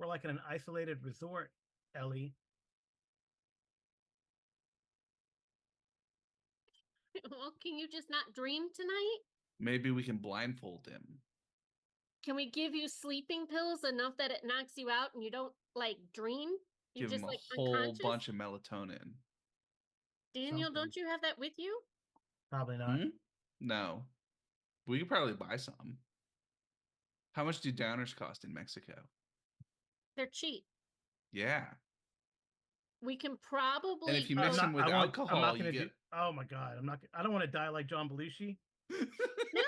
We're like in an isolated resort, Ellie. Well, can you just not dream tonight? Maybe we can blindfold him. Can we give you sleeping pills enough that it knocks you out and you don't like dream? You're Give just him a like whole unconscious? bunch of melatonin. Daniel, Something. don't you have that with you? Probably not. No. We could probably buy some. How much do downers cost in Mexico? They're cheap. Yeah. We can probably And if you go- mix them with I'm alcohol, not you gonna do. get. Oh my god, I'm not. I don't want to die like John Belushi. No.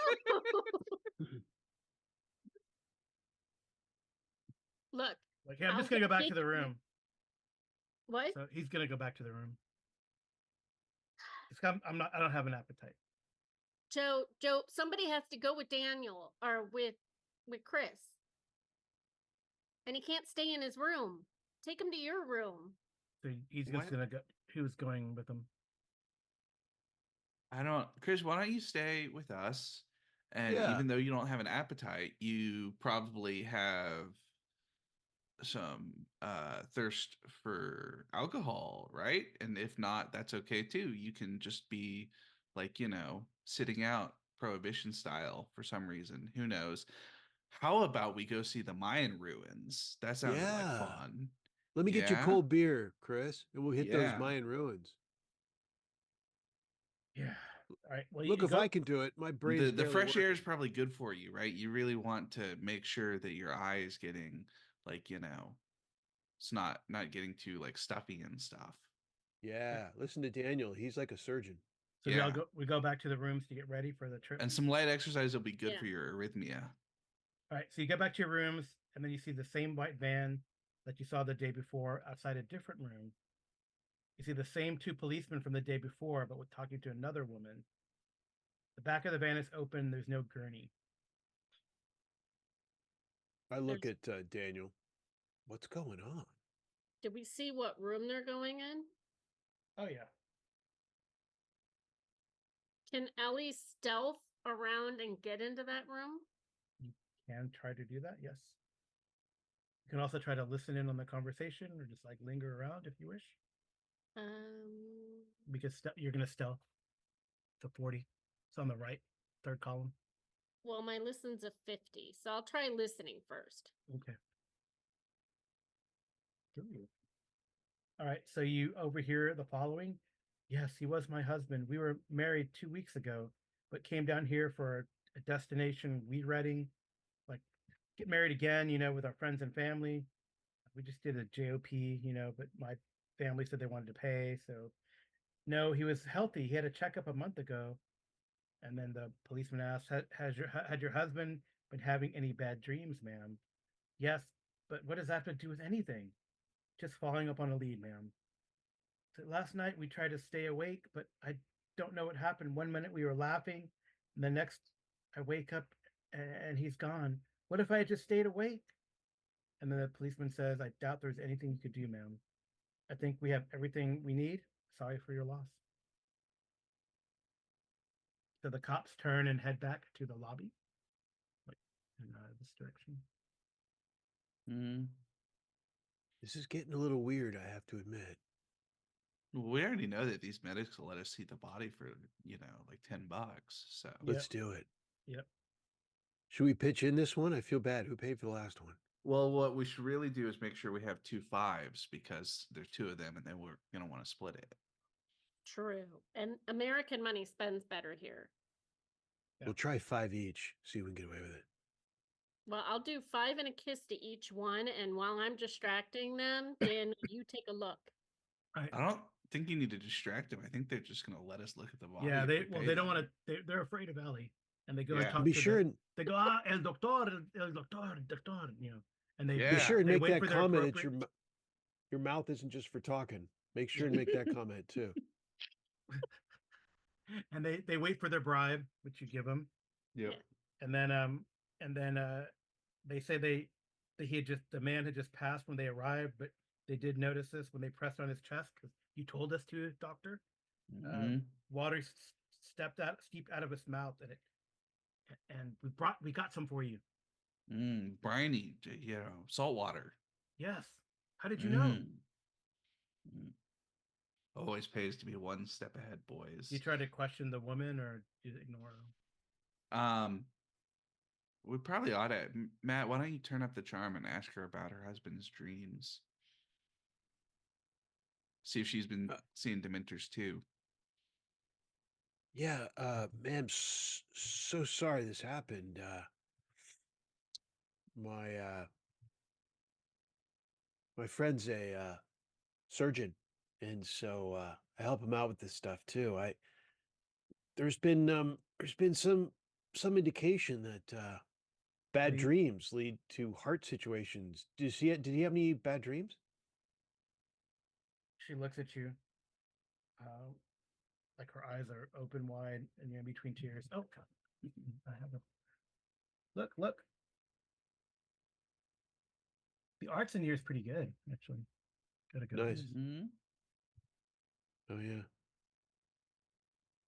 Look, Like, hey, I'm I'll just gonna go back take to the you- room. what? So he's gonna go back to the room. I'm not. I don't have an appetite. Joe, somebody has to go with Daniel or with Chris. And he can't stay in his room. Take him to your room. So he's just What? gonna go. Who's going with him? Chris, why don't you stay with us? And Yeah. even though you don't have an appetite, you probably have some thirst for alcohol, right? And if not, that's okay too. You can just be like, sitting out prohibition style for some reason. Who knows? How about we go see the Mayan ruins? That sounded like Yeah. fun. Let me get you Yeah? cold beer, Chris, and we'll hit those Yeah. Mayan ruins. Yeah. All right. Well, Look, you if go. I can do it, my brain's The barely fresh air is working. probably good for you, right? You really want to make sure that your eye is getting like, it's not getting too like stuffy and stuff. Yeah, listen to Daniel. He's like a surgeon. So Yeah. we go back to the rooms to get ready for the trip. And some light exercise will be good Yeah. for your arrhythmia. All right. So you go back to your rooms, and then you see the same white van that you saw the day before outside a different room. You see the same two policemen from the day before, but with talking to another woman. The back of the van is open. There's no gurney. I look at Daniel. What's going on? Did we see what room they're going in? Oh yeah. Can Ellie stealth around and get into that room? You can try to do that. Yes. You can also try to listen in on the conversation, or just like linger around if you wish. Because you're gonna stealth. It's a 40. It's on the right, third column. Well, my listen's a 50, so I'll try listening first. Okay. Ooh. All right. So you overhear the following. Yes, he was my husband. We were married 2 weeks ago, but came down here for a destination weed reading, like get married again, with our friends and family. We just did a JOP, but my family said they wanted to pay. So no, he was healthy. He had a checkup a month ago. And then the policeman asked, had your husband been having any bad dreams, ma'am? Yes, but what does that have to do with anything? Just following up on a lead, ma'am. So last night we tried to stay awake, but I don't know what happened. One minute we were laughing, and the next I wake up and he's gone. What if I had just stayed awake? And then the policeman says, I doubt there's anything you could do, ma'am. I think we have everything we need. Sorry for your loss. So the cops turn and head back to the lobby, like in this direction. This is getting a little weird, I have to admit. Well, we already know that these medics will let us see the body for, like $10. So Let's do it. Yep. Should we pitch in this one? I feel bad. Who paid for the last one? Well, what we should really do is make sure we have 2 5s because there's 2 of them and then we're going to want to split it. True. And American money spends better here. Yeah. We'll try 5 each. See if we can get away with it. Well, I'll do 5 and a kiss to each one. And while I'm distracting them, then you take a look. Right. I don't think you need to distract them. I think they're just going to let us look at the body. Yeah, if they pay don't them. want to. They're afraid of Ellie, and they go Yeah. and talk Be to sure the, and they go el doctor, and they Yeah. be sure and they make wait that for their comment that appropriate- your mouth isn't just for talking. Make sure to make that comment too. And they wait for their bribe, which you give them, Yep. and then they say the man had just passed when they arrived, but they did notice this when they pressed on his chest because you told us to, Doctor. Mhm. Water steeped out of his mouth, and we got some for you. Briny, salt water. Yes. How did you know? Mm. Always pays to be one step ahead, boys. You try to question the woman, or you ignore her? We probably ought to. Matt, why don't you turn up the charm and ask her about her husband's dreams? See if she's been seeing Dementors too. Yeah, ma'am, so sorry this happened. My my friend's a surgeon, and so I help him out with this stuff too. There's been some indication that bad Please. dreams lead to heart situations. Did he have any bad dreams? She looks at you, like her eyes are open wide and you're in between tears. Oh, God. I have a look. The arts in here is pretty good, actually. Gotta go. Nice. Mm-hmm. Oh yeah.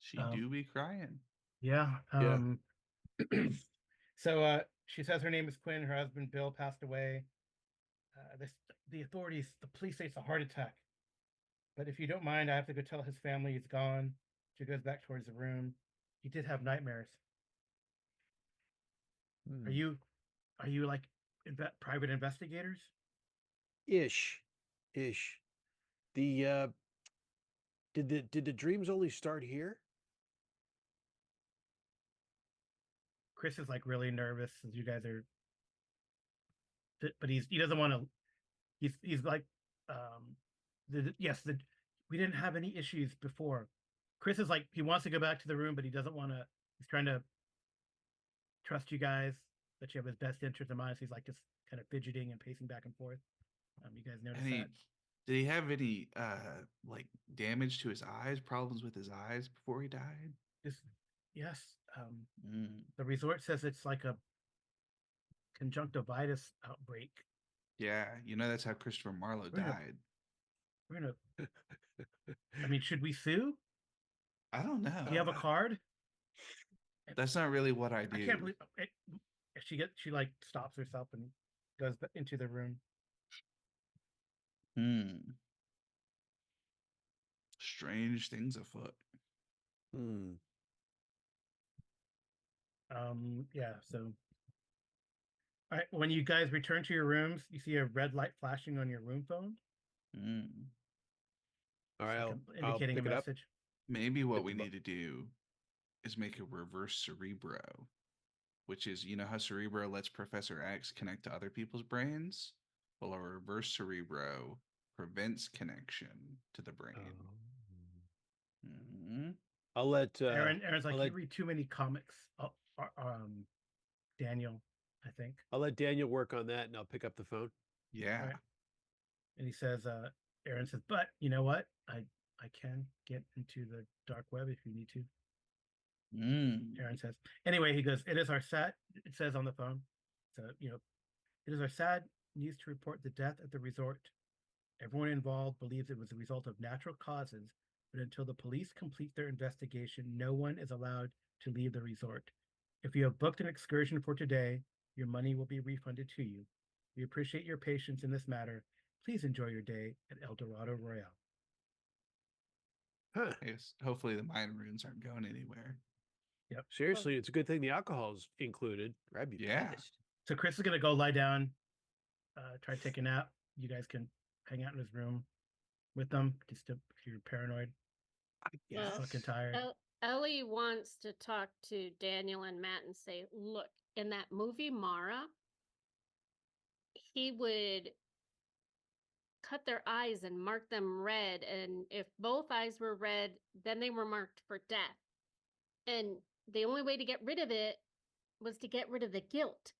She do be crying. Yeah. Yeah. So she says her name is Quinn. Her husband Bill passed away. The authorities, the police say it's a heart attack. But if you don't mind, I have to go tell his family he's gone. She goes back towards the room. He did have nightmares. Are you like private investigators? Ish. The did the dreams only start here? Chris is like really nervous as you guys are, but he doesn't want to. He's like, we didn't have any issues before. Chris is like he wants to go back to the room, but he doesn't want to. He's trying to trust you guys that you have his best interest in mind. So he's like just kind of fidgeting and pacing back and forth. You guys notice that? Did he have any like damage to his eyes, problems with his eyes before he died? Yes. The resort says it's like a conjunctivitis outbreak. Yeah, that's how Christopher Marlowe died. We're gonna. I mean, should we sue? I don't know. Do you have a card? That's not really what I do. I can't believe it. She like stops herself and goes into the room. Strange things afoot. Yeah, so all right, when you guys return to your rooms, you see a red light flashing on your room phone. All right, like I'll indicating pick a it up. message. Maybe what we need to do is make a reverse Cerebro, which is, how Cerebro lets Professor X connect to other people's brains? Well, a reverse Cerebro prevents connection to the brain. I'll let Aaron's like, you read too many comics. Daniel, I think. I'll let Daniel work on that, and I'll pick up the phone. Yeah. Right. And he says, Aaron says, but you know what? I can get into the dark web if you need to. Aaron says. Anyway, he goes, it says on the phone. So, it is our sad news to report the death at the resort. Everyone involved believes it was a result of natural causes, but until the police complete their investigation, no one is allowed to leave the resort. If you have booked an excursion for today, your money will be refunded to you. We appreciate your patience in this matter. Please enjoy your day at El Dorado Royale. Huh. Yes. Hopefully the mind runes aren't going anywhere. Yep. Seriously, it's a good thing the alcohol's included. I'd be pissed. So Chris is gonna go lie down, try to take a nap. You guys can hang out in his room with them, just if you're paranoid. Well, fucking tired. Ellie wants to talk to Daniel and Matt and say, look, in that movie Mara, he would cut their eyes and mark them red, and if both eyes were red, then they were marked for death. And the only way to get rid of it was to get rid of the guilt.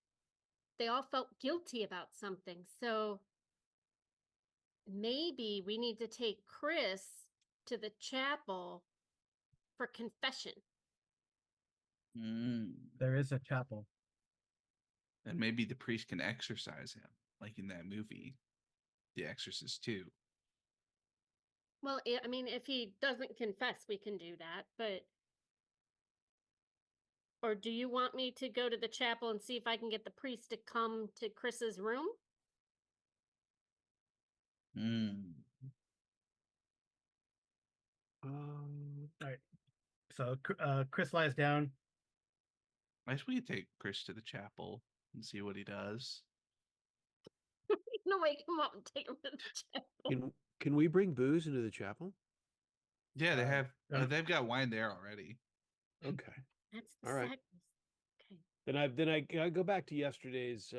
They all felt guilty about something. So maybe we need to take Chris to the chapel for confession. There is a chapel. And maybe the priest can exorcise him, like in that movie, The Exorcist 2. Well, I mean, if he doesn't confess, we can do that, but... Or do you want me to go to the chapel and see if I can get the priest to come to Chris's room? All right. So Chris lies down. I guess we could take Chris to the chapel and see what he does. No, wake him up and take him to the chapel. Can we bring booze into the chapel? Yeah, they have. uh, They've got wine there already. Okay. That's the All right. Okay. Then I go back to yesterday's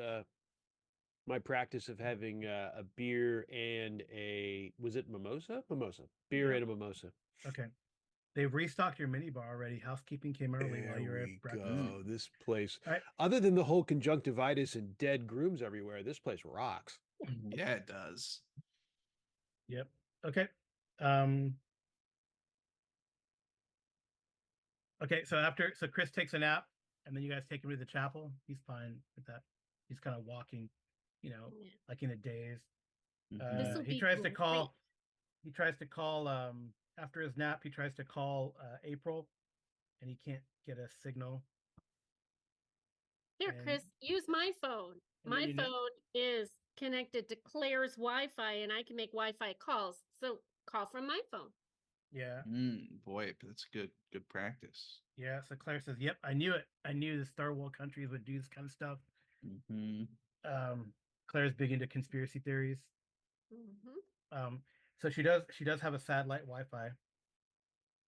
my practice of having a beer and was it mimosa? Mimosa. Beer Yep. and a mimosa. Okay. They've restocked your minibar already. Housekeeping came early while you were There at we breakfast. go. This place, All right. other than the whole conjunctivitis and dead grooms everywhere, this place rocks. Yeah, it does. Yep. Okay. Okay, so Chris takes a nap and then you guys take him to the chapel. He's fine with that. He's kind of walking, Yeah. like in a daze. This'll He be tries to great. call after his nap, he tries to call April and he can't get a signal. Here, And- Chris, use my phone. and then My you know- phone is connected to Claire's Wi-Fi, and I can make Wi-Fi calls. So call from my phone. Yeah. Boy, that's good practice. Yeah. So Claire says, "Yep, I knew it. I knew the Star World countries would do this kind of stuff." Claire's big into conspiracy theories. Mm-hmm. So she does have a satellite Wi-Fi.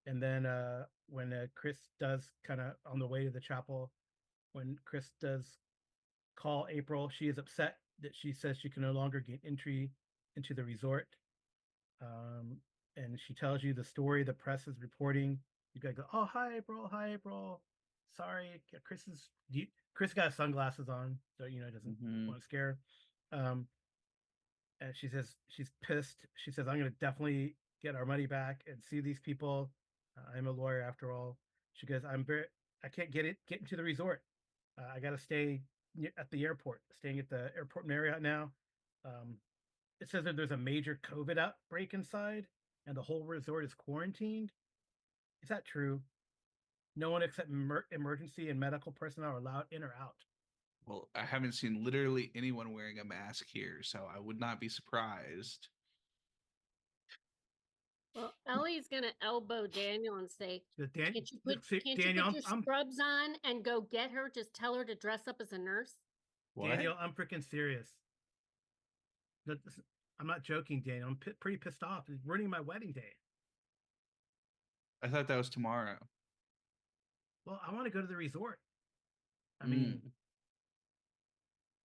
And then when Chris does kind of on the way to the chapel, when Chris does call April, she is upset that she says she can no longer get entry into the resort. And she tells you the story the press is reporting. You gotta go, "Oh, hi April, hi April. Sorry, Chris got sunglasses on, so doesn't want to scare her." And she says she's pissed. She says, "I'm gonna definitely get our money back and sue these people. I'm a lawyer after all." She goes, I can't get into the resort. I gotta stay at the airport, staying at the airport Marriott now. It says that there's a major COVID outbreak inside and the whole resort is quarantined. Is that true? No one except emergency and medical personnel are allowed in or out. Well, I haven't seen literally anyone wearing a mask here, so I would not be surprised. Well, Ellie's gonna elbow Daniel and say, Dan- "Can't you put Daniel, your scrubs on and go get her? Just tell her to dress up as a nurse." What? Daniel, I'm freaking serious. I'm not joking, Daniel. I'm pretty pissed off. It's ruining my wedding day. I thought that was tomorrow. Well, I want to go to the resort. I mean,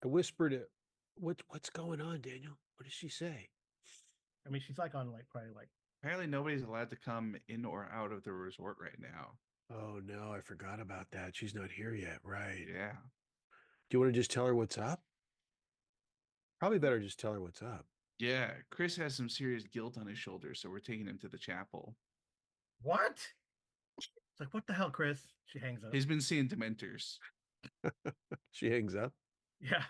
I whispered it. What's going on, Daniel? What does she say? she's like on probably Apparently nobody's allowed to come in or out of the resort right now. Oh no, I forgot about that. She's not here yet, right? Yeah. Do you want to just tell her what's up? Probably better just tell her what's up. Yeah, Chris has some serious guilt on his shoulders, so we're taking him to the chapel. What? It's like, what the hell, Chris? She hangs up. He's been seeing Dementors. She hangs up. Yeah.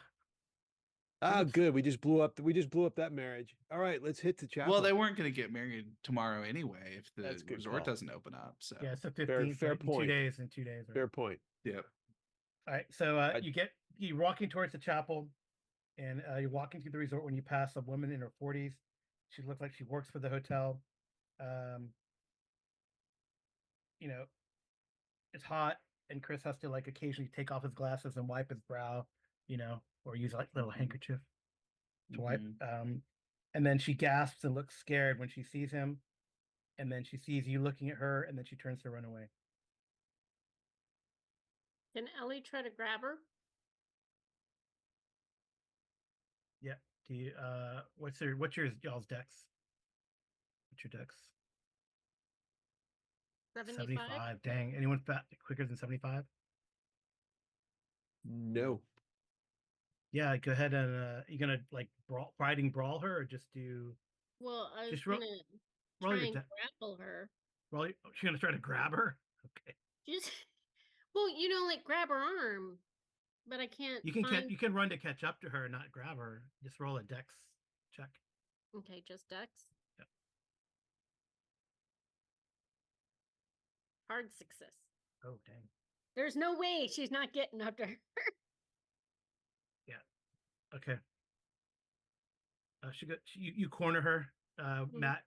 Ah, good. We just blew up that marriage. All right, let's hit the chapel. Well, they weren't going to get married tomorrow anyway if the That's a good resort call. doesn't open up. So Yeah, it's the 15th. fair right? In 2 point. days. In 2 days. Right? Fair point. Yep. All right. So you're walking towards the chapel, and you're walking through the resort when you pass a woman in her 40s. She looks like she works for the hotel. It's hot, and Chris has to occasionally take off his glasses and wipe his brow, or use a little handkerchief to wipe. And then she gasps and looks scared when she sees him, and then she sees you looking at her, and then she turns to run away. Can Ellie try to grab her? Yeah. Do you what's your y'all's dex? What's your dex? 75? Dang. Anyone quicker than 75? No. Yeah, go ahead and you gonna brawl her or just do Well, I was Just roll, gonna roll try your and dex. grapple her. She's gonna try to grab her. Okay. Just, well, like grab her arm, but I can't You can find. you can run to catch up to her, not grab her. Just roll a dex check. Okay, just Dex. Yep. Hard success. Oh dang. There's no way she's not getting up to her. Okay. You corner her. Mhm. Matt,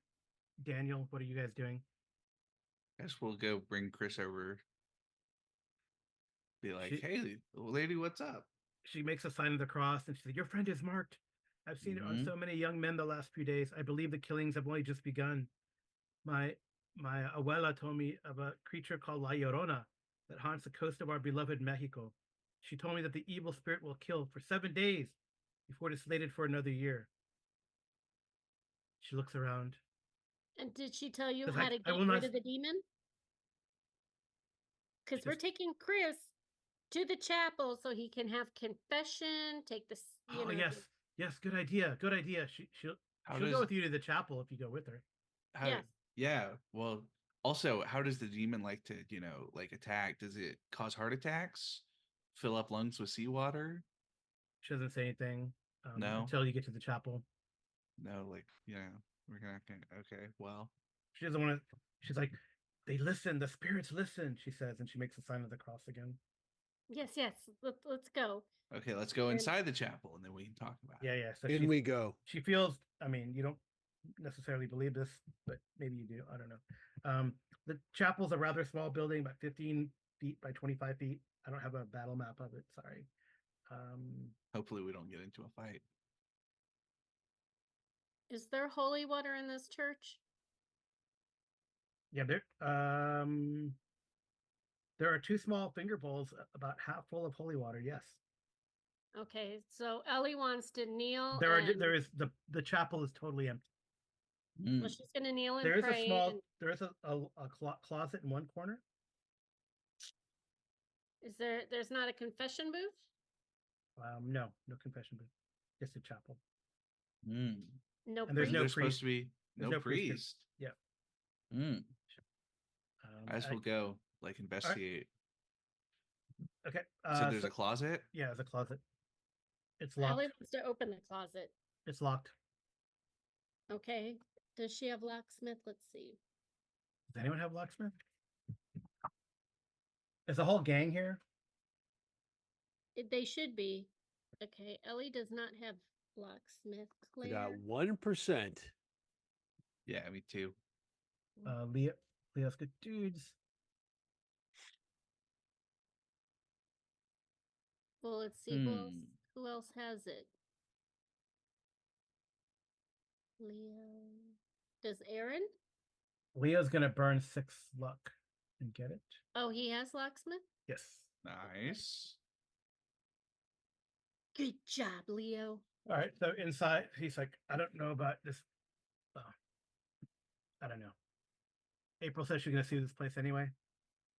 Daniel, what are you guys doing? Guess we'll go bring Chris over. Be like, She- hey, lady, what's up? She makes a sign of the cross and she said, "Your friend is marked. I've seen it on Mhm. so many young men the last few days. I believe the killings have only just begun. My abuela told me of a creature called La Llorona that haunts the coast of our beloved Mexico. She told me that the evil spirit will kill for 7 days before it is slated for another year." She looks around. And did she tell you Says, how to I get will rid not. of the demon? Because we're Just, taking Chris to the chapel so he can have confession, take this, oh yes, good idea, good idea. How She'll go does with you to the chapel if you go with her. how? Yes. Yeah. Well, also, how does the demon like to, like attack? Does it cause heart attacks? Fill up lungs with seawater? She doesn't say anything No. until you get to the chapel. No, like, we're gonna. Okay, well, She doesn't want to. She's like, they listen. The spirits listen. She says, and she makes a sign of the cross again. Yes. Let's go. okay, let's go And- inside the chapel and then we can talk about it. Yeah. So In we go. she feels. I mean, you don't necessarily believe this, but maybe you do. I don't know. The chapel's a rather small building, about 15 feet by 25 feet. I don't have a battle map of it. Sorry. Hopefully, we don't get into a fight. Is there holy water in this church? Yeah, there are two small finger bowls about half full of holy water. Yes. Okay, so Ellie wants to kneel. There is the chapel is totally empty. Well, she's gonna kneel and There is pray. there is a closet in one corner. There's not a confession booth? No confession booth, just a chapel. Mm. No And there's priest? no There's supposed priest. to be There's no no priest here. priest. Yeah. Mm. I guess we'll go investigate. Okay. So there's a closet. Yeah, there's a closet. It's locked. Ellie wants to open the closet. It's locked. Okay. Does she have locksmith? Let's see. Does anyone have locksmith? There's a whole gang here. They should be. Okay, Ellie does not have locksmith. I got Claire. 1%. Yeah, me too. Leo's good dudes. Well, let's see who else has it. Leo. Does Aaron? Leo's gonna burn 6 luck and get it. Oh, he has locksmith? Yes. Nice. Good job, Leo. All right. So inside, he's like, I don't know about this. I don't know. April says she's gonna see this place anyway.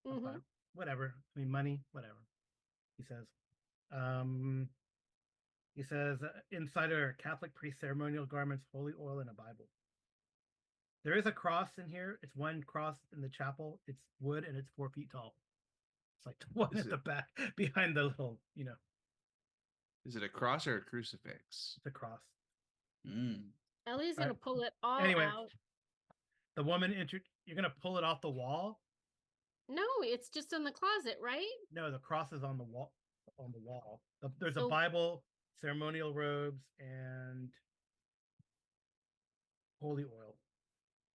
Mhm. Fine. Whatever. I mean, money. Whatever. He says. He says inside are Catholic priest ceremonial garments, holy oil, and a Bible. There is a cross in here. It's one cross in the chapel. It's wood and it's 4 feet tall. It's like the one at the back behind the little, Is it a cross or a crucifix? the cross. Mm. Ellie's gonna pull it all Anyway, out. the woman entered. You're gonna pull it off the wall. No, it's just in the closet, right? No, the cross is on the wall. On the wall, there's a So- Bible, ceremonial robes, and holy oil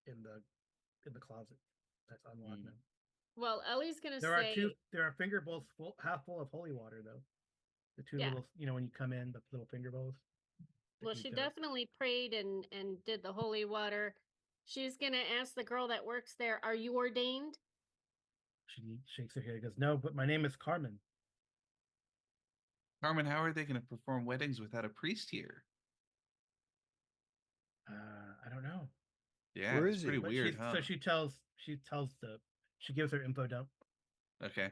in the closet. That's unlocked now. Well, Ellie's gonna There say are finger bowls half full of holy water though. The two Yeah. little, when you come in, the little finger bowls. that well, you she go- definitely prayed and did the holy water. She's gonna ask the girl that works there, "Are you ordained?" She shakes her head and goes, "No, but my name is Carmen." Carmen, how are they going to perform weddings without a priest here? I don't know. Yeah, Where it's is he? pretty But weird, huh? So she gives her info dump. Okay.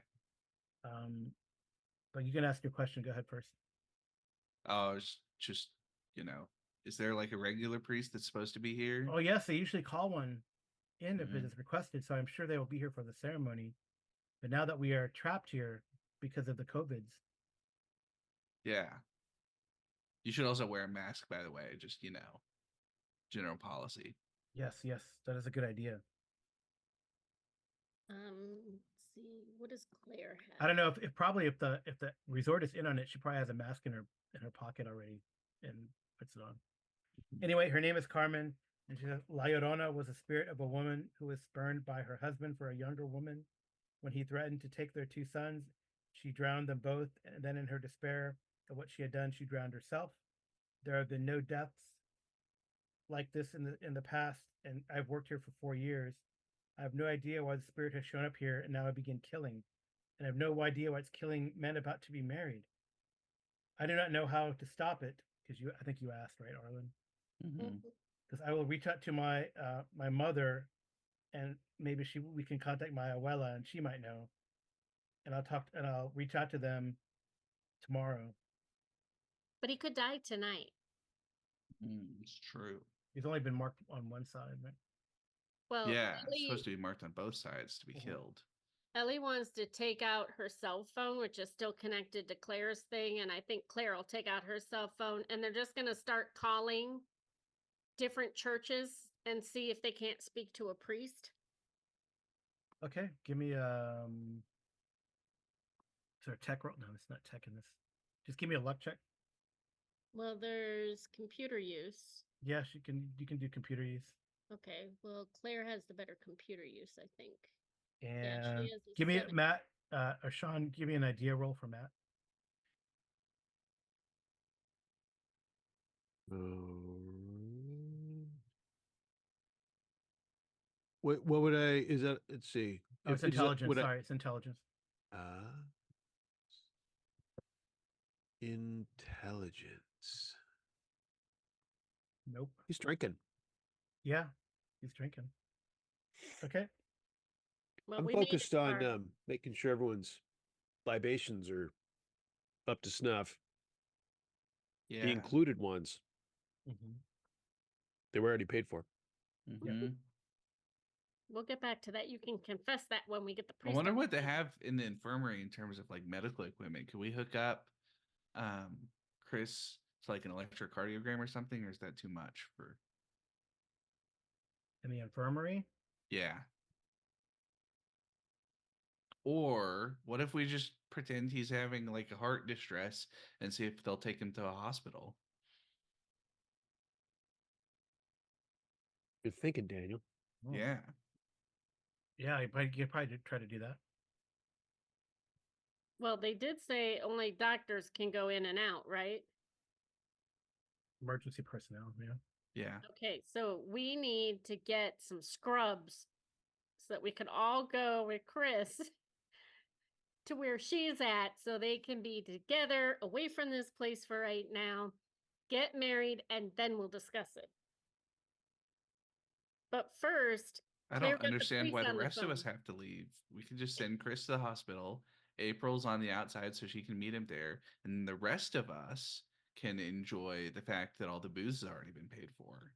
But you can ask your question. Go ahead first. Oh, it's just, Is there like a regular priest that's supposed to be here? Oh yes, they usually call one in if it Mhm. is requested, so I'm sure they will be here for the ceremony. But now that we are trapped here because of the COVIDs, Yeah. You should also wear a mask, by the way, just, general policy. yes, that is a good idea. Let's see, what does Claire have? I don't know if probably if the resort is in on it, she probably has a mask in her pocket already and puts it on. Anyway, her name is Carmen, and she says La Llorona was the spirit of a woman who was spurned by her husband for a younger woman. When he threatened to take their 2 sons, she drowned them both, and then in her despair of what she had done, she drowned herself. There have been no deaths like this in the past, and I've worked here for 4 years. I have no idea why the spirit has shown up here, and now I begin killing. And I have no idea why it's killing men about to be married. I do not know how to stop it, because I think you asked, right, Arlen? Mhm. Because I will reach out to my mother, and maybe we can contact my abuela, and she might know. And I'll reach out to them tomorrow. But he could die tonight. It's true. He's only been marked on one side, right? Well, Yeah, it's supposed to be marked on both sides to be Mhm. killed. Ellie wants to take out her cell phone, which is still connected to Claire's thing, and I think Claire will take out her cell phone, and they're just going to start calling different churches and see if they can't speak to a priest. Okay, give me is there a tech roll? No, it's not tech in this. Just give me a luck check. Well, there's computer use. Yes, you can do computer use. Okay, well, Claire has the better computer use, I think. And she has a give me 7. Matt or Sean, give me an idea roll for Matt. What would I? Is that? Let's see. Oh, it's Is that intelligence. Sorry, it's intelligence. Uh, intelligence. Nope. He's drinking. Yeah, he's drinking. Okay. Well, I'm we made it focused on far. making sure everyone's libations are up to snuff. The Yeah. included ones Mm-hmm. they were already paid for. Mhm. We'll get back to that. You can confess that when we get the I priest. wonder on what they the phone. have in the infirmary in terms of like medical equipment. Could we hook up Chris to like an electrocardiogram or something, or is that too much for In the infirmary. yeah. Or what if we just pretend he's having like a heart distress and see if they'll take him to a hospital? Good thinking, Daniel. Oh. Yeah. Yeah, you probably try to do that. Well, they did say only doctors can go in and out, right? Emergency personnel. Yeah. Yeah. Okay, so we need to get some scrubs so that we can all go with Chris to where she's at so they can be together away from this place for right now, get married, and then we'll discuss it. But first, I Claire don't got the understand priest why the on the rest of us phone. have to leave. We could just send Chris to the hospital. April's on the outside so she can meet him there. And the rest of us can enjoy the fact that all the booze has already been paid for.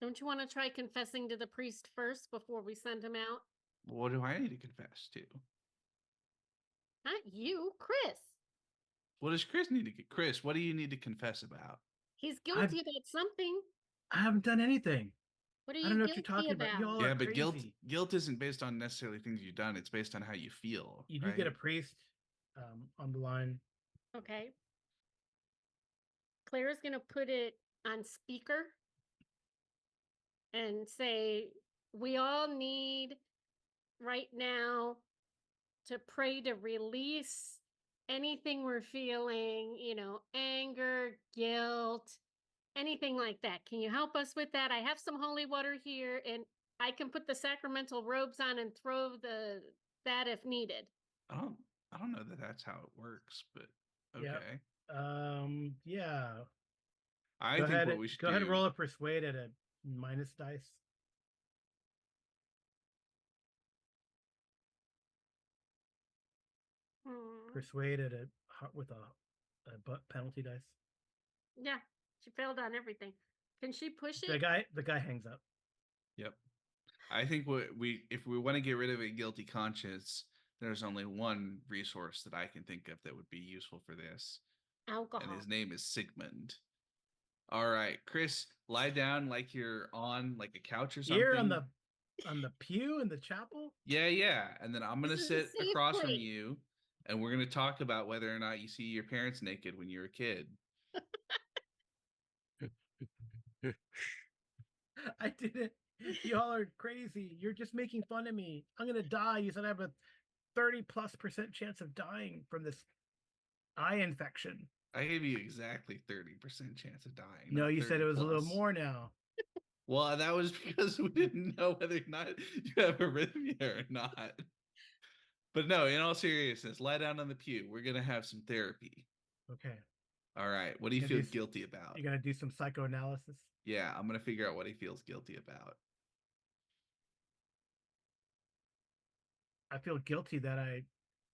Don't you want to try confessing to the priest first before we send him out? What do I need to confess to? Not you, Chris. What does Chris need to get? Chris, what do you need to confess about? He's guilty about something. I haven't done anything. What are I don't you know what you're guilty talking about. about? Y'all Yeah, are but crazy. guilt isn't based on necessarily things you've done. It's based on how you feel. You do right? get a priest on the line. Okay. Claire's going to put it on speaker and say, we all need right now to pray to release anything we're feeling, anger, guilt, anything like that. Can you help us with that? I have some holy water here and I can put the sacramental robes on and throw that if needed. I don't I don't know that that's how it works, but Yeah. okay. Yeah. I think what we should Go ahead and do. roll a persuade at a minus dice. Hmm. Persuade at with a penalty dice. Yeah, she failed on everything. Can she push The it? guy hangs up. Yep. I think if we want to get rid of a guilty conscience, there's only one resource that I can think of that would be useful for this, and Alcohol. his name is Sigmund. All right, Chris, lie down like you're on like a couch or something. Here on the pew in the chapel. Yeah, and then I'm gonna This is a sit safe across from place. you, and we're gonna talk about whether or not you see your parents naked when you're a kid. I didn't. Y'all are crazy. You're just making fun of me. I'm gonna die. You said I have a 30+% chance of dying from this eye infection. I gave you exactly 30% chance of dying. No, not you said it was a little 30+. more now. Well, that was because we didn't know whether or not you have arrhythmia or not. But no, in all seriousness, lie down on the pew. We're gonna have some therapy. Okay. All right. What do you Gonna feel do s- guilty about? You're gonna do some psychoanalysis. Yeah, I'm gonna figure out what he feels guilty about. I feel guilty that I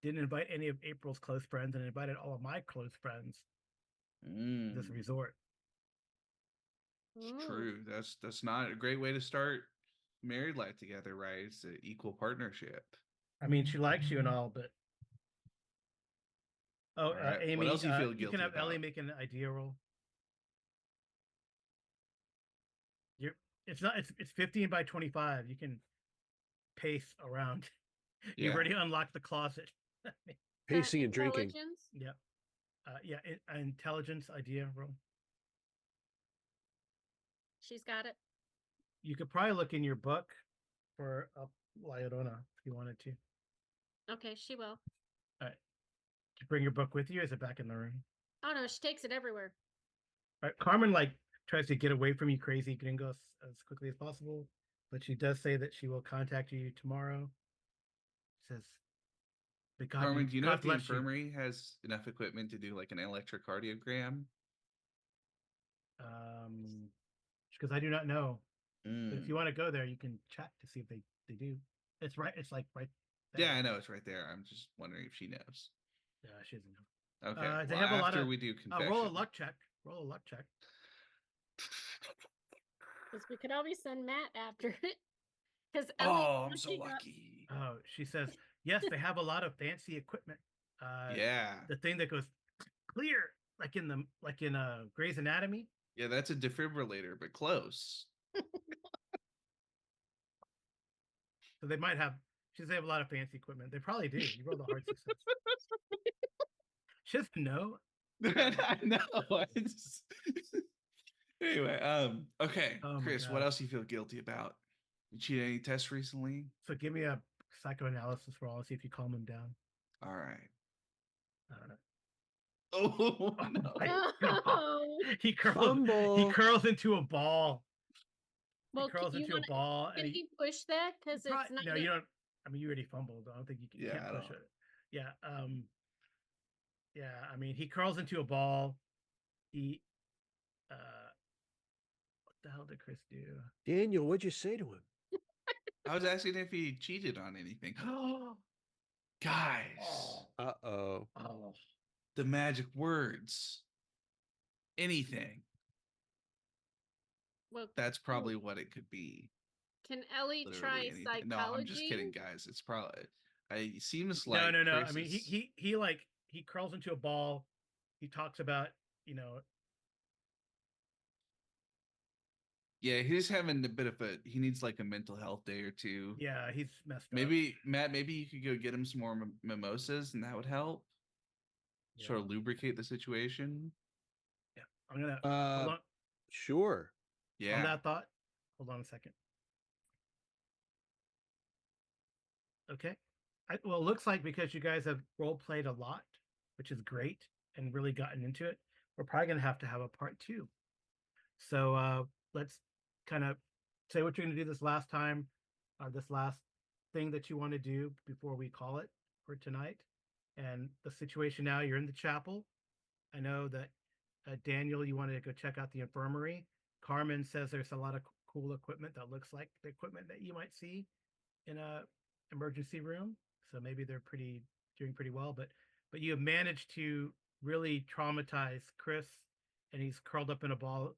didn't invite any of April's close friends and invited all of my close friends to this Mm, resort. it's Mm. true. That's not a great way to start married life together, right? It's an equal partnership. I mean, she likes you and all, but All right. Amy, What else do you feel you guilty can have Ellie about? make an idea roll. It's 15 by 25. You can pace around. You've Yeah. already unlocked the closet. Pacing and drinking. Intelligence? Yep. Intelligence idea roll. She's got it. You could probably look in your book for a Llorona if you wanted to. Okay, she will. Did you bring your book with you? Or is it back in the room? Oh no, she takes it everywhere. All right. Carmen tries to get away from you, crazy gringos, as quickly as possible, but she does say that she will contact you tomorrow. Says, "But Carmen, do you know God if the bless you." infirmary has enough equipment to do like an electrocardiogram? Because I do not know. But if Mm. you want to go there, you can check to see if they do. It's right. It's like right there. Yeah, I know it's right there. I'm just wondering if she knows. Yeah, she doesn't know. Okay. They Well, have a lot after of. we do confession. Roll a luck check. Roll a luck check. Because we could always send Matt after it. Because Oh, I'm so lucky. Oh, she says yes. They have a lot of fancy equipment. Yeah. The thing that goes clear, like in Grey's Anatomy. Yeah, that's a defibrillator, but close. So they might have. She says they have a lot of fancy equipment. They probably do. You rolled a hard success. She doesn't know. I know. Anyway, okay. Oh my Chris, what God. else do you feel guilty about? You cheated any tests recently? So give me a psychoanalysis roll and see if you calm him down. All right. I don't know. Oh, no. my God. No. He Fumble. curls into a ball. Well, He curls into a ball, Can and he push that? Because it's not. no, you don't. I mean, you already fumbled. I don't think you can, Yeah, can't I push don't. it. Yeah. Yeah. I mean, he curls into a ball. He. What the hell did Chris do? Daniel, what'd you say to him? I was asking if he cheated on anything. Guys, Uh-oh. Oh. the magic words. Anything. Well, That's probably what it could be. can Ellie Literally try anything. psychology? No, I'm just kidding, guys. It's probably. It seems like No. Chris I mean, is- he curls into a ball. He talks about Yeah, he's having a bit of a. He needs like a mental health day or two. Yeah, he's messed up. Maybe Matt. Maybe you could go get him some more mimosas, and that would help. Yeah. Sort of lubricate the situation. Yeah, I'm gonna hold on. Sure. Yeah. On that thought, hold on a second. Okay. Well, it looks like because you guys have role played a lot, which is great, and really gotten into it, we're probably gonna have a part 2. So let's kind of say what you're gonna do this last time, this last thing that you want to do before we call it for tonight. And the situation now, you're in the chapel. I know that Daniel, you wanted to go check out the infirmary. Carmen says there's a lot of cool equipment that looks like the equipment that you might see in a emergency room. So maybe they're doing pretty well. But you have managed to really traumatize Chris and he's curled up in a ball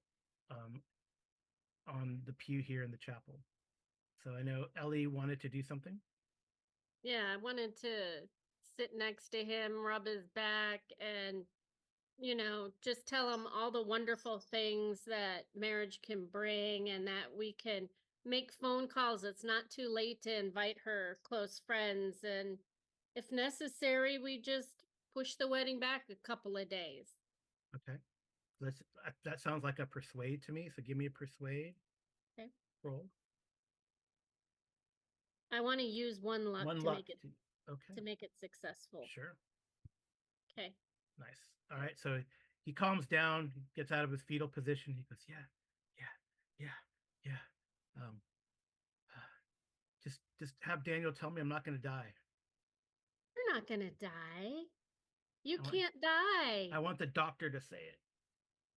on the pew here in the chapel. So I know Ellie wanted to do something. Yeah, I wanted to sit next to him, rub his back, and, just tell him all the wonderful things that marriage can bring and that we can make phone calls. It's not too late to invite her close friends. And if necessary, we just push the wedding back a couple of days. Okay. That sounds like a persuade to me. So give me a persuade Okay. roll. I want to use one luck One to luck. make it Okay. to make it successful. Sure. Okay. Nice. All right. So he calms down, he gets out of his fetal position. He goes, yeah. Just have Daniel tell me I'm not going to die. You're not gonna die. You I want- can't die. I want the doctor to say it.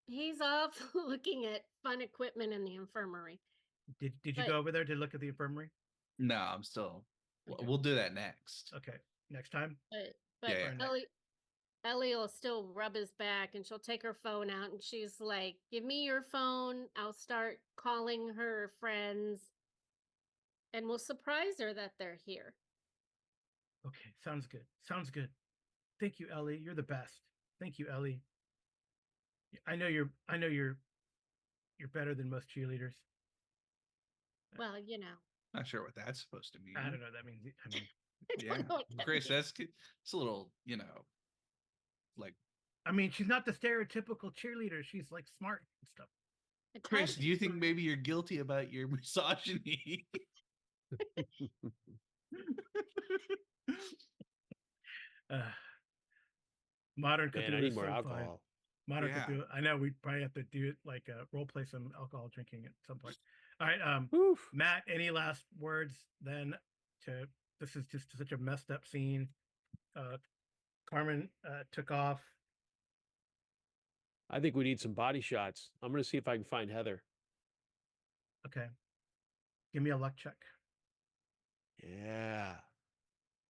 He's off looking at fun equipment in the infirmary. Did you But- go over there to look at the infirmary? No, I'm still. Okay. We'll do that next. Okay. Next time? But Yeah, yeah. Ellie will still rub his back, and she'll take her phone out, and she's like, "Give me your phone. I'll start calling her friends, and we'll surprise her that they're here." Okay. Sounds good. Sounds good. Thank you, Ellie. You're the best. Thank you, Ellie. I know you're better than most cheerleaders. Well, Not sure what that's supposed to mean. I don't know what that means. I mean, I don't Yeah, know what that Chris, means. it's a little, like she's not the stereotypical cheerleader. She's like smart and stuff. I tried Chris. to Do you be think smart. maybe you're guilty about your misogyny? Modern Man, I Cthulhu need is more so fun. alcohol. Modern Yeah. Cthulhu. I know we probably have to do it like role play some alcohol drinking at some point. All right, Oof. Matt. Any last words then? This is just such a messed up scene. Carmen took off. I think we need some body shots. I'm going to see if I can find Heather. Okay, give me a luck check. Yeah.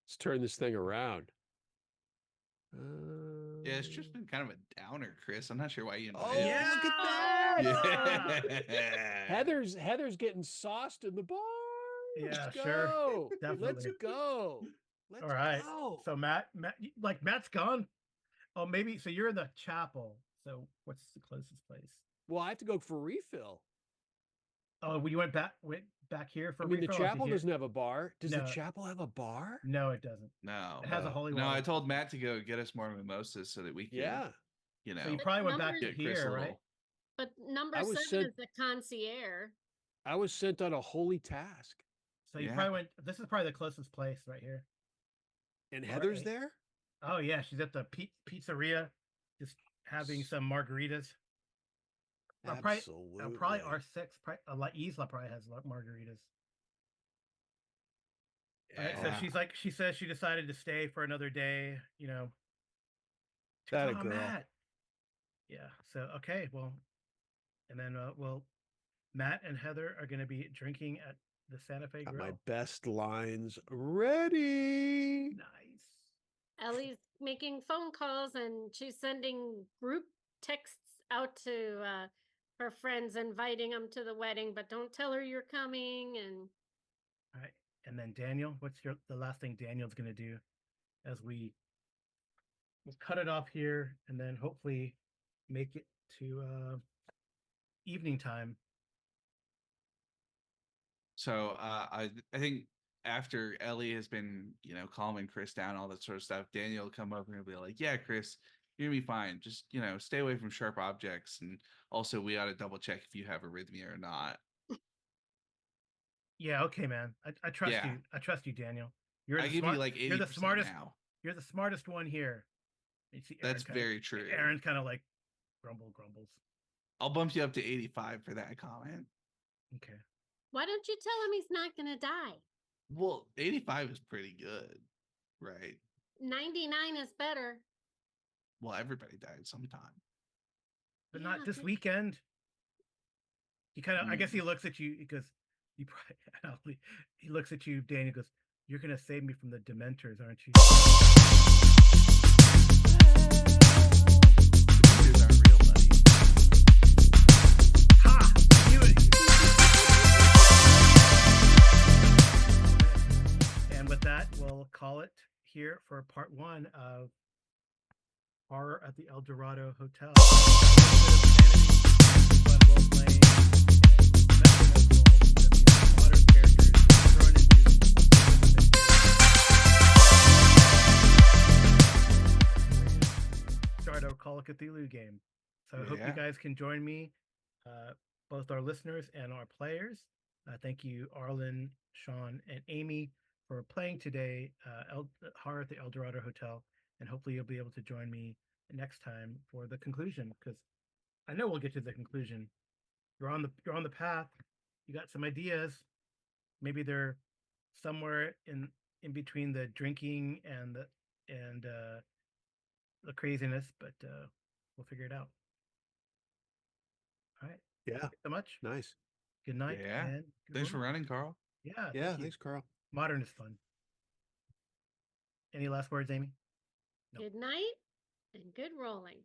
Let's turn this thing around. Yeah, it's just been kind of a downer, Chris. I'm not sure why you Oh, invited yeah. look at that! Yeah. Heather's getting sauced in the bar. Yeah, Let's sure. go. Let's Definitely. go. Let's All right. go. So Matt's gone. Oh, maybe. So you're in the chapel. So what's the closest place? Well, I have to go for refill. Oh, you went back here for I mean, the refill, or chapel did you- doesn't have a bar. Does No. the chapel have a bar? No, it doesn't. No. It has a holy No, water. I told Matt to go get us more mimosas so that we can, Yeah. So you probably went back to Numbers- get Chris a here, little. right? But number I was 7 sent- is the concierge. I was sent on a holy task. So you Yeah. probably went. This is probably the closest place right here. And All Heather's right. there? Oh yeah, she's at the pizzeria, just having some margaritas. Absolutely. Probably R6. La Isla probably has margaritas. All right, so Yeah. she says she decided to stay for another day. She goes, That a "Oh, girl." Matt." Yeah. So okay, well, and then Matt and Heather are going to be drinking at the Santa Fe Got Grill. my best lines ready. Nice. Ellie's making phone calls, and she's sending group texts out to her friends, inviting them to the wedding, but don't tell her you're coming. And All right, and then Daniel, what's the last thing Daniel's going to do as we'll cut it off here, and then hopefully make it to evening time. So I think after Ellie has been, calming Chris down, all that sort of stuff, Daniel will come over and be like, "Yeah, Chris, you're gonna be fine. Just, stay away from sharp objects, and also we ought to double check if you have arrhythmia or not." Yeah, okay, man. I trust Yeah. you. I trust you, Daniel. I give you like 80% You're the smartest. now. You're the smartest one here. You see Aaron That's kinda- very true. Aaron kind of like grumbles. I'll bump you up to 85 for that comment. Okay. why don't you tell him he's not going to die? Well, 85 is pretty good, right? 99 is better. Well, everybody died sometime. But Yeah, not this but- weekend. He kind of, I guess Mm. he looks at you because you probably, he looks at you, Daniel goes, "You're going to save me from the Dementors, aren't you?" Dementors aren't real, buddy. that, we'll call it here for part 1 of Horror at the El Dorado Hotel. Modern characters thrown into Dorado Call of Cthulhu game. So I hope you Yeah. guys can join me, both our listeners and our players. Thank you, Arlen, Sean, and Amy, for playing today, Horror at the El Dorado Hotel, and hopefully you'll be able to join me next time for the conclusion, because I know we'll get to the conclusion. You're on the path. You got some ideas. Maybe they're somewhere in between the drinking and the craziness, but we'll figure it out. All right. Yeah. Thank you so much. Nice. Good night. Yeah. And good Thanks for rolling. running, Carl. Yeah. Yeah. Thank you. Thanks, Carl. Modern is fun. Any last words, Amy? No. Good night and good rolling.